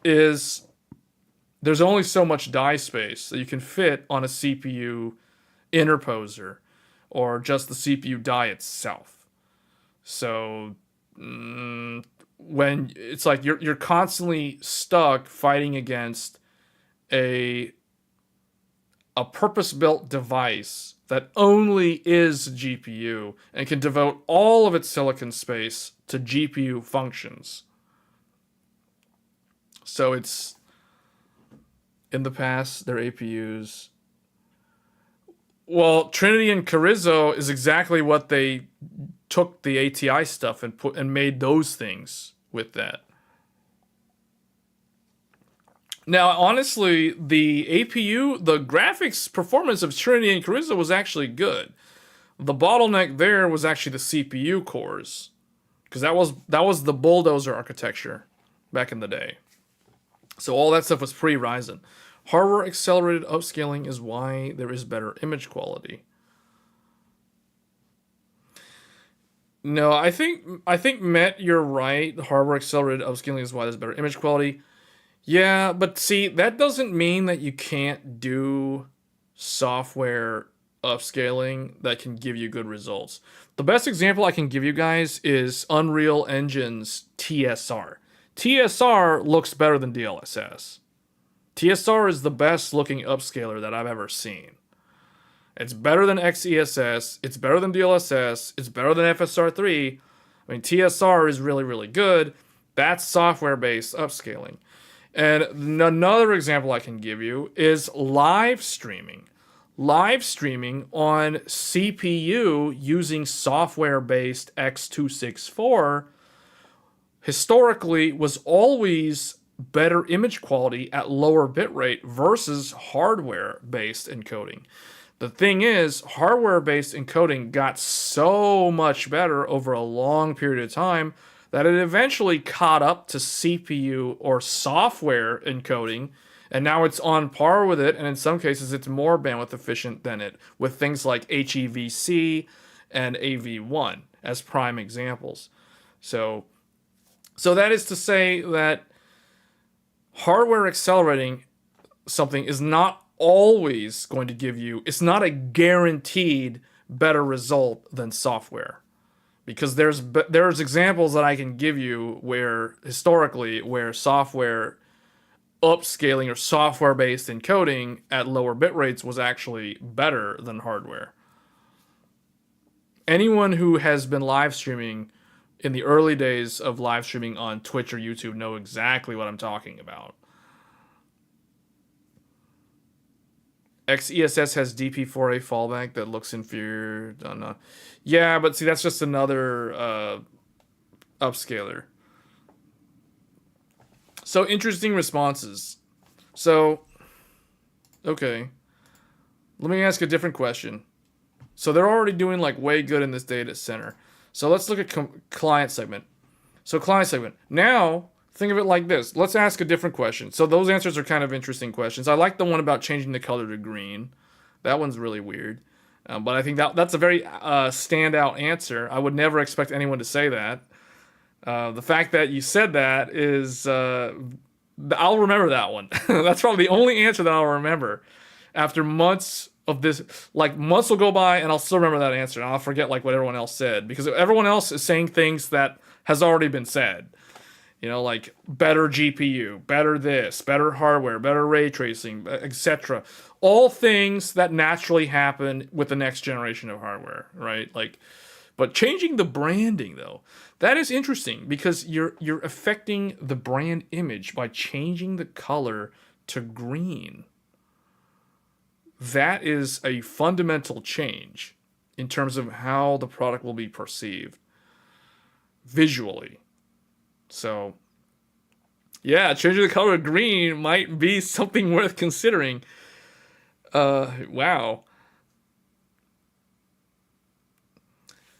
A: is there's only so much die space that you can fit on a CPU interposer or just the CPU die itself. So when it's like you're constantly stuck fighting against a purpose-built device that only is GPU and can devote all of its silicon space to GPU functions. So it's in the past, their APUs. Well, Trinity and Carrizo is exactly what they took the ATI stuff and made those things with that. Now, honestly, the APU, the graphics performance of Trinity and Carrizo was actually good. The bottleneck there was actually the CPU cores, because that was the bulldozer architecture back in the day. So all that stuff was pre-Ryzen. Hardware accelerated upscaling is why there is better image quality. No, I think Met, you're right. The hardware accelerated upscaling is why there's better image quality. Yeah, but see, that doesn't mean that you can't do software upscaling that can give you good results. The best example I can give you guys is Unreal Engine's TSR. TSR looks better than DLSS. TSR is the best looking upscaler that I've ever seen. It's better than XESS, it's better than DLSS, it's better than FSR3. I mean, TSR is really, really good. That's software based upscaling. And another example I can give you is live streaming. Live streaming on CPU using software based X264 historically was always better image quality at lower bitrate versus hardware based encoding. The thing is, hardware based encoding got so much better over a long period of time that it eventually caught up to CPU or software encoding, and now it's on par with it, and in some cases it's more bandwidth efficient than it, with things like HEVC and AV1 as prime examples. So that is to say that hardware accelerating something is not always going to give you, it's not a guaranteed better result than software. Because there's examples that I can give you where historically where software upscaling or software based encoding at lower bit rates was actually better than hardware. Anyone who has been live streaming in the early days of live streaming on Twitch or YouTube know exactly what I'm talking about. XESS has DP4A fallback that looks inferior. Yeah, but see, that's just another upscaler. So, interesting responses. So, okay. Let me ask a different question. So, they're already doing like way good in this data center. So, let's look at client segment. So, client segment. Now, think of it like this. Let's ask a different question. So those answers are kind of interesting questions. I like the one about changing the color to green. That one's really weird. But I think that's a very standout answer. I would never expect anyone to say that. The fact that you said that is... I'll remember that one. That's probably the only answer that I'll remember. After months of this... Like, months will go by and I'll still remember that answer. And I'll forget like what everyone else said. Because everyone else is saying things that has already been said. You know, like better GPU, better this, better hardware, better ray tracing, etc. All things that naturally happen with the next generation of hardware, right? Like, but changing the branding though, that is interesting because you're affecting the brand image by changing the color to green. That is a fundamental change in terms of how the product will be perceived visually. So, yeah, changing the color to green might be something worth considering. Wow.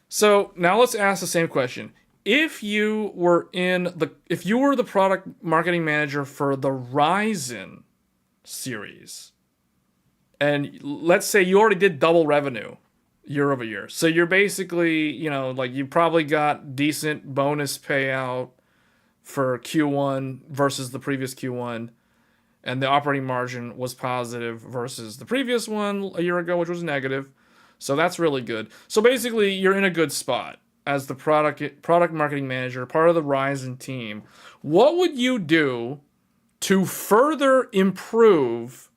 A: So now let's ask the same question. If you were the product marketing manager for the Ryzen series, and let's say you already did double revenue year over year, so you're basically, like you probably got decent bonus payout for Q1 versus the previous Q1, and the operating margin was positive versus the previous one a year ago, which was negative. So that's really good. So basically, you're in a good spot as the product marketing manager, part of the Ryzen team. What would you do to further improve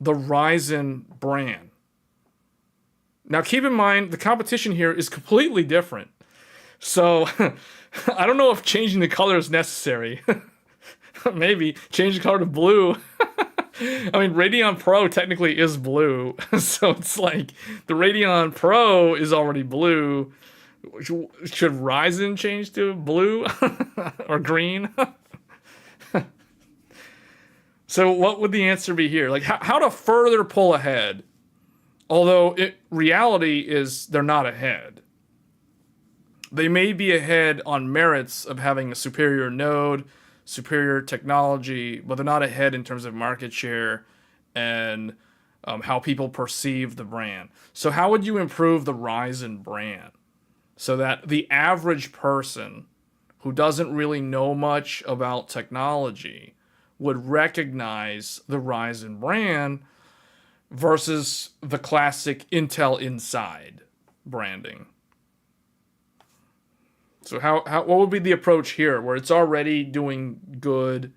A: the Ryzen brand? Now, keep in mind, the competition here is completely different. So, I don't know if changing the color is necessary. Maybe change the color to blue. I mean, Radeon Pro technically is blue. So it's like the Radeon Pro is already blue. Should Ryzen change to blue or green? So what would the answer be here? Like how to further pull ahead? Although reality is they're not ahead. They may be ahead on merits of having a superior node, superior technology, but they're not ahead in terms of market share and how people perceive the brand. So how would you improve the Ryzen brand? so that the average person who doesn't really know much about technology would recognize the Ryzen brand versus the classic Intel Inside branding. So what would be the approach here, where it's already doing good,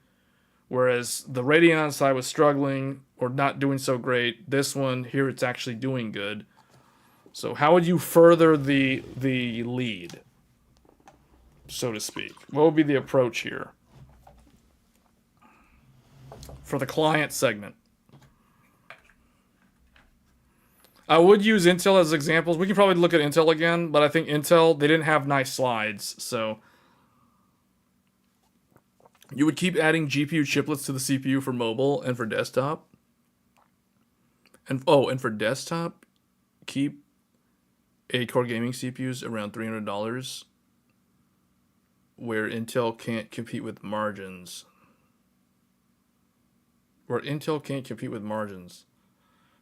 A: whereas the Radeon side was struggling or not doing so great? This one here, it's actually doing good. So how would you further the lead, so to speak? What would be the approach here for the client segment? I would use Intel as examples. We can probably look at Intel again, but I think Intel, they didn't have nice slides, so you would keep adding GPU chiplets to the CPU for mobile and for desktop. And for desktop, keep 8-core gaming CPUs around $300, where Intel can't compete with margins.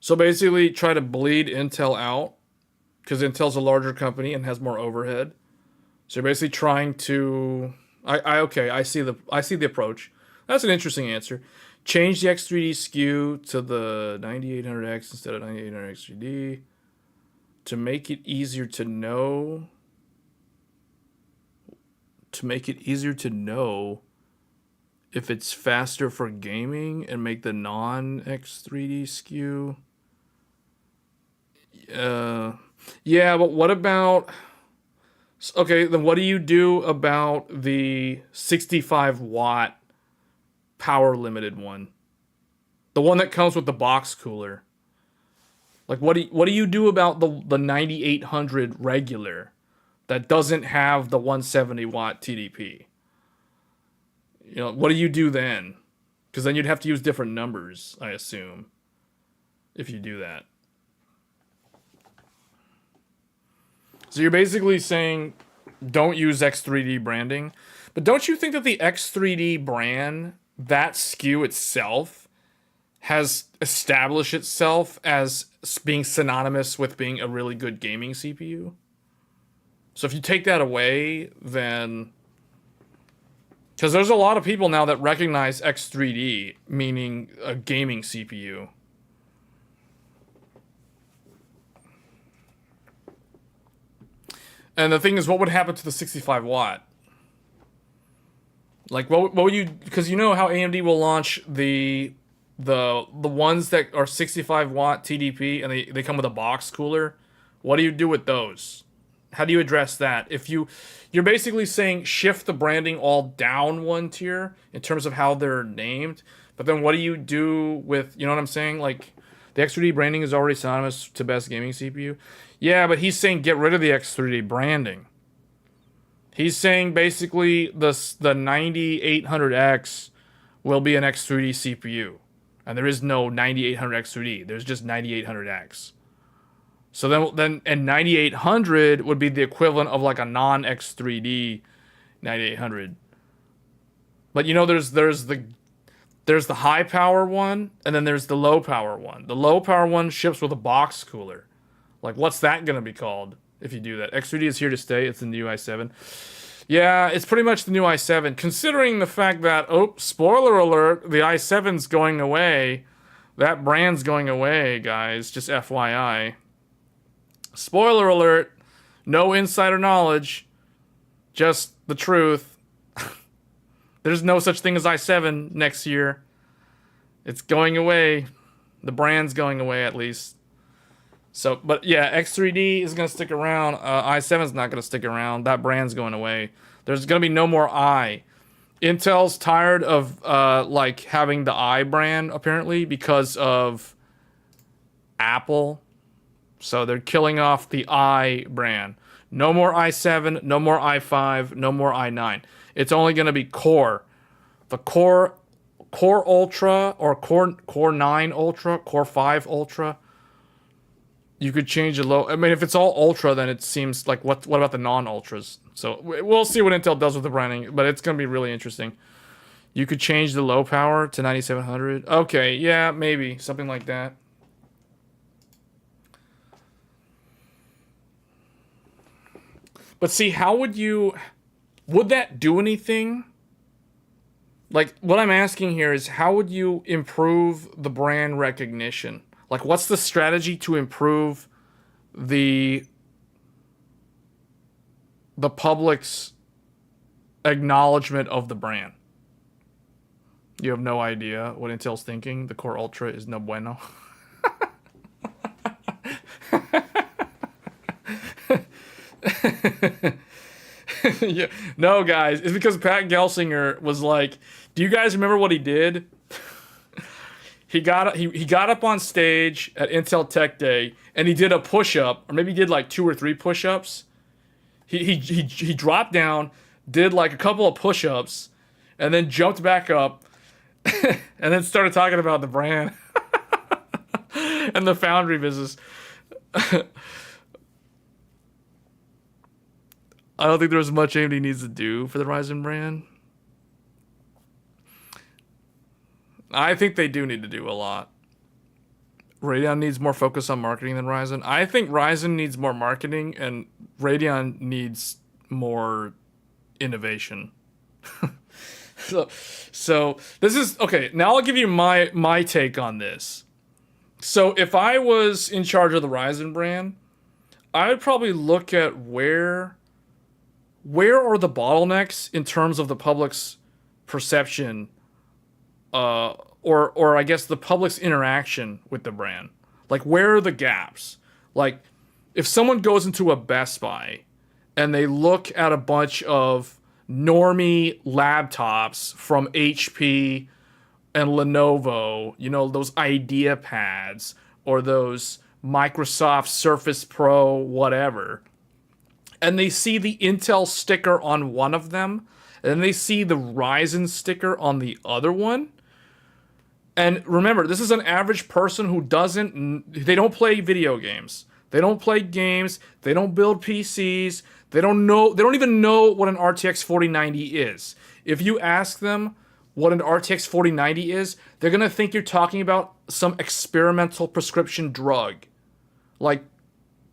A: So basically, try to bleed Intel out, because Intel's a larger company and has more overhead. So you're basically trying to... I see the approach. That's an interesting answer. Change the X3D SKU to the 9800X instead of 9800X3D to make it easier to know. If it's faster for gaming, and make the non-X3D SKU. Yeah, but what about... Okay, then what do you do about the 65-watt power limited one? The one that comes with the box cooler. Like, what do you do about the 9800 regular that doesn't have the 170-watt TDP? You know, what do you do then? Because then you'd have to use different numbers, I assume, if you do that. So you're basically saying don't use X3D branding. But don't you think that the X3D brand, that SKU itself, has established itself as being synonymous with being a really good gaming CPU? So if you take that away, then... Because there's a lot of people now that recognize X3D, meaning a gaming CPU. And the thing is, what would happen to the 65 watt? Like, what would you... Because you know how AMD will launch the ones that are 65 watt TDP and they come with a box cooler? What do you do with those? How do you address that? If you're basically saying shift the branding all down one tier in terms of how they're named, but then what do you do with, you know what I'm saying? Like, the X3D branding is already synonymous to best gaming CPU. Yeah, but he's saying get rid of the X3D branding. He's saying basically the 9800X will be an X3D CPU. And there is no 9800X3D. There's just 9800X. So then and 9800 would be the equivalent of like a non-X3D 9800. But you know, there's the high power one, and then there's the low power one. The low power one ships with a box cooler. Like, what's that gonna be called if you do that? X3D is here to stay. It's the new i7. Yeah, it's pretty much the new i7. Considering the fact that, oh, spoiler alert, the i7's going away. That brand's going away, guys. Just FYI. Spoiler alert. No insider knowledge. Just the truth. There's no such thing as i7 next year. It's going away. The brand's going away, at least. So, but yeah, X3D is going to stick around. i7's not going to stick around. That brand's going away. There's going to be no more i. Intel's tired of like having the i brand, apparently, because of Apple. So they're killing off the i brand. No more i7, no more i5, no more i9. It's only going to be Core. The Core Ultra or Core 9 Ultra, Core 5 Ultra. You could change the low. I mean, if it's all Ultra, then it seems like what about the non-Ultras? So we'll see what Intel does with the branding, but it's going to be really interesting. You could change the low power to 9700. Okay, yeah, maybe something like that. But see, how would that do anything? Like, what I'm asking here is, how would you improve the brand recognition? Like, what's the strategy to improve the public's acknowledgement of the brand? You have no idea what Intel's thinking. The Core Ultra is no bueno. Yeah. No, guys, it's because Pat Gelsinger was like, do you guys remember what he did? He got up on stage at Intel Tech Day and he did a push-up, or maybe he did like 2 or 3 push-ups. He dropped down, did like a couple of push-ups, and then jumped back up and then started talking about the brand and the foundry business. I don't think there's much AMD needs to do for the Ryzen brand. I think they do need to do a lot. Radeon needs more focus on marketing than Ryzen. I think Ryzen needs more marketing and Radeon needs more innovation. So this is okay. Now I'll give you my take on this. So if I was in charge of the Ryzen brand, I would probably look at where are the bottlenecks in terms of the public's perception, or I guess the public's interaction with the brand. Like, where are the gaps? Like, if someone goes into a Best Buy and they look at a bunch of normie laptops from HP and Lenovo, you know, those Idea pads or those Microsoft Surface Pro, whatever, and they see the Intel sticker on one of them, and then they see the Ryzen sticker on the other one. And remember, this is an average person who they don't play video games. They don't play games. They don't build PCs. They don't even know what an RTX 4090 is. If you ask them what an RTX 4090 is, they're going to think you're talking about some experimental prescription drug. Like,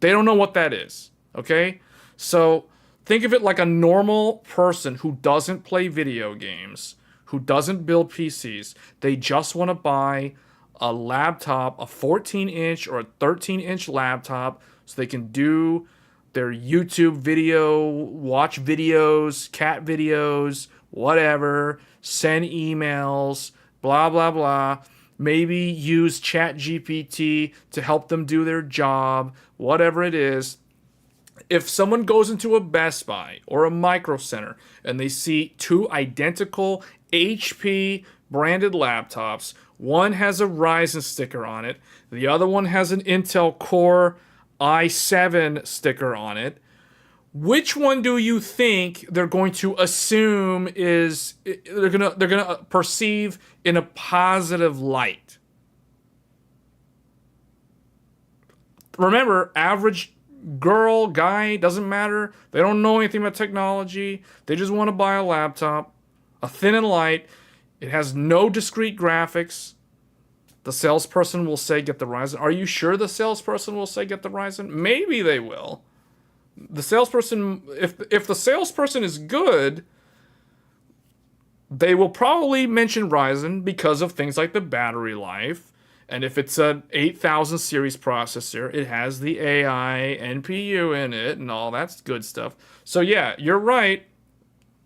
A: they don't know what that is, okay? So think of it like a normal person who doesn't play video games, who doesn't build PCs. They just want to buy a laptop, a 14-inch or a 13-inch laptop, so they can do their YouTube video, watch videos, cat videos, whatever, send emails, blah, blah, blah. Maybe use ChatGPT to help them do their job, whatever it is. If someone goes into a Best Buy or a Micro Center and they see 2 identical HP branded laptops, one has a Ryzen sticker on it, the other one has an Intel Core i7 sticker on it, which one do you think they're going to assume is they're gonna perceive in a positive light? Remember, average girl, guy, doesn't matter. They don't know anything about technology. They just want to buy a laptop, a thin and light. It has no discrete graphics. The salesperson will say, get the Ryzen. Are you sure the salesperson will say, get the Ryzen? Maybe they will. The salesperson, if the salesperson is good, they will probably mention Ryzen because of things like the battery life. And if it's an 8000 series processor, it has the AI NPU in it and all that good stuff. So yeah, you're right.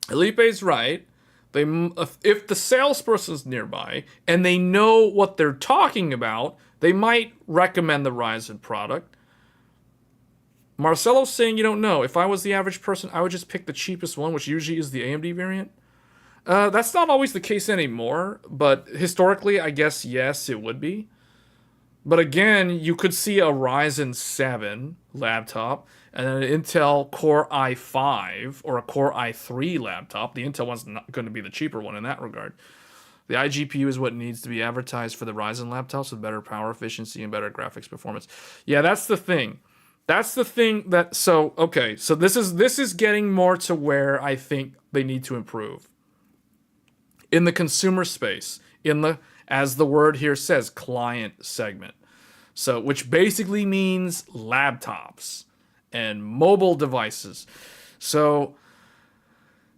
A: Felipe's right. If the salesperson's nearby and they know what they're talking about, they might recommend the Ryzen product. Marcelo's saying you don't know. If I was the average person, I would just pick the cheapest one, which usually is the AMD variant. That's not always the case anymore, but historically, I guess, yes, it would be. But again, you could see a Ryzen 7 laptop and an Intel Core i5 or a Core i3 laptop. The Intel one's not going to be the cheaper one in that regard. The iGPU is what needs to be advertised for the Ryzen laptops with better power efficiency and better graphics performance. Yeah, that's the thing. That's the thing that... So, okay, so this is getting more to where I think they need to improve. In the consumer space, in the, as the word here says, client segment. So, which basically means laptops and mobile devices. So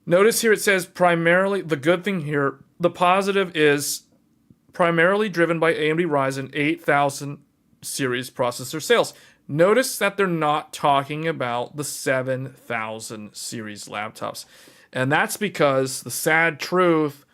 A: notice here it says primarily, the good thing here, the positive is primarily driven by AMD Ryzen 8000 series processor sales. Notice that they're not talking about the 7000 series laptops. And that's because the sad truth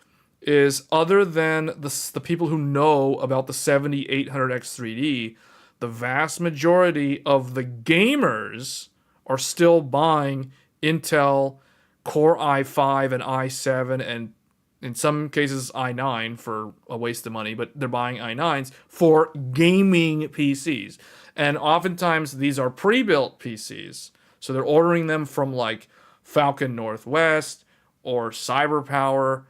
A: is, other than the people who know about the 7800X3D, the vast majority of the gamers are still buying Intel Core i5 and i7, and in some cases i9 for a waste of money, but they're buying i9s for gaming PCs. And oftentimes these are pre-built PCs. So they're ordering them from like Falcon Northwest or CyberPower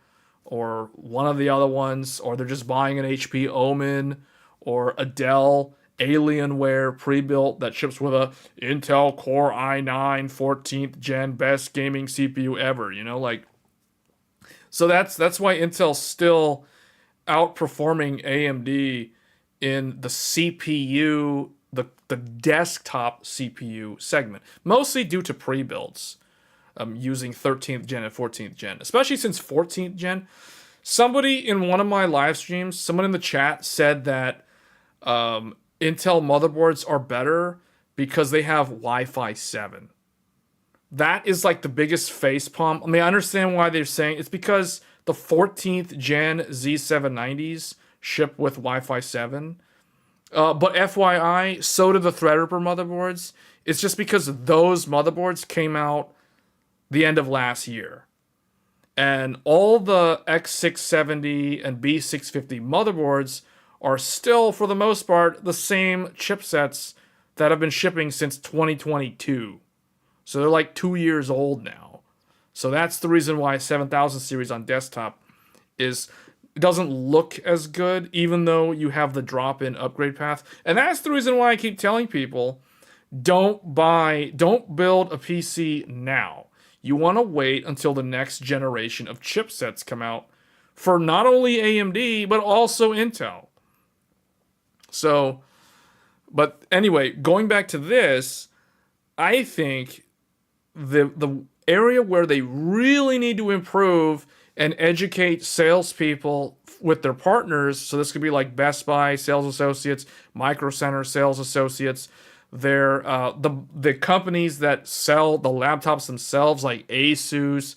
A: or one of the other ones, or they're just buying an HP Omen or a Dell Alienware pre-built that ships with a Intel Core i9 14th gen best gaming CPU ever, you know, like. So that's why Intel's still outperforming AMD in the CPU, the desktop CPU segment, mostly due to pre-builds, using 13th gen and 14th gen, especially since 14th gen. Somebody in one of my live streams, someone in the chat said that Intel motherboards are better because they have Wi-Fi 7. That is like the biggest facepalm. I mean, I understand why they're saying it's because the 14th gen Z790s ship with Wi-Fi 7. But FYI, so do the Threadripper motherboards. It's just because those motherboards came out the end of last year. And all the X670 and B650 motherboards are still, for the most part, the same chipsets that have been shipping since 2022. So they're like 2 years old now. So that's the reason why 7000 series on desktop it doesn't look as good, even though you have the drop-in upgrade path. And that's the reason why I keep telling people, don't build a PC now. You want to wait until the next generation of chipsets come out for not only AMD, but also Intel. So, but anyway, going back to this, I think the area where they really need to improve and educate salespeople with their partners, so this could be like Best Buy sales associates, Micro Center sales associates, they're the companies that sell the laptops themselves, like Asus,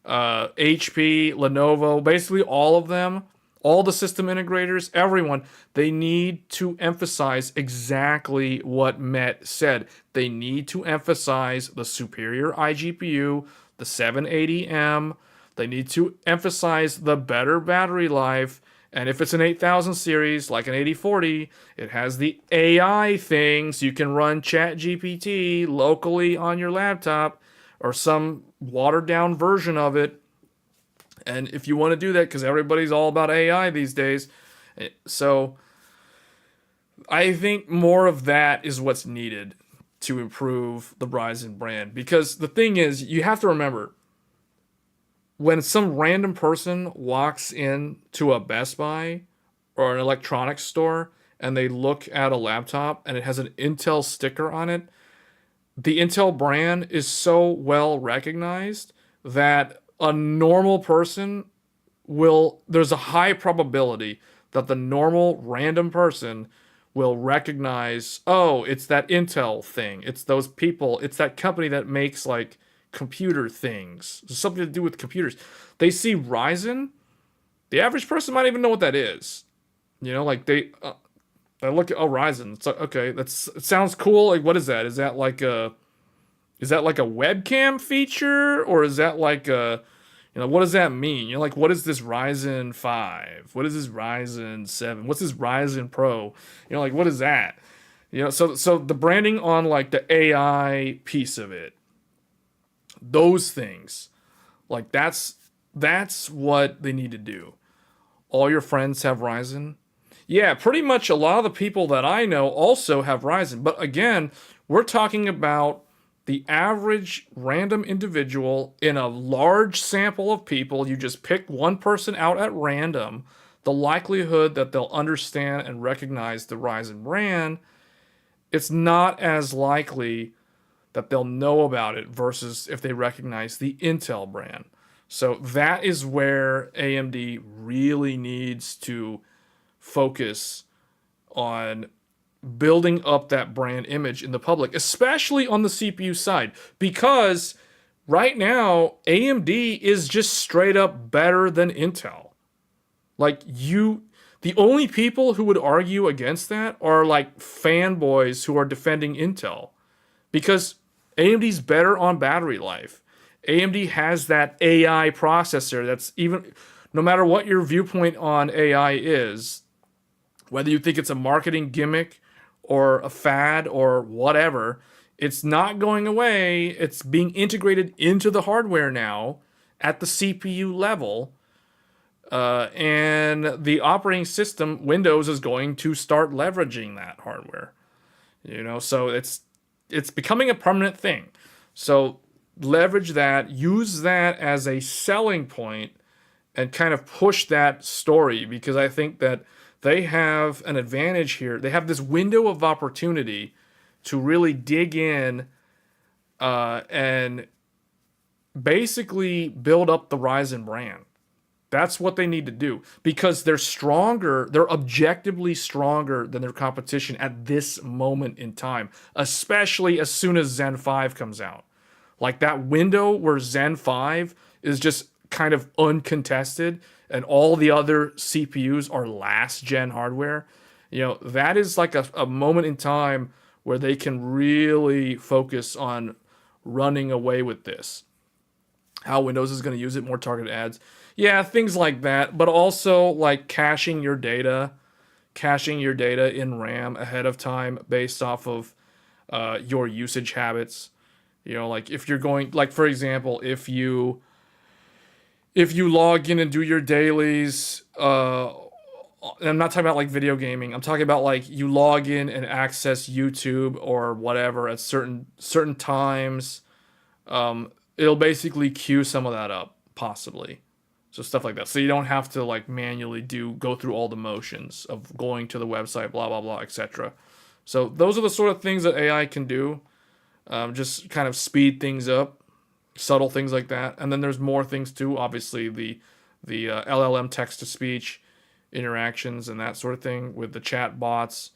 A: HP, Lenovo, basically all of them, all the system integrators, everyone, they need to emphasize exactly what Met said. They need to emphasize the superior iGPU, the 780M. They need to emphasize the better battery life. And if it's an 8000 series, like an 8040, it has the AI thing, so you can run ChatGPT locally on your laptop or some watered down version of it. And if you want to do that, because everybody's all about AI these days, so I think more of that is what's needed to improve the Ryzen brand. Because the thing is, you have to remember, when some random person walks into a Best Buy or an electronics store and they look at a laptop and it has an Intel sticker on it, the Intel brand is so well recognized that a normal person there's a high probability that the normal random person will recognize, oh, it's that Intel thing. It's those people. It's that company that makes like computer things. It's something to do with computers. They see Ryzen. The average person might even know what that is. You know, like they look at, oh, Ryzen. It's like, okay, it sounds cool. Like, what is that? Is that like a webcam feature, or is that like a, you know, what does that mean? You know, like, what is this Ryzen 5? What is this Ryzen 7? What's this Ryzen Pro? You know, like, what is that? You know, so the branding on like the AI piece of it, those things, like that's what they need to do. All your friends have Ryzen. Yeah, pretty much a lot of the people that I know also have Ryzen. But again, we're talking about the average random individual in a large sample of people. You just pick one person out at random. The likelihood that they'll understand and recognize the Ryzen brand, it's not as likely that they'll know about it versus if they recognize the Intel brand. So that is where AMD really needs to focus on building up that brand image in the public, especially on the CPU side, because right now AMD is just straight up better than Intel. Like the only people who would argue against that are like fanboys who are defending Intel because AMD's better on battery life. AMD has that AI processor that's even, no matter what your viewpoint on AI is, whether you think it's a marketing gimmick or a fad or whatever, it's not going away. It's being integrated into the hardware now at the CPU level. And the operating system, Windows, is going to start leveraging that hardware. So it's becoming a permanent thing. So leverage that, use that as a selling point, and kind of push that story, because I think that they have an advantage here. They have this window of opportunity to really dig in and basically build up the Ryzen brand. That's what they need to do because they're stronger. They're objectively stronger than their competition at this moment in time, especially as soon as Zen 5 comes out. Like that window where Zen 5 is just kind of uncontested and all the other CPUs are last gen hardware. That is like a moment in time where they can really focus on running away with this. How Windows is going to use it, more targeted ads. Yeah, things like that, but also like caching your data in RAM ahead of time based off of your usage habits. Like if you're going, like for example, if you log in and do your dailies, and I'm not talking about like video gaming. I'm talking about like you log in and access YouTube or whatever at certain times. It'll basically queue some of that up, possibly. So stuff like that. So you don't have to like manually go through all the motions of going to the website, blah, blah, blah, etc. So those are the sort of things that AI can do. Just kind of speed things up, subtle things like that. And then there's more things too. Obviously the LLM text-to-speech interactions and that sort of thing with the chat bots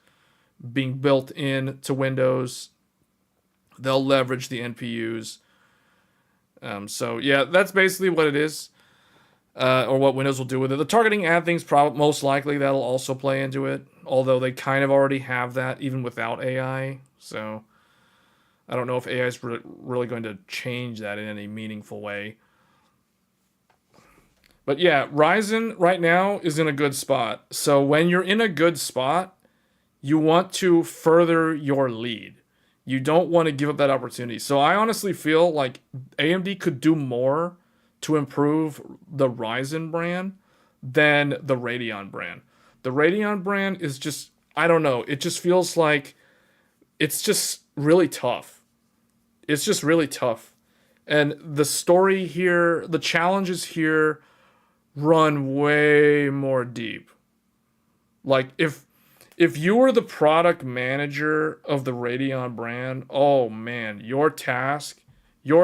A: being built in to Windows. They'll leverage the NPUs. So yeah, that's basically what it is, or what Windows will do with it. The targeting ad thing's most likely that'll also play into it, although they kind of already have that even without AI. So I don't know if AI is really going to change that in any meaningful way. But yeah, Ryzen right now is in a good spot. So when you're in a good spot, you want to further your lead. You don't want to give up that opportunity. So I honestly feel like AMD could do more to improve the Ryzen brand than the Radeon brand. The Radeon brand is just, I don't know, it just feels like it's just really tough. It's just really tough. And the story here, the challenges here run way more deep. Like if you were the product manager of the Radeon brand, oh man, your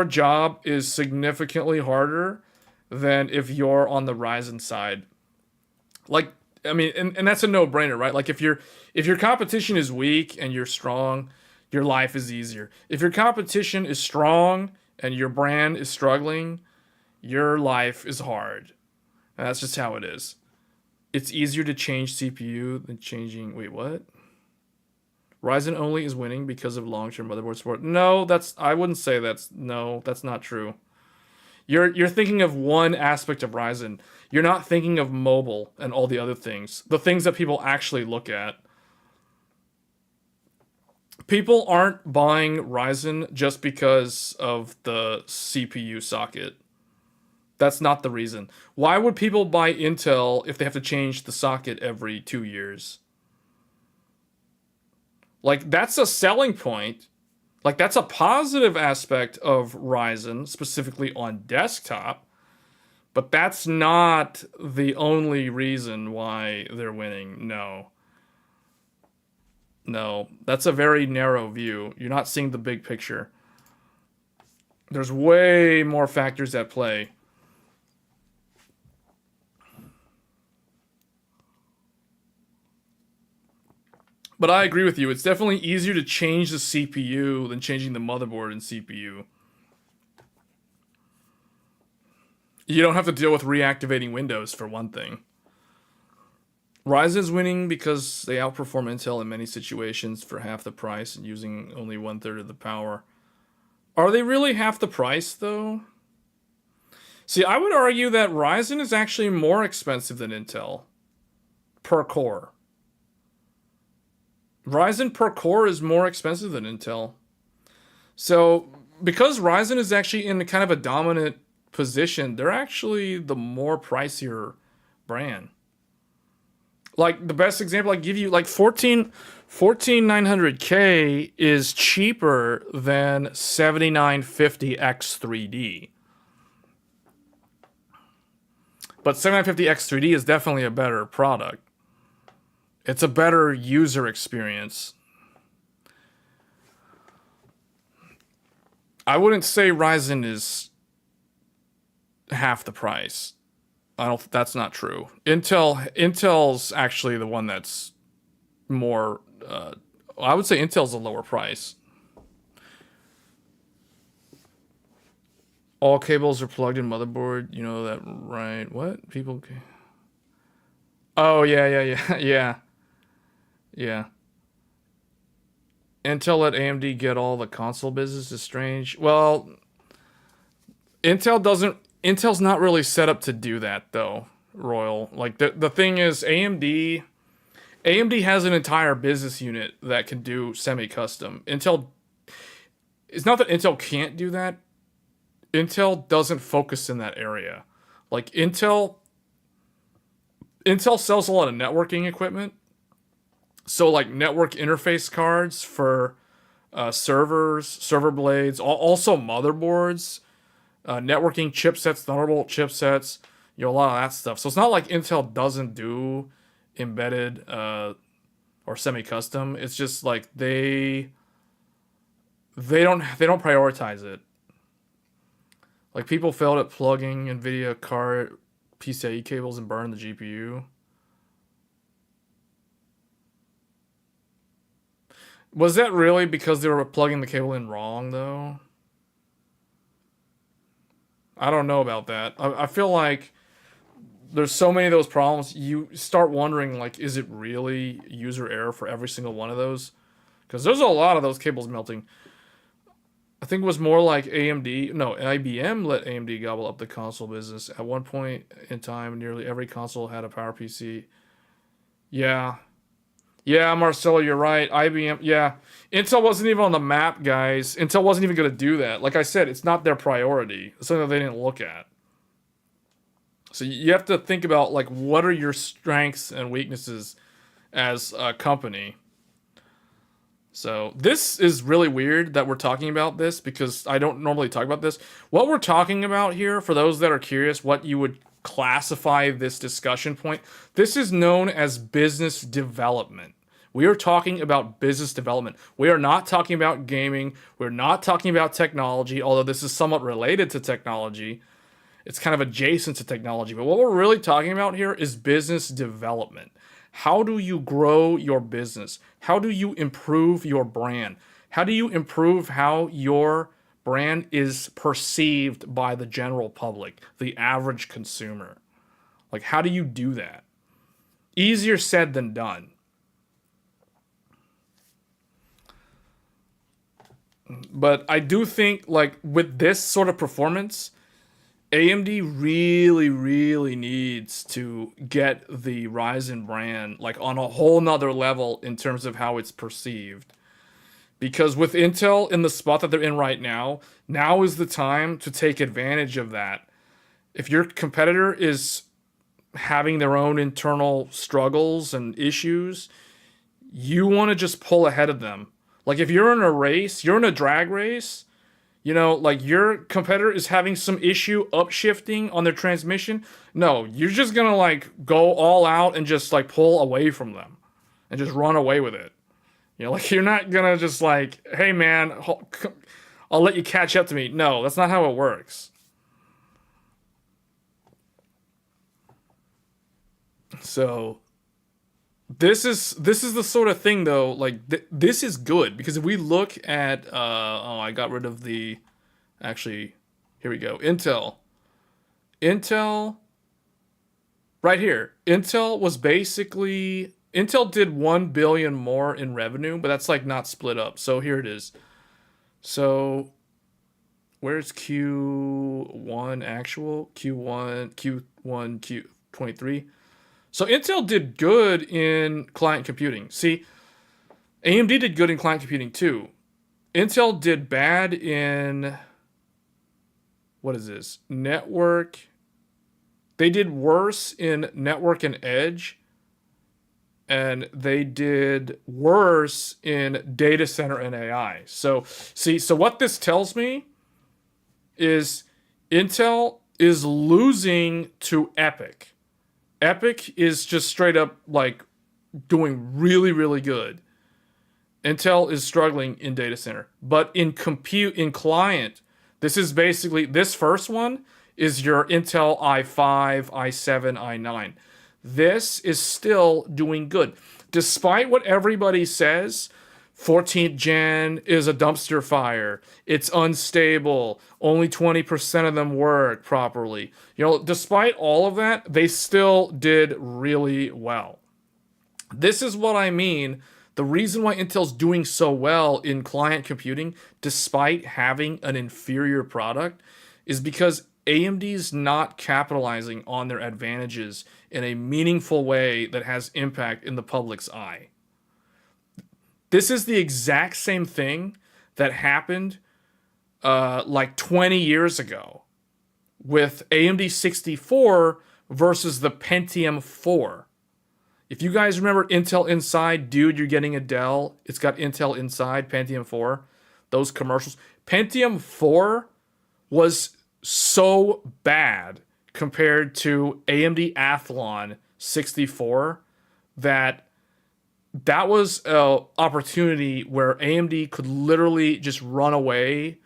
A: job is significantly harder than if you're on the Ryzen side. Like, I mean, and that's a no-brainer, right? Like if your competition is weak and you're strong, your life is easier. If your competition is strong and your brand is struggling, your life is hard. And that's just how it is. It's easier to change CPU than changing... Wait, what? Ryzen only is winning because of long-term motherboard support. No, I wouldn't say that's not true. You're thinking of one aspect of Ryzen. You're not thinking of mobile and all the other things. The things that people actually look at. People aren't buying Ryzen just because of the CPU socket. That's not the reason. Why would people buy Intel if they have to change the socket every 2 years? Like, that's a selling point. Like, that's a positive aspect of Ryzen, specifically on desktop. But that's not the only reason why they're winning. No. No, that's a very narrow view. You're not seeing the big picture. There's way more factors at play. But I agree with you. It's definitely easier to change the CPU than changing the motherboard and CPU. You don't have to deal with reactivating Windows, for one thing. Ryzen's winning because they outperform Intel in many situations for half the price and using only 1/3 of the power. Are they really half the price, though? See, I would argue that Ryzen is actually more expensive than Intel per core. Ryzen per core is more expensive than Intel. So, because Ryzen is actually in kind of a dominant position, they're actually the more pricier brand. Like, the best example I give you, like 14900K is cheaper than 7950X3D. But 7950X3D is definitely a better product. It's a better user experience. I wouldn't say Ryzen is half the price. That's not true. Intel's actually the one that's more. I would say Intel's a lower price. All cables are plugged in motherboard. You know that, right? What people? Oh yeah. Intel let AMD get all the console business is strange. Well, Intel's not really set up to do that though, Royal. Like the thing is AMD has an entire business unit that can do semi-custom. It's not that Intel can't do that. Intel doesn't focus in that area. Like Intel sells a lot of networking equipment. So like network interface cards for servers, server blades, also motherboards, networking chipsets, Thunderbolt chipsets, a lot of that stuff. So it's not like Intel doesn't do embedded or semi-custom. It's just like they don't prioritize it. Like people failed at plugging NVIDIA card PCIe cables and burned the GPU. Was that really because they were plugging the cable in wrong, though? I don't know about that. I feel like there's so many of those problems. You start wondering, like, is it really user error for every single one of those? Because there's a lot of those cables melting. I think it was more like IBM let AMD gobble up the console business. At one point in time, nearly every console had a Power PC. Yeah. Yeah, Marcelo, you're right. IBM, yeah. Intel wasn't even on the map, guys. Intel wasn't even going to do that. Like I said, it's not their priority. It's something that they didn't look at. So you have to think about, like, what are your strengths and weaknesses as a company. So this is really weird that we're talking about this because I don't normally talk about this. What we're talking about here, for those that are curious, what you would classify this discussion point, this is known as business development. We are talking about business development. We are not talking about gaming. We're not talking about technology, although this is somewhat related to technology. It's kind of adjacent to technology. But what we're really talking about here is business development. How do you grow your business? How do you improve your brand? How do you improve how your brand is perceived by the general public, the average consumer? Like, how do you do that? Easier said than done. But I do think, like, with this sort of performance, AMD really, really needs to get the Ryzen brand, like, on a whole nother level in terms of how it's perceived. Because with Intel in the spot that they're in right now is the time to take advantage of that. If your competitor is having their own internal struggles and issues, you want to just pull ahead of them. Like, if you're in a race, you're in a drag race, like your competitor is having some issue upshifting on their transmission. No, you're just going to, like, go all out and just, like, pull away from them and just run away with it. Like, you're not going to just, like, hey, man, I'll let you catch up to me. No, that's not how it works. So this is the sort of thing though, like this is good because if we look at oh, I got rid of the actually here we go. Intel right here. Intel did 1 billion more in revenue, but that's like not split up. So here it is. So where's Q1 actual? Q1 Q23. So Intel did good in client computing. See, AMD did good in client computing too. Intel did bad in, what is this? Network. They did worse in network and edge. And they did worse in data center and AI. So, see, so what this tells me is Intel is losing to Epic. Epic is just straight up like doing really, really good. Intel is struggling in data center. But in compute, in client, this is basically, this first one is your Intel i5, i7, i9. This is still doing good. Despite what everybody says, 14th gen is a dumpster fire. It's unstable. Only 20% of them work properly. You know, despite all of that, they still did really well. This is what I mean. The reason why Intel's doing so well in client computing, despite having an inferior product, is because AMD's not capitalizing on their advantages in a meaningful way that has impact in the public's eye. This is the exact same thing that happened like 20 years ago with AMD 64 versus the Pentium 4. If you guys remember Intel Inside, dude, you're getting a Dell. It's got Intel Inside, Pentium 4. Those commercials. Pentium 4 was so bad compared to AMD Athlon 64 that was an opportunity where AMD could literally just run away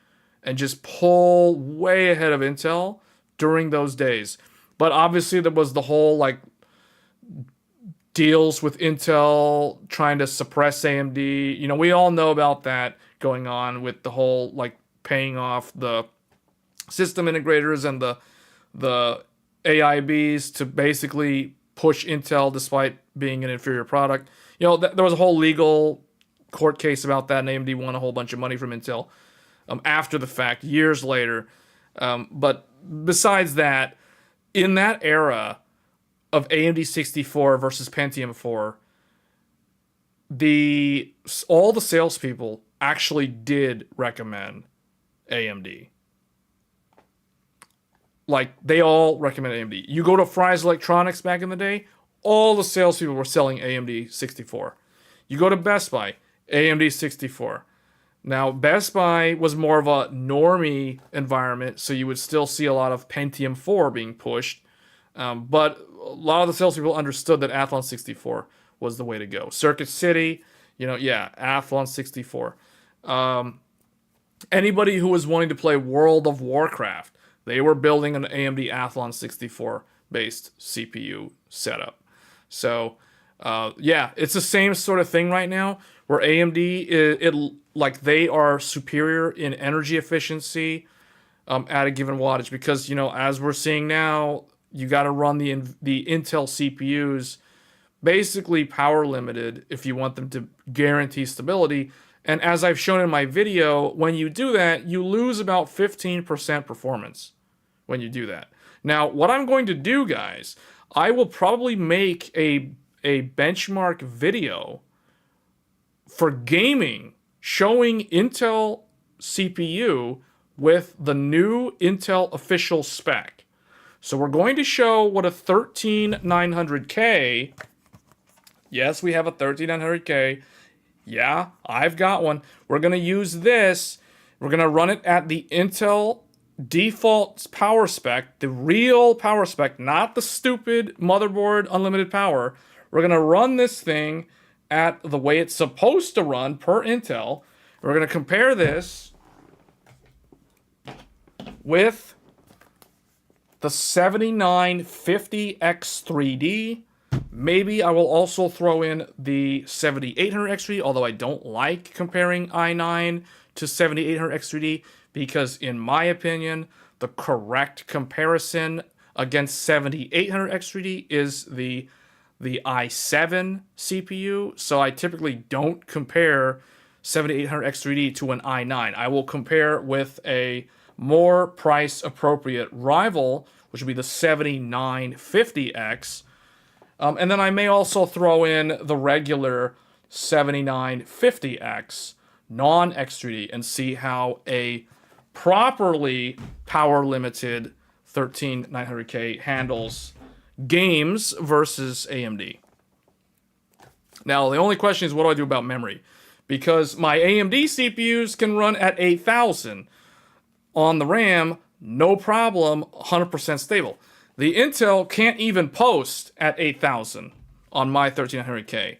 A: and just pull way ahead of Intel during those days. But obviously there was the whole like deals with Intel trying to suppress AMD. You know, we all know about that going on with the whole like paying off the system integrators and the AIBs to basically push Intel despite being an inferior product. You know, there was a whole legal court case about that, and AMD won a whole bunch of money from Intel after the fact, years later. But besides that, in that era of AMD 64 versus Pentium 4, all the salespeople actually did recommend AMD. Like, they all recommend AMD. You go to Fry's Electronics back in the day, all the salespeople were selling AMD 64. You go to Best Buy, AMD 64. Now, Best Buy was more of a normie environment, so you would still see a lot of Pentium 4 being pushed. But a lot of the salespeople understood that Athlon 64 was the way to go. Circuit City, you know, yeah, Athlon 64. Anybody who was wanting to play World of Warcraft, they were building an AMD Athlon 64 based CPU setup. So, yeah, it's the same sort of thing right now where AMD, like they are superior in energy efficiency at a given wattage because, you know, as we're seeing now, you got to run the Intel CPUs basically power limited if you want them to guarantee stability. And as I've shown in my video, when you do that, you lose about 15% performance when you do that. Now, what I'm going to do, guys, I will probably make a benchmark video for gaming showing Intel CPU with the new Intel official spec. So we're going to show what a 13900K, yes, we have a 13900K, yeah, I've got one. We're going to use this, we're going to run it at the Intel default power spec, the real power spec, not the stupid motherboard unlimited power. We're going to run this thing at the way it's supposed to run per Intel. We're going to compare this with the 7950X3D. Maybe I will also throw in the 7800X3D, although I don't like comparing i9 to 7800X3D, because in my opinion, the correct comparison against 7800X3D is the i7 CPU. So I typically don't compare 7800X3D to an i9. I will compare with a more price appropriate rival, which would be the 7950X. And then I may also throw in the regular 7950X non-X3D and see how a properly power limited 13900K handles games versus AMD. Now, the only question is, what do I do about memory? Because my AMD CPUs can run at 8000 on the RAM, no problem, 100% stable. The Intel can't even post at 8000 on my 13900K.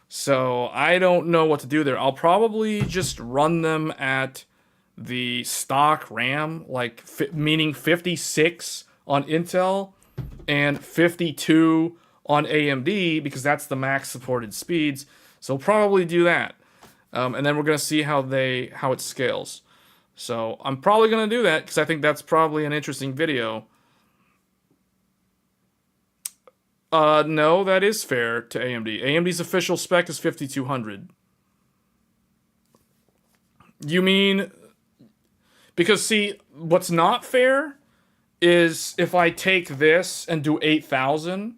A: So I don't know what to do there. I'll probably just run them at the stock RAM, like meaning 56 on Intel and 52 on AMD, because that's the max supported speeds. So we'll probably do that. And then we're going to see how it scales. So I'm probably going to do that because I think that's probably an interesting video. No, that is fair to AMD. AMD's official spec is 5200. You mean... Because, see, what's not fair is if I take this and do 8000,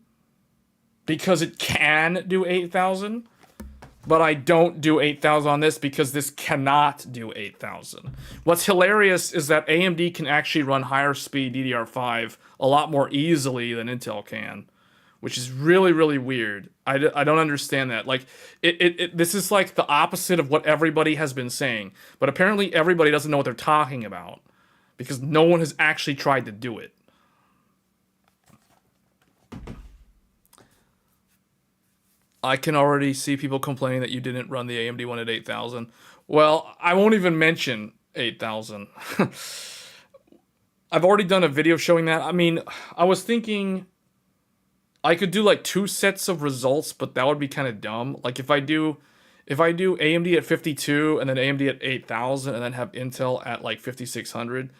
A: because it can do 8000, but I don't do 8000 on this because this cannot do 8000. What's hilarious is that AMD can actually run higher speed DDR5 a lot more easily than Intel can, which is really, really weird. I don't understand that. Like, this is like the opposite of what everybody has been saying. But apparently everybody doesn't know what they're talking about, because no one has actually tried to do it. I can already see people complaining that you didn't run the AMD one at 8000. Well, I won't even mention 8000. I've already done a video showing that. I mean, I was thinking... I could do like 2 sets of results, but that would be kind of dumb. Like if I do AMD at 52 and then AMD at 8000 and then have Intel at like 5600,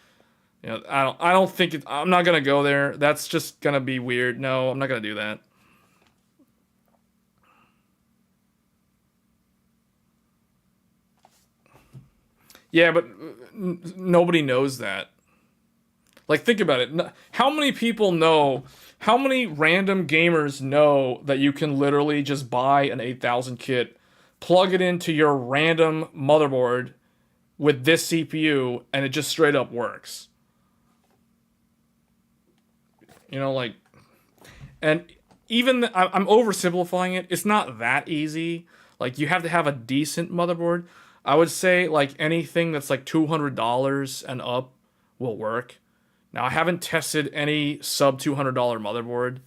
A: you know, I don't think it, I'm not gonna go there. That's just gonna be weird. No, I'm not gonna do that. Yeah, but nobody knows that. Like, think about it. How many people know? How many random gamers know that you can literally just buy an 8000 kit, plug it into your random motherboard with this CPU, and it just straight up works? You know, like... And even... I'm oversimplifying it. It's not that easy. Like, you have to have a decent motherboard. I would say, like, anything that's like $200 and up will work. Now, I haven't tested any sub $200 motherboard,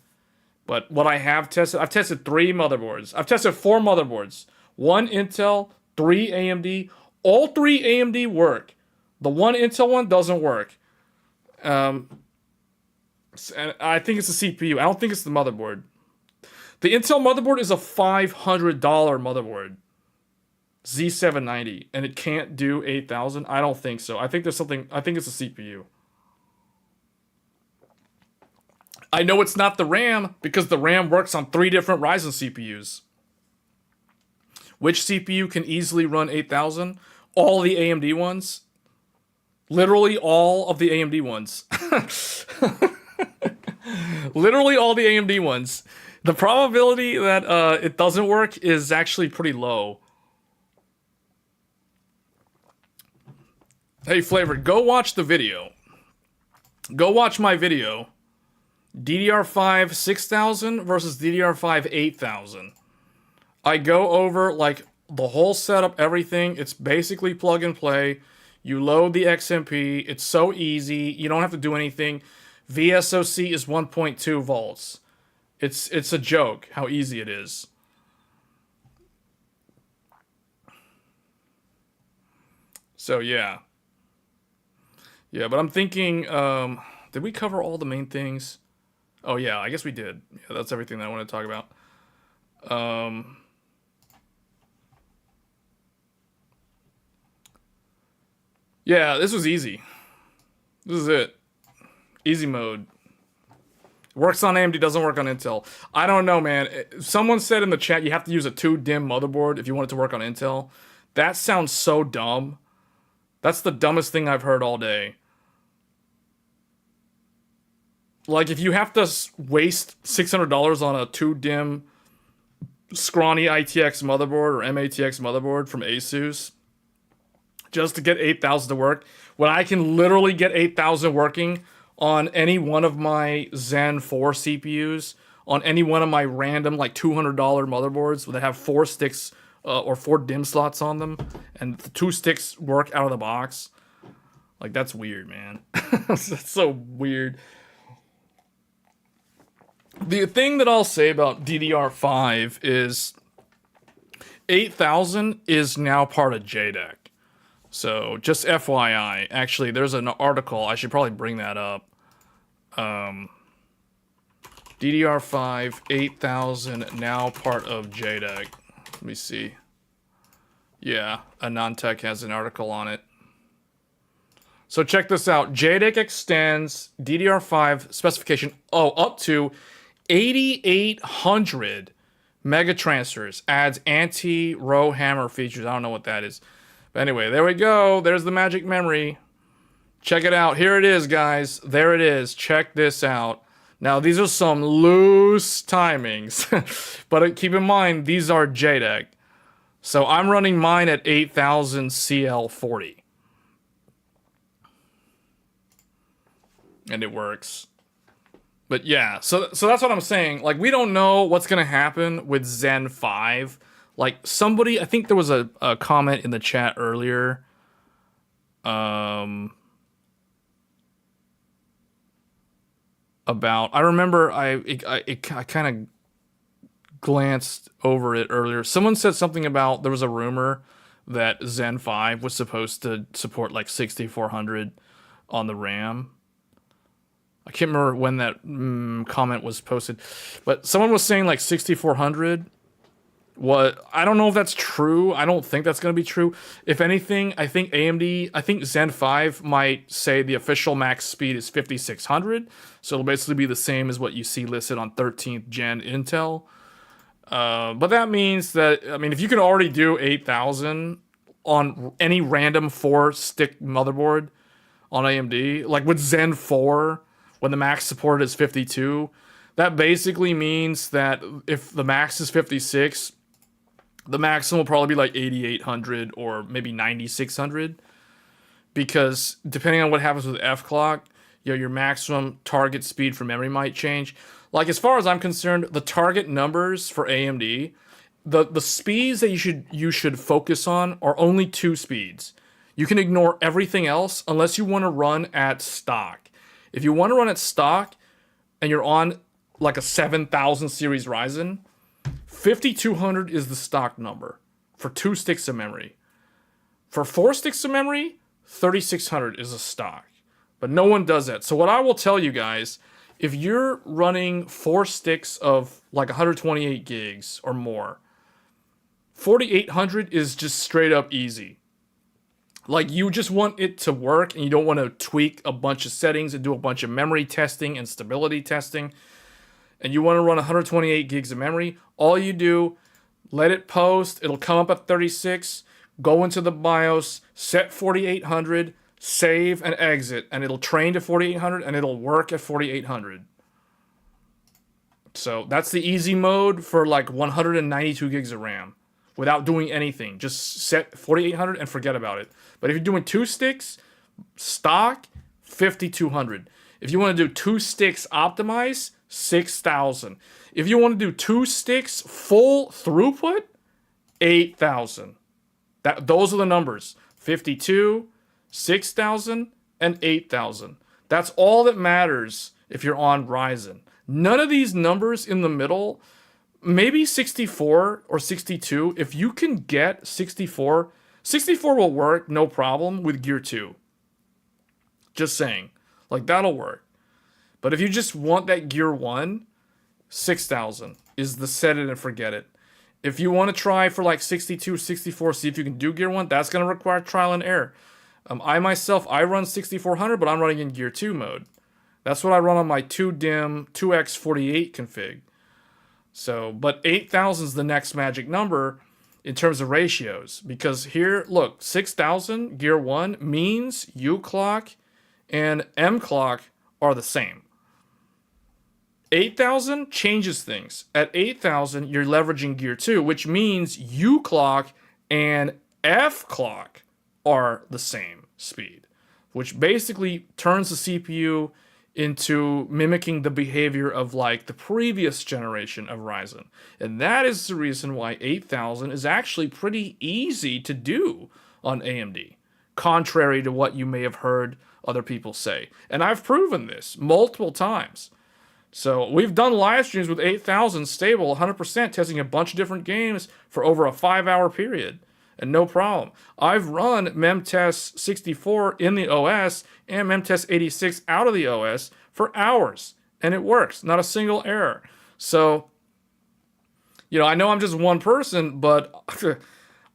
A: but what I have tested, I've tested 3 motherboards. I've tested 4 motherboards. 1 Intel, 3 AMD. All 3 AMD work. The 1 Intel one doesn't work. And I think it's the CPU. I don't think it's the motherboard. The Intel motherboard is a $500 motherboard. Z790. And it can't do 8000? I don't think so. I think there's something... I think it's the CPU. I know it's not the RAM because the RAM works on 3 different Ryzen CPUs. Which CPU can easily run 8000? All the AMD ones. Literally all of the AMD ones. Literally all the AMD ones. The probability that it doesn't work is actually pretty low. Hey, Flavor, go watch the video. Go watch my video. DDR5 6000 versus DDR5 8000. I go over like the whole setup, everything. It's basically plug and play. You load the XMP. It's so easy. You don't have to do anything. VSOC is 1.2 volts. It's a joke how easy it is. So yeah. Yeah, but I'm thinking, did we cover all the main things? Oh yeah, I guess we did. Yeah, that's everything that I want to talk about. Yeah, this was easy. This is it. Easy mode. Works on AMD, doesn't work on Intel. I don't know, man. Someone said in the chat you have to use a 2-DIMM motherboard if you want it to work on Intel. That sounds so dumb. That's the dumbest thing I've heard all day. Like, if you have to waste $600 on a 2-DIMM scrawny ITX motherboard or MATX motherboard from Asus just to get 8,000 to work, when I can literally get 8,000 working on any one of my Zen 4 CPUs, on any one of my random like $200 motherboards that have 4 sticks or 4 DIMM slots on them, and the 2 sticks work out of the box. Like, that's weird, man. That's so weird. The thing that I'll say about DDR5 is 8,000 is now part of JEDEC. So, just FYI. Actually, there's an article. I should probably bring that up. DDR5 8000 now part of JEDEC. Let me see. Yeah, AnandTech has an article on it. So check this out. JEDEC extends DDR5 specification up to 8,800 megatransfers. Adds anti-row hammer features. I don't know what that is. But anyway, there we go. There's the magic memory. Check it out. Here it is, guys. There it is. Check this out. Now, these are some loose timings. But keep in mind, these are JEDEC. So I'm running mine at 8000 CL40. And it works. But yeah, so that's what I'm saying. Like, we don't know what's going to happen with Zen 5. Like, somebody, I think there was a comment in the chat earlier. About, I remember I kind of glanced over it earlier. Someone said something about, there was a rumor that Zen 5 was supposed to support like 6400 on the RAM. I can't remember when that comment was posted, but someone was saying like 6400. I don't know if that's true. I don't think that's going to be true. If anything, I think Zen 5 might say the official max speed is 5600. So it'll basically be the same as what you see listed on 13th gen Intel. But that means that, I mean, if you can already do 8000 on any random 4-stick motherboard on AMD, like with Zen 4, when the max support is 52, that basically means that if the max is 56, the maximum will probably be like 8800 or maybe 9600, because depending on what happens with F-clock, your maximum target speed for memory might change. Like, as far as I'm concerned, the target numbers for AMD, the speeds that you should focus on are only 2 speeds. You can ignore everything else unless you want to run at stock. If you want to run at stock and you're on like a 7000 series Ryzen, 5200 is the stock number for 2 sticks of memory. For 4 sticks of memory, 3600 is a stock. But no one does that. So what I will tell you guys, if you're running 4 sticks of like 128 gigs or more, 4800 is just straight up easy. Like, you just want it to work and you don't want to tweak a bunch of settings and do a bunch of memory testing and stability testing, and you want to run 128 gigs of memory, all you do, let it post, it'll come up at 36, go into the BIOS, set 4800, save and exit, and it'll train to 4800 and it'll work at 4800. So that's the easy mode for like 192 gigs of RAM without doing anything. Just set 4800 and forget about it. But if you're doing 2 sticks, stock, 5200. If you want to do 2 sticks optimized, 6000. If you want to do 2 sticks full throughput, 8000. Those are the numbers. 52, 6000, and 8000. That's all that matters if you're on Ryzen. None of these numbers in the middle, maybe 64 or 62. If you can get 64 will work no problem with Gear 2. Just saying. Like, that'll work. But if you just want that Gear 1, 6,000 is the set it and forget it. If you want to try for like 62, 64, see if you can do Gear 1, that's going to require trial and error. I run 6400, but I'm running in Gear 2 mode. That's what I run on my 2DIMM 2x48 config. So, but 8,000 is the next magic number in terms of ratios. Because here, look, 6,000 Gear 1 means U clock and M clock are the same. 8,000 changes things. At 8,000, you're leveraging Gear 2, which means U clock and F clock are the same speed, which basically turns the CPU into mimicking the behavior of like the previous generation of Ryzen. And that is the reason why 8,000 is actually pretty easy to do on AMD, contrary to what you may have heard other people say. And I've proven this multiple times. So we've done live streams with 8,000 stable, 100%, testing a bunch of different games for over a 5-hour period. And no problem. I've run memtest 64 in the OS and memtest 86 out of the OS for hours. And it works. Not a single error. So, you know, I know I'm just one person, but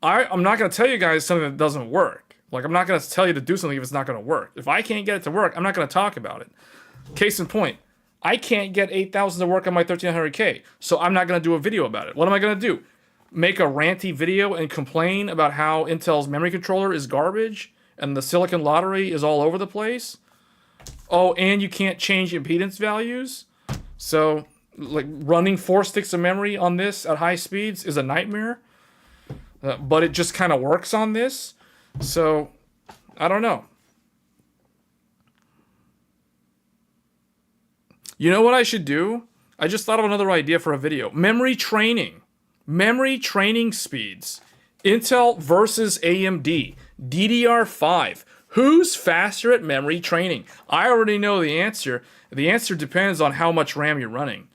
A: I'm not going to tell you guys something that doesn't work. Like, I'm not going to tell you to do something if it's not going to work. If I can't get it to work, I'm not going to talk about it. Case in point. I can't get 8,000 to work on my 1300K, so I'm not going to do a video about it. What am I going to do? Make a ranty video and complain about how Intel's memory controller is garbage and the silicon lottery is all over the place? Oh, and you can't change impedance values? So, like, running 4 sticks of memory on this at high speeds is a nightmare? But it just kind of works on this? So, I don't know. You know what I should do? I just thought of another idea for a video. Memory training. Memory training speeds. Intel versus AMD. DDR5. Who's faster at memory training? I already know the answer. The answer depends on how much RAM you're running.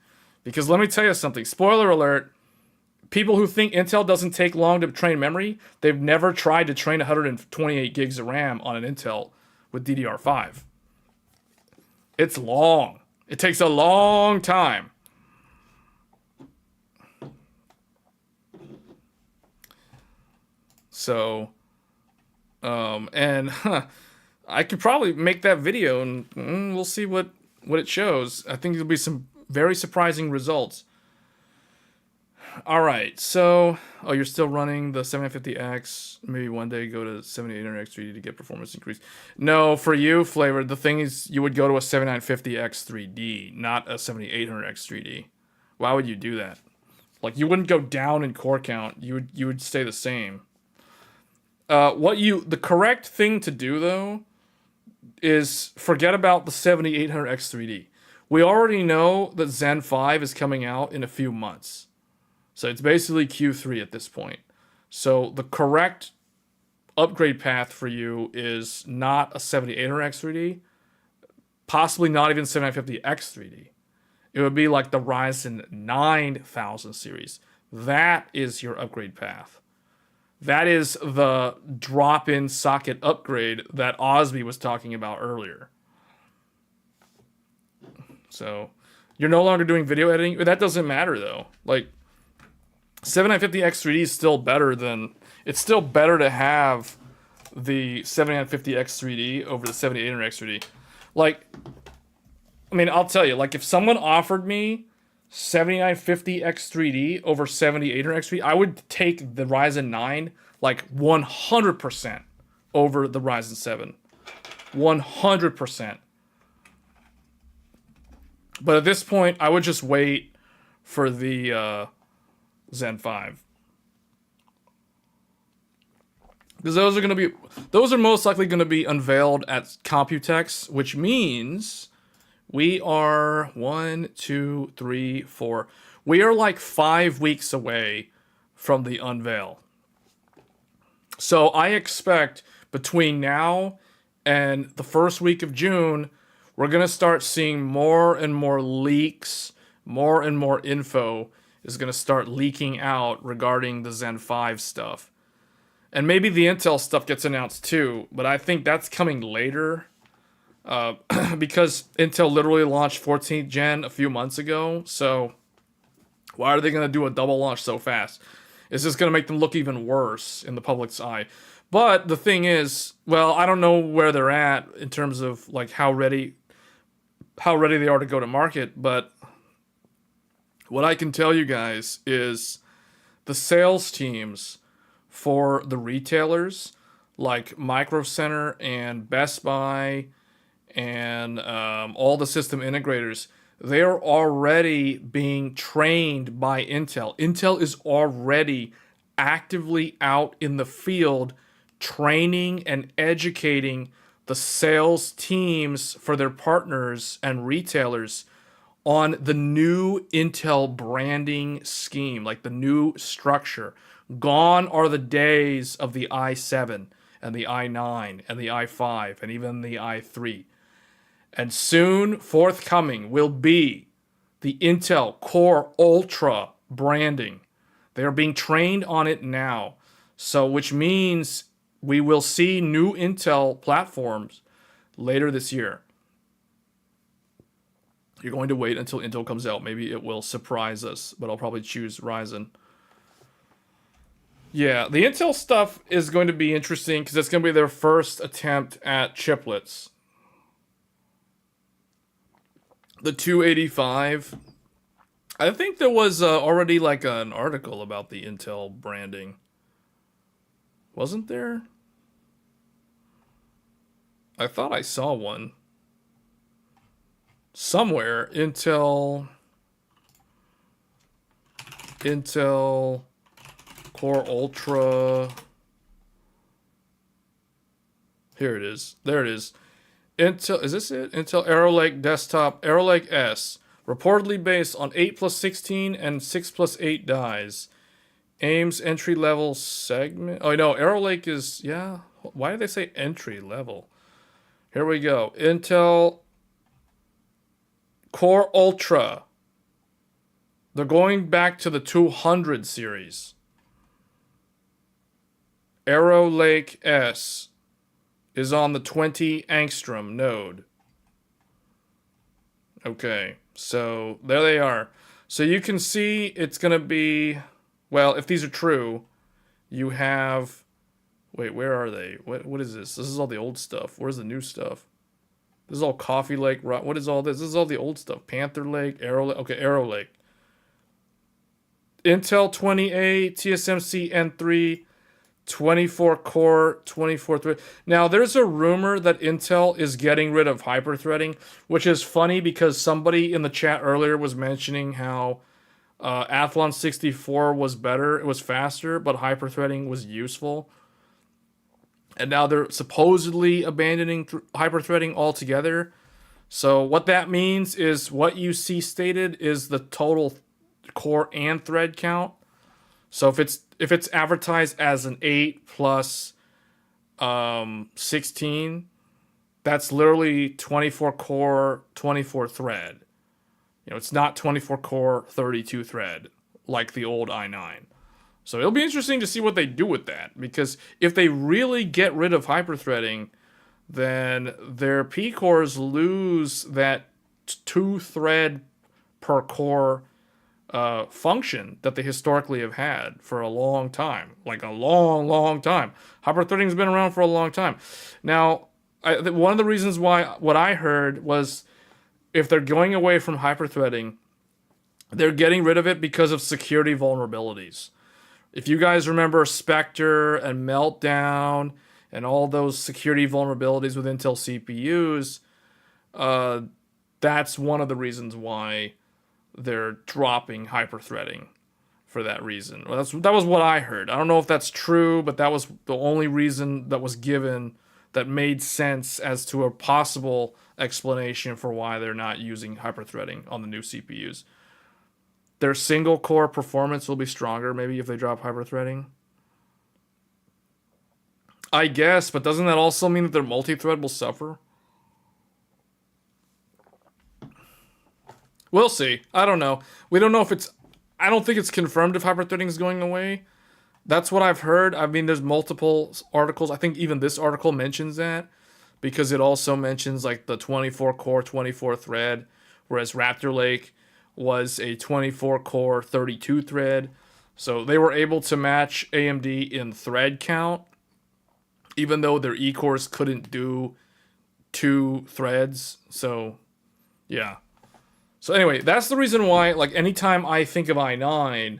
A: Because let me tell you something. Spoiler alert. People who think Intel doesn't take long to train memory, they've never tried to train 128 gigs of RAM on an Intel with DDR5. It's long. It takes a long time. So, I could probably make that video and we'll see what it shows. I think there'll be some very surprising results. All right, so, oh, you're still running the 7950X. Maybe one day go to 7800X 3D to get performance increase. No, for you, Flavor, the thing is you would go to a 7950X 3D, not a 7800X 3D. Why would you do that? Like, you wouldn't go down in core count. You would stay the same. The correct thing to do, though, is forget about the 7800X 3D. We already know that Zen 5 is coming out in a few months. So it's basically Q3 at this point. So the correct upgrade path for you is not a 7800X 3D, possibly not even 7950X 3D. It would be like the Ryzen 9000 series. That is your upgrade path. That is the drop-in socket upgrade that Osby was talking about earlier. So you're no longer doing video editing. That doesn't matter though. Like, 7950X 3D is still better than... It's still better to have the 7950X 3D over the 7800X 3D. Like, I mean, I'll tell you, like, if someone offered me 7950X 3D over 7800X 3D, I would take the Ryzen 9, like, 100% over the Ryzen 7. 100%. But at this point, I would just wait for the... Zen 5. Because those are most likely going to be unveiled at Computex, which means we are 1, 2, 3, 4. We are like 5 weeks away from the unveil. So I expect between now and the first week of June, we're going to start seeing more and more leaks, more and more info is going to start leaking out regarding the Zen 5 stuff. And maybe the Intel stuff gets announced too, but I think that's coming later. because Intel literally launched 14th gen a few months ago. So why are they going to do a double launch so fast? It's just going to make them look even worse in the public's eye. But the thing is, well, I don't know where they're at in terms of like how ready they are to go to market, but what I can tell you guys is the sales teams for the retailers like Micro Center and Best Buy and all the system integrators, they're already being trained by Intel. Intel is already actively out in the field training and educating the sales teams for their partners and retailers on the new Intel branding scheme, like the new structure. Gone are the days of the i7 and the i9 and the i5 and even the i3. And soon forthcoming will be the Intel Core Ultra branding. They are being trained on it now. So, which means we will see new Intel platforms later this year. You're going to wait until Intel comes out. Maybe it will surprise us, but I'll probably choose Ryzen. Yeah, the Intel stuff is going to be interesting because it's going to be their first attempt at chiplets. The 285. I think there was already like an article about the Intel branding. Wasn't there? I thought I saw one. Somewhere. Intel Core Ultra. Here it is. There it is. Intel, is this it? Intel Arrow Lake Desktop, Arrow Lake S, reportedly based on 8+16 and 6+8 dies. Aims entry level segment. Oh no, Arrow Lake is, yeah. Why did they say entry level? Here we go. Intel Core Ultra. They're going back to the 200 series. Arrow Lake S is on the 20 angstrom node. Okay, so there they are. So you can see it's going to be, well, if these are true, you have, wait, where are they? What is this? This is all the old stuff. Where's the new stuff? This is all Coffee Lake. What is all this? This is all the old stuff. Panther Lake, Arrow Lake. Okay, Arrow Lake. Intel 20A, TSMC N3, 24 core, 24 thread. Now, there's a rumor that Intel is getting rid of hyperthreading, which is funny because somebody in the chat earlier was mentioning how Athlon 64 was better, it was faster, but hyperthreading was useful. And now they're supposedly abandoning hyperthreading altogether. So what that means is what you see stated is the total core and thread count. So if it's advertised as an 8 plus 16, that's literally 24 core, 24 thread. You know, it's not 24 core, 32 thread like the old i9. So it'll be interesting to see what they do with that, because if they really get rid of hyperthreading, then their P cores lose that 2 thread per core function that they historically have had for a long time, like a long time. Hyperthreading's been around for a long time. Now, one of the reasons why, what I heard was, if they're going away from hyperthreading, they're getting rid of it because of security vulnerabilities. If you guys remember Spectre and Meltdown and all those security vulnerabilities with Intel CPUs, that's one of the reasons why they're dropping hyperthreading, for that reason. Well, that was what I heard. I don't know if that's true, but that was the only reason that was given that made sense as to a possible explanation for why they're not using hyperthreading on the new CPUs. Their single core performance will be stronger, maybe, if they drop hyperthreading. I guess, but doesn't that also mean that their multi-thread will suffer? We'll see. I don't know. We don't know if it's... I don't think it's confirmed if hyperthreading is going away. That's what I've heard. I mean, there's multiple articles. I think even this article mentions that. because it also mentions like the 24 core, 24 thread, whereas Raptor Lake was a 24 core, 32 thread. So they were able to match AMD in thread count, even though their E-cores couldn't do 2 threads. So, yeah. So anyway, that's the reason why, like, anytime I think of i9,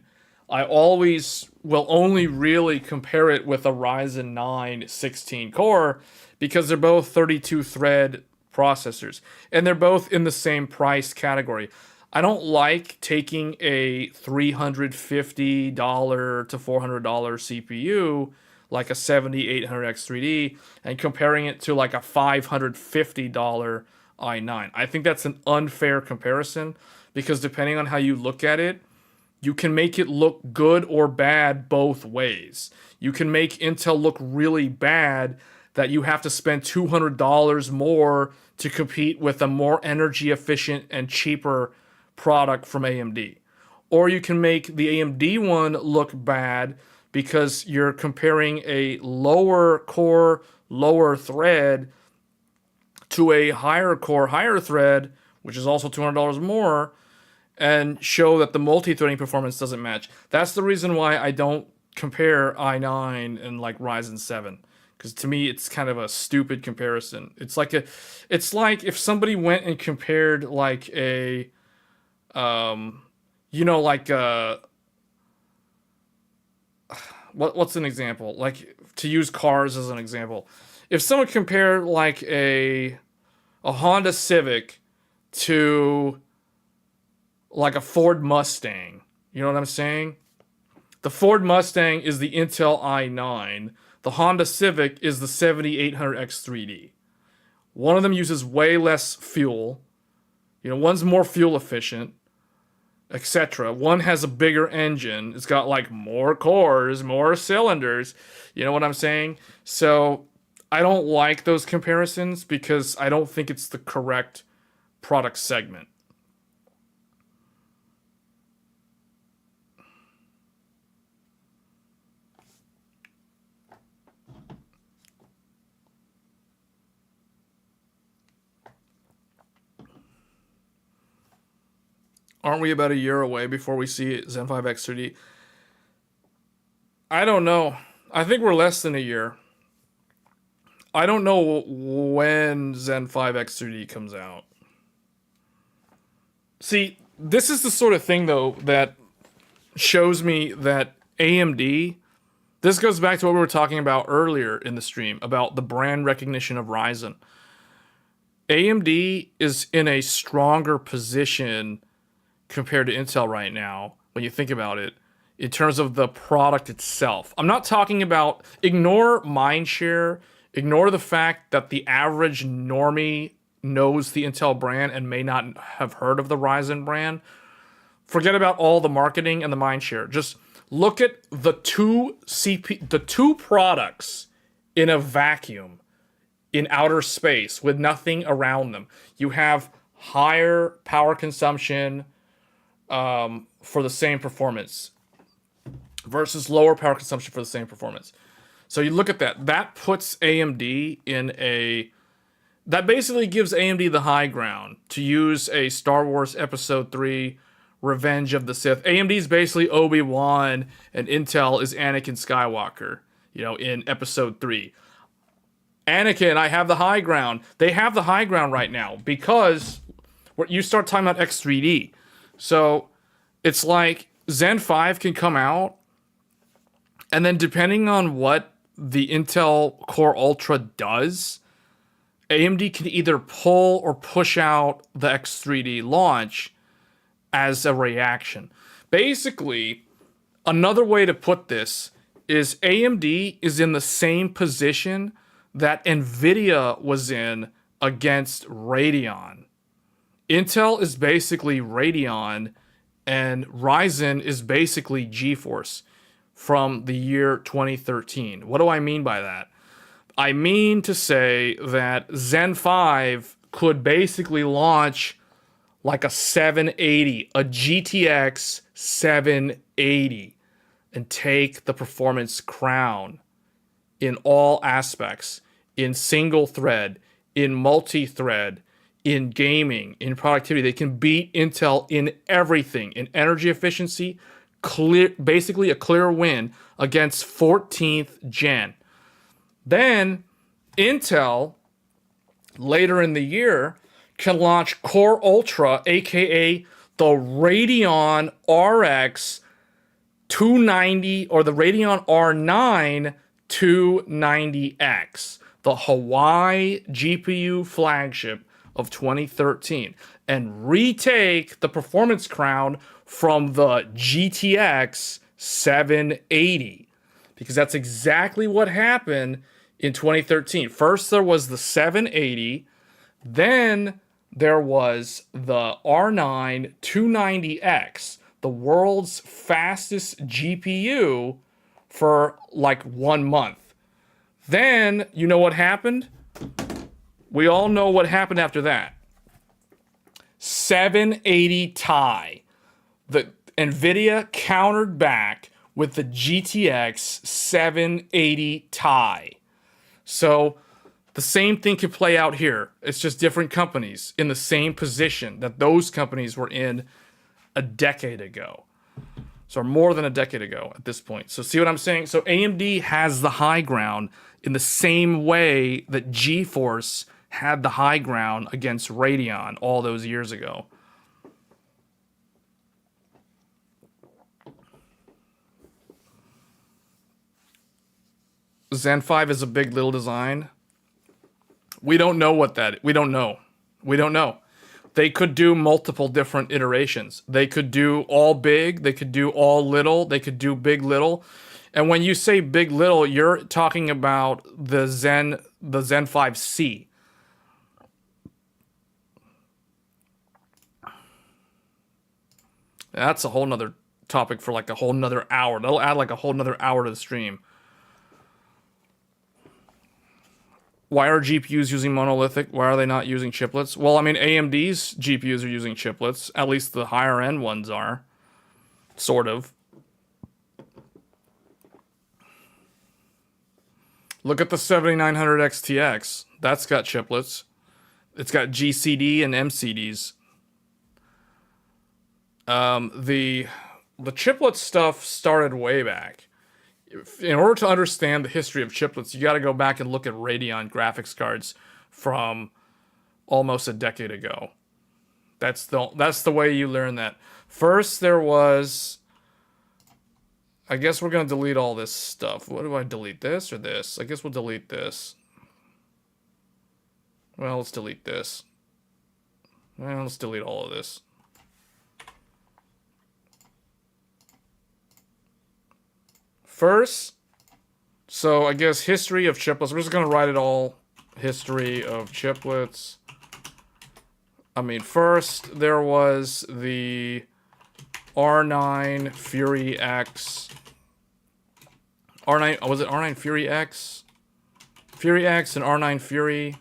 A: I always will only really compare it with a Ryzen 9 16 core, because they're both 32 thread processors, and they're both in the same price category. I don't like taking a $350 to $400 CPU like a 7800X3D and comparing it to like a $550 i9. I think that's an unfair comparison, because depending on how you look at it, you can make it look good or bad both ways. You can make Intel look really bad, that you have to spend $200 more to compete with a more energy efficient and cheaper product from AMD. Or you can make the AMD one look bad because you're comparing a lower core, lower thread to a higher core, higher thread, which is also $200 more, and show that the multi-threading performance doesn't match. That's the reason why I don't compare i9 and like Ryzen 7, because to me it's kind of a stupid comparison. It's like if somebody went and compared like a what's an example? Like, to use cars as an example. If someone compared like a Honda Civic to like a Ford Mustang, you know what I'm saying? The Ford Mustang is the Intel i9. The Honda Civic is the 7800X3D. One of them uses way less fuel. One's more fuel efficient, etc. One has a bigger engine. It's got like more cores, more cylinders. You know what I'm saying? So I don't like those comparisons because I don't think it's the correct product segment. Aren't we about a year away before we see Zen 5 X3D? I don't know. I think we're less than a year. I don't know when Zen 5 X3D comes out. See, this is the sort of thing, though, that shows me that AMD... This goes back to what we were talking about earlier in the stream, about the brand recognition of Ryzen. AMD is in a stronger position compared to Intel right now, when you think about it, in terms of the product itself. I'm not talking about, ignore mindshare, ignore the fact that the average normie knows the Intel brand and may not have heard of the Ryzen brand. Forget about all the marketing and the mindshare. Just look at the two products in a vacuum, in outer space, with nothing around them. You have higher power consumption for the same performance versus lower power consumption for the same performance. So you look at that. That puts AMD in a... That basically gives AMD the high ground to use a Star Wars Episode 3 Revenge of the Sith. AMD is basically Obi-Wan and Intel is Anakin Skywalker, in Episode 3. Anakin, I have the high ground. They have the high ground right now because you start talking about X3D. So it's like Zen 5 can come out, and then depending on what the Intel Core Ultra does, AMD can either pull or push out the X3D launch as a reaction. Basically, another way to put this is AMD is in the same position that NVIDIA was in against Radeon. Intel is basically Radeon, and Ryzen is basically GeForce from the year 2013. What do I mean by that? I mean to say that Zen 5 could basically launch like a 780, a GTX 780, and take the performance crown in all aspects. in single thread, in multi-thread, in gaming, in productivity. They can beat Intel in everything, in energy efficiency, basically a clear win against 14th gen. Then Intel, later in the year, can launch Core Ultra, aka the Radeon RX 290 or the Radeon R9 290X, the Hawaii GPU flagship of 2013, and retake the performance crown from the GTX 780, because that's exactly what happened in 2013. First there was the 780, then there was the R9 290X, the world's fastest GPU, for like 1 month. Then, you know what happened? We all know what happened after that. 780 Ti. The NVIDIA countered back with the GTX 780 Ti. So the same thing could play out here. It's just different companies in the same position that those companies were in a decade ago. So more than a decade ago at this point. So see what I'm saying? So AMD has the high ground in the same way that GeForce had the high ground against Radeon all those years ago. Zen 5 is a big little design. We don't know what that is. We don't know. They could do multiple different iterations. They could do all big, they could do all little, they could do big little. And when you say big little, you're talking about the Zen 5C. That's a whole nother topic for like a whole nother hour. That'll add like a whole nother hour to the stream. Why are GPUs using monolithic? Why are they not using chiplets? Well, I mean, AMD's GPUs are using chiplets. At least the higher end ones are. Sort of. Look at the 7900 XTX. That's got chiplets. It's got GCD and MCDs. The chiplet stuff started way back. In order to understand the history of chiplets, you got to go back and look at Radeon graphics cards from almost a decade ago. That's the way you learn that. First, there was... I guess we're going to delete all this stuff. What do I delete? This or this? I guess we'll delete this. Well, let's delete this. Well, let's delete all of this. First, so I guess history of chiplets. We're just going to write it all. History of chiplets. I mean, first there was the R9 Fury X. R9, was it R9 Fury X? Fury X and R9 Fury.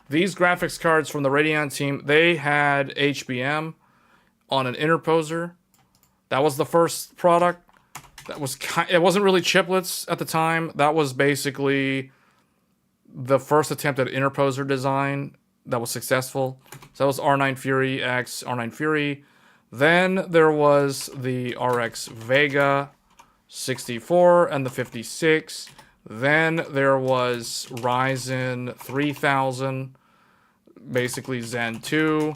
A: These graphics cards from the Radeon team, they had HBM on an interposer. That was the first product. It wasn't really chiplets at the time. That was basically the first attempt at interposer design that was successful. So that was R9 Fury X, R9 Fury. Then there was the RX Vega 64 and the 56. Then there was Ryzen 3000, basically Zen 2.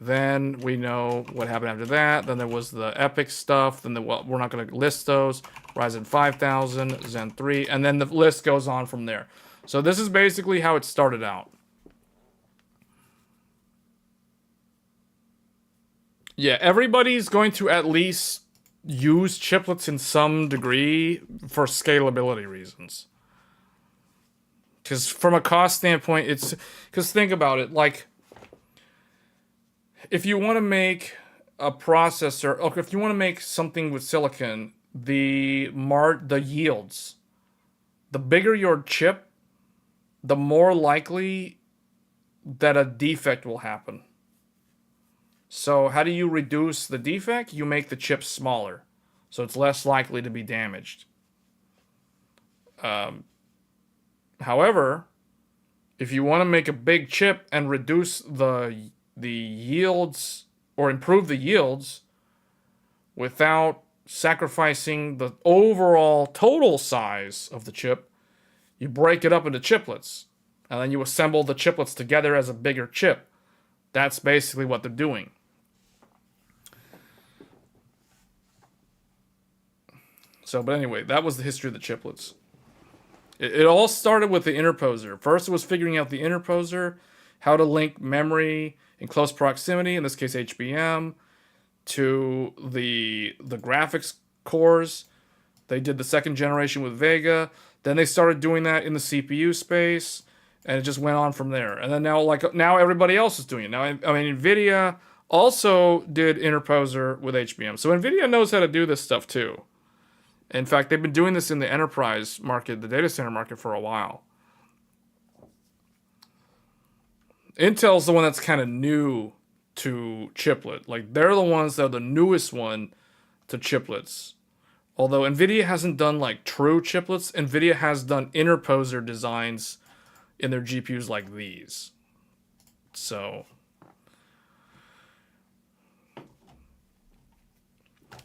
A: Then we know what happened after that. Then there was the Epic stuff. Then we're not going to list those. Ryzen 5000, Zen 3, and then the list goes on from there. So this is basically how it started out. Yeah, everybody's going to at least use chiplets in some degree for scalability reasons. Because from a cost standpoint, it's... Because think about it, like... If you want to make a processor, okay, if you want to make something with silicon, the yields, the bigger your chip, the more likely that a defect will happen. So how do you reduce the defect? You make the chip smaller, so it's less likely to be damaged. However, if you want to make a big chip and reduce the yields or improve the yields without sacrificing the overall total size of the chip, you break it up into chiplets. And then you assemble the chiplets together as a bigger chip. That's basically what they're doing. So, but anyway, that was the history of the chiplets. It all started with the interposer. First, it was figuring out the interposer, how to link memory in close proximity, in this case HBM, to the graphics cores. They did the second generation with Vega. Then they started doing that in the CPU space, and it just went on from there. And then now everybody else is doing it. Now, I mean, NVIDIA also did interposer with HBM. So NVIDIA knows how to do this stuff too. In fact, they've been doing this in the enterprise market, the data center market, for a while. Intel's the one that's kind of new to chiplet. Like, they're the ones that are the newest one to chiplets. Although NVIDIA hasn't done, like, true chiplets, NVIDIA has done interposer designs in their GPUs like these. So...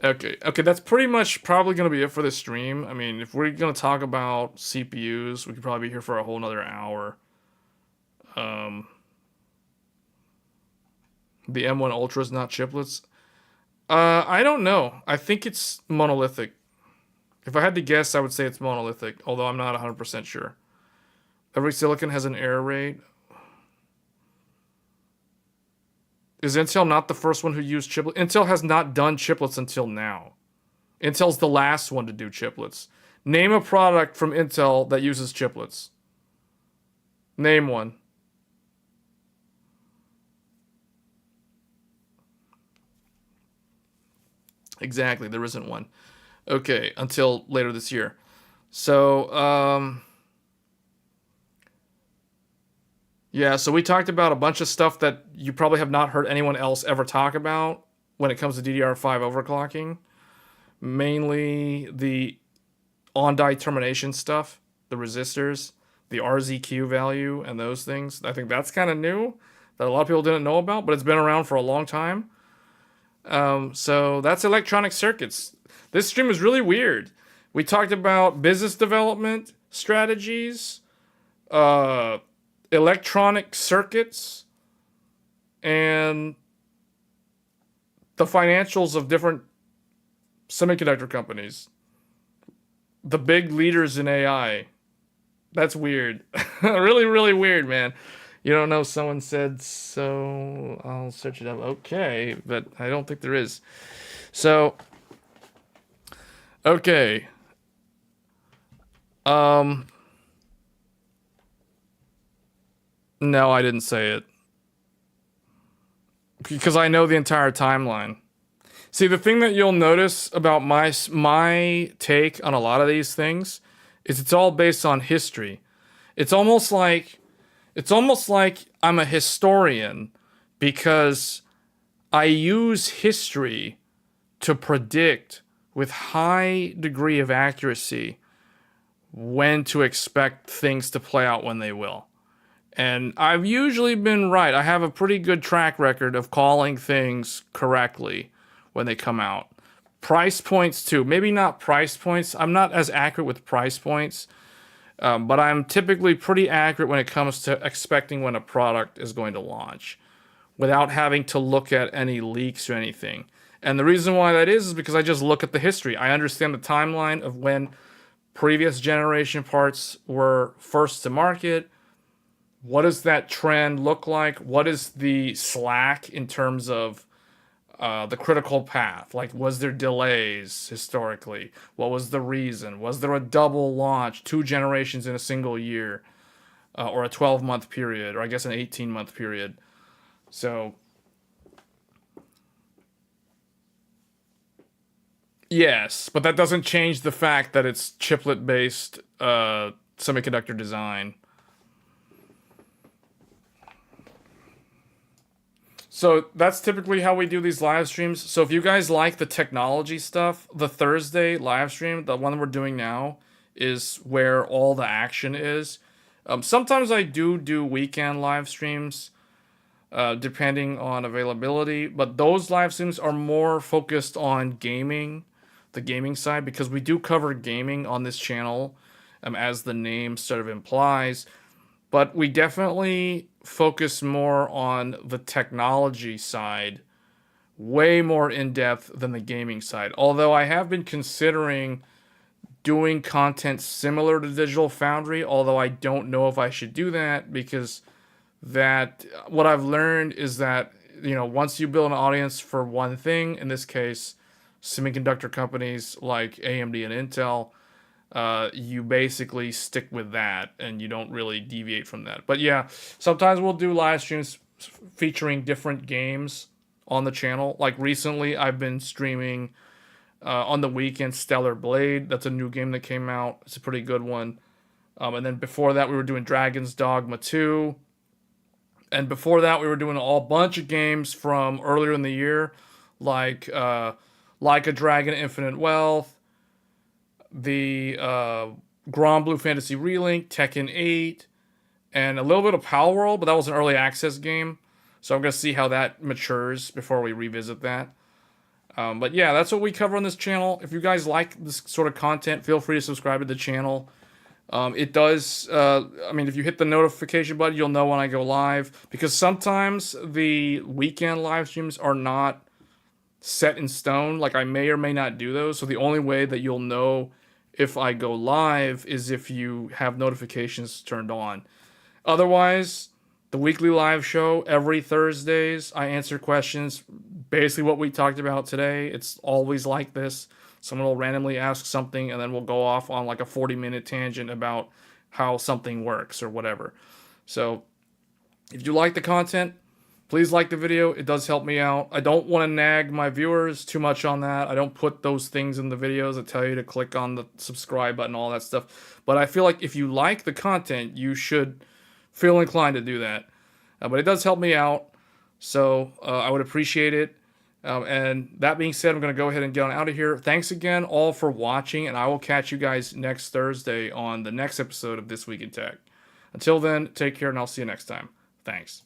A: Okay, that's pretty much probably going to be it for this stream. I mean, if we're going to talk about CPUs, we could probably be here for a whole nother hour. The M1 Ultra is not chiplets. I don't know. I think it's monolithic. If I had to guess, I would say it's monolithic, although I'm not 100% sure. Every silicon has an error rate. Is Intel not the first one who used chiplets? Intel has not done chiplets until now. Intel's the last one to do chiplets. Name a product from Intel that uses chiplets. Name one. Exactly, there isn't one. Okay, until later this year. So, yeah, so we talked about a bunch of stuff that you probably have not heard anyone else ever talk about when it comes to DDR5 overclocking. Mainly the on-die termination stuff, the resistors, the RZQ value, and those things. I think that's kind of new, that a lot of people didn't know about, but it's been around for a long time. So that's electronic circuits. This stream is really weird. We talked about business development strategies, electronic circuits, and the financials of different semiconductor companies. The big leaders in AI. That's weird. Really, really weird, man. You don't know, someone said so. I'll search it up. Okay, but I don't think there is. So, okay. No, I didn't say it. Because I know the entire timeline. See, the thing that you'll notice about my take on a lot of these things is it's all based on history. It's almost like I'm a historian because I use history to predict with high degree of accuracy when to expect things to play out when they will. And I've usually been right. I have a pretty good track record of calling things correctly when they come out. Price points too. Maybe not price points. I'm not as accurate with price points. But I'm typically pretty accurate when it comes to expecting when a product is going to launch without having to look at any leaks or anything. And the reason why that is because I just look at the history. I understand the timeline of when previous generation parts were first to market. What does that trend look like? What is the slack in terms of the critical path? Like, was there delays historically? What was the reason? Was there a double launch, 2 generations in a single year, or a 12-month period, or I guess an 18-month period? So, yes, but that doesn't change the fact that it's chiplet-based semiconductor design. So that's typically how we do these live streams. So if you guys like the technology stuff, the Thursday live stream, the one we're doing now, is where all the action is. Sometimes I do weekend live streams, depending on availability, but those live streams are more focused on gaming, the gaming side, because we do cover gaming on this channel, as the name sort of implies. But we definitely focus more on the technology side, way more in depth than the gaming side. Although I have been considering doing content similar to Digital Foundry, although I don't know if I should do that, because that what I've learned is that, once you build an audience for one thing, in this case semiconductor companies like AMD and Intel, you basically stick with that and you don't really deviate from that. But yeah, sometimes we'll do live streams featuring different games on the channel. Like recently I've been streaming on the weekend Stellar Blade. That's a new game that came out. It's a pretty good one. And then before that we were doing Dragon's Dogma 2. And before that we were doing a whole bunch of games from earlier in the year, like a Dragon Infinite Wealth, the Grand Blue Fantasy Relink, Tekken 8, and a little bit of Power World, but that was an early access game. So I'm going to see how that matures before we revisit that. But yeah, that's what we cover on this channel. If you guys like this sort of content, feel free to subscribe to the channel. It does, if you hit the notification button, you'll know when I go live. Because sometimes the weekend live streams are not set in stone. Like, I may or may not do those. So the only way that you'll know if I go live is if you have notifications turned on. Otherwise, the weekly live show every Thursdays, I answer questions, basically what we talked about today. It's always like this. Someone will randomly ask something, and then we'll go off on like a 40-minute tangent about how something works or whatever. So if you like the content, please like the video. It does help me out. I don't want to nag my viewers too much on that. I don't put those things in the videos that tell you to click on the subscribe button, all that stuff. But I feel like if you like the content, you should feel inclined to do that. But it does help me out, so I would appreciate it. And that being said, I'm going to go ahead and get on out of here. Thanks again all for watching, and I will catch you guys next Thursday on the next episode of This Week in Tech. Until then, take care, and I'll see you next time. Thanks.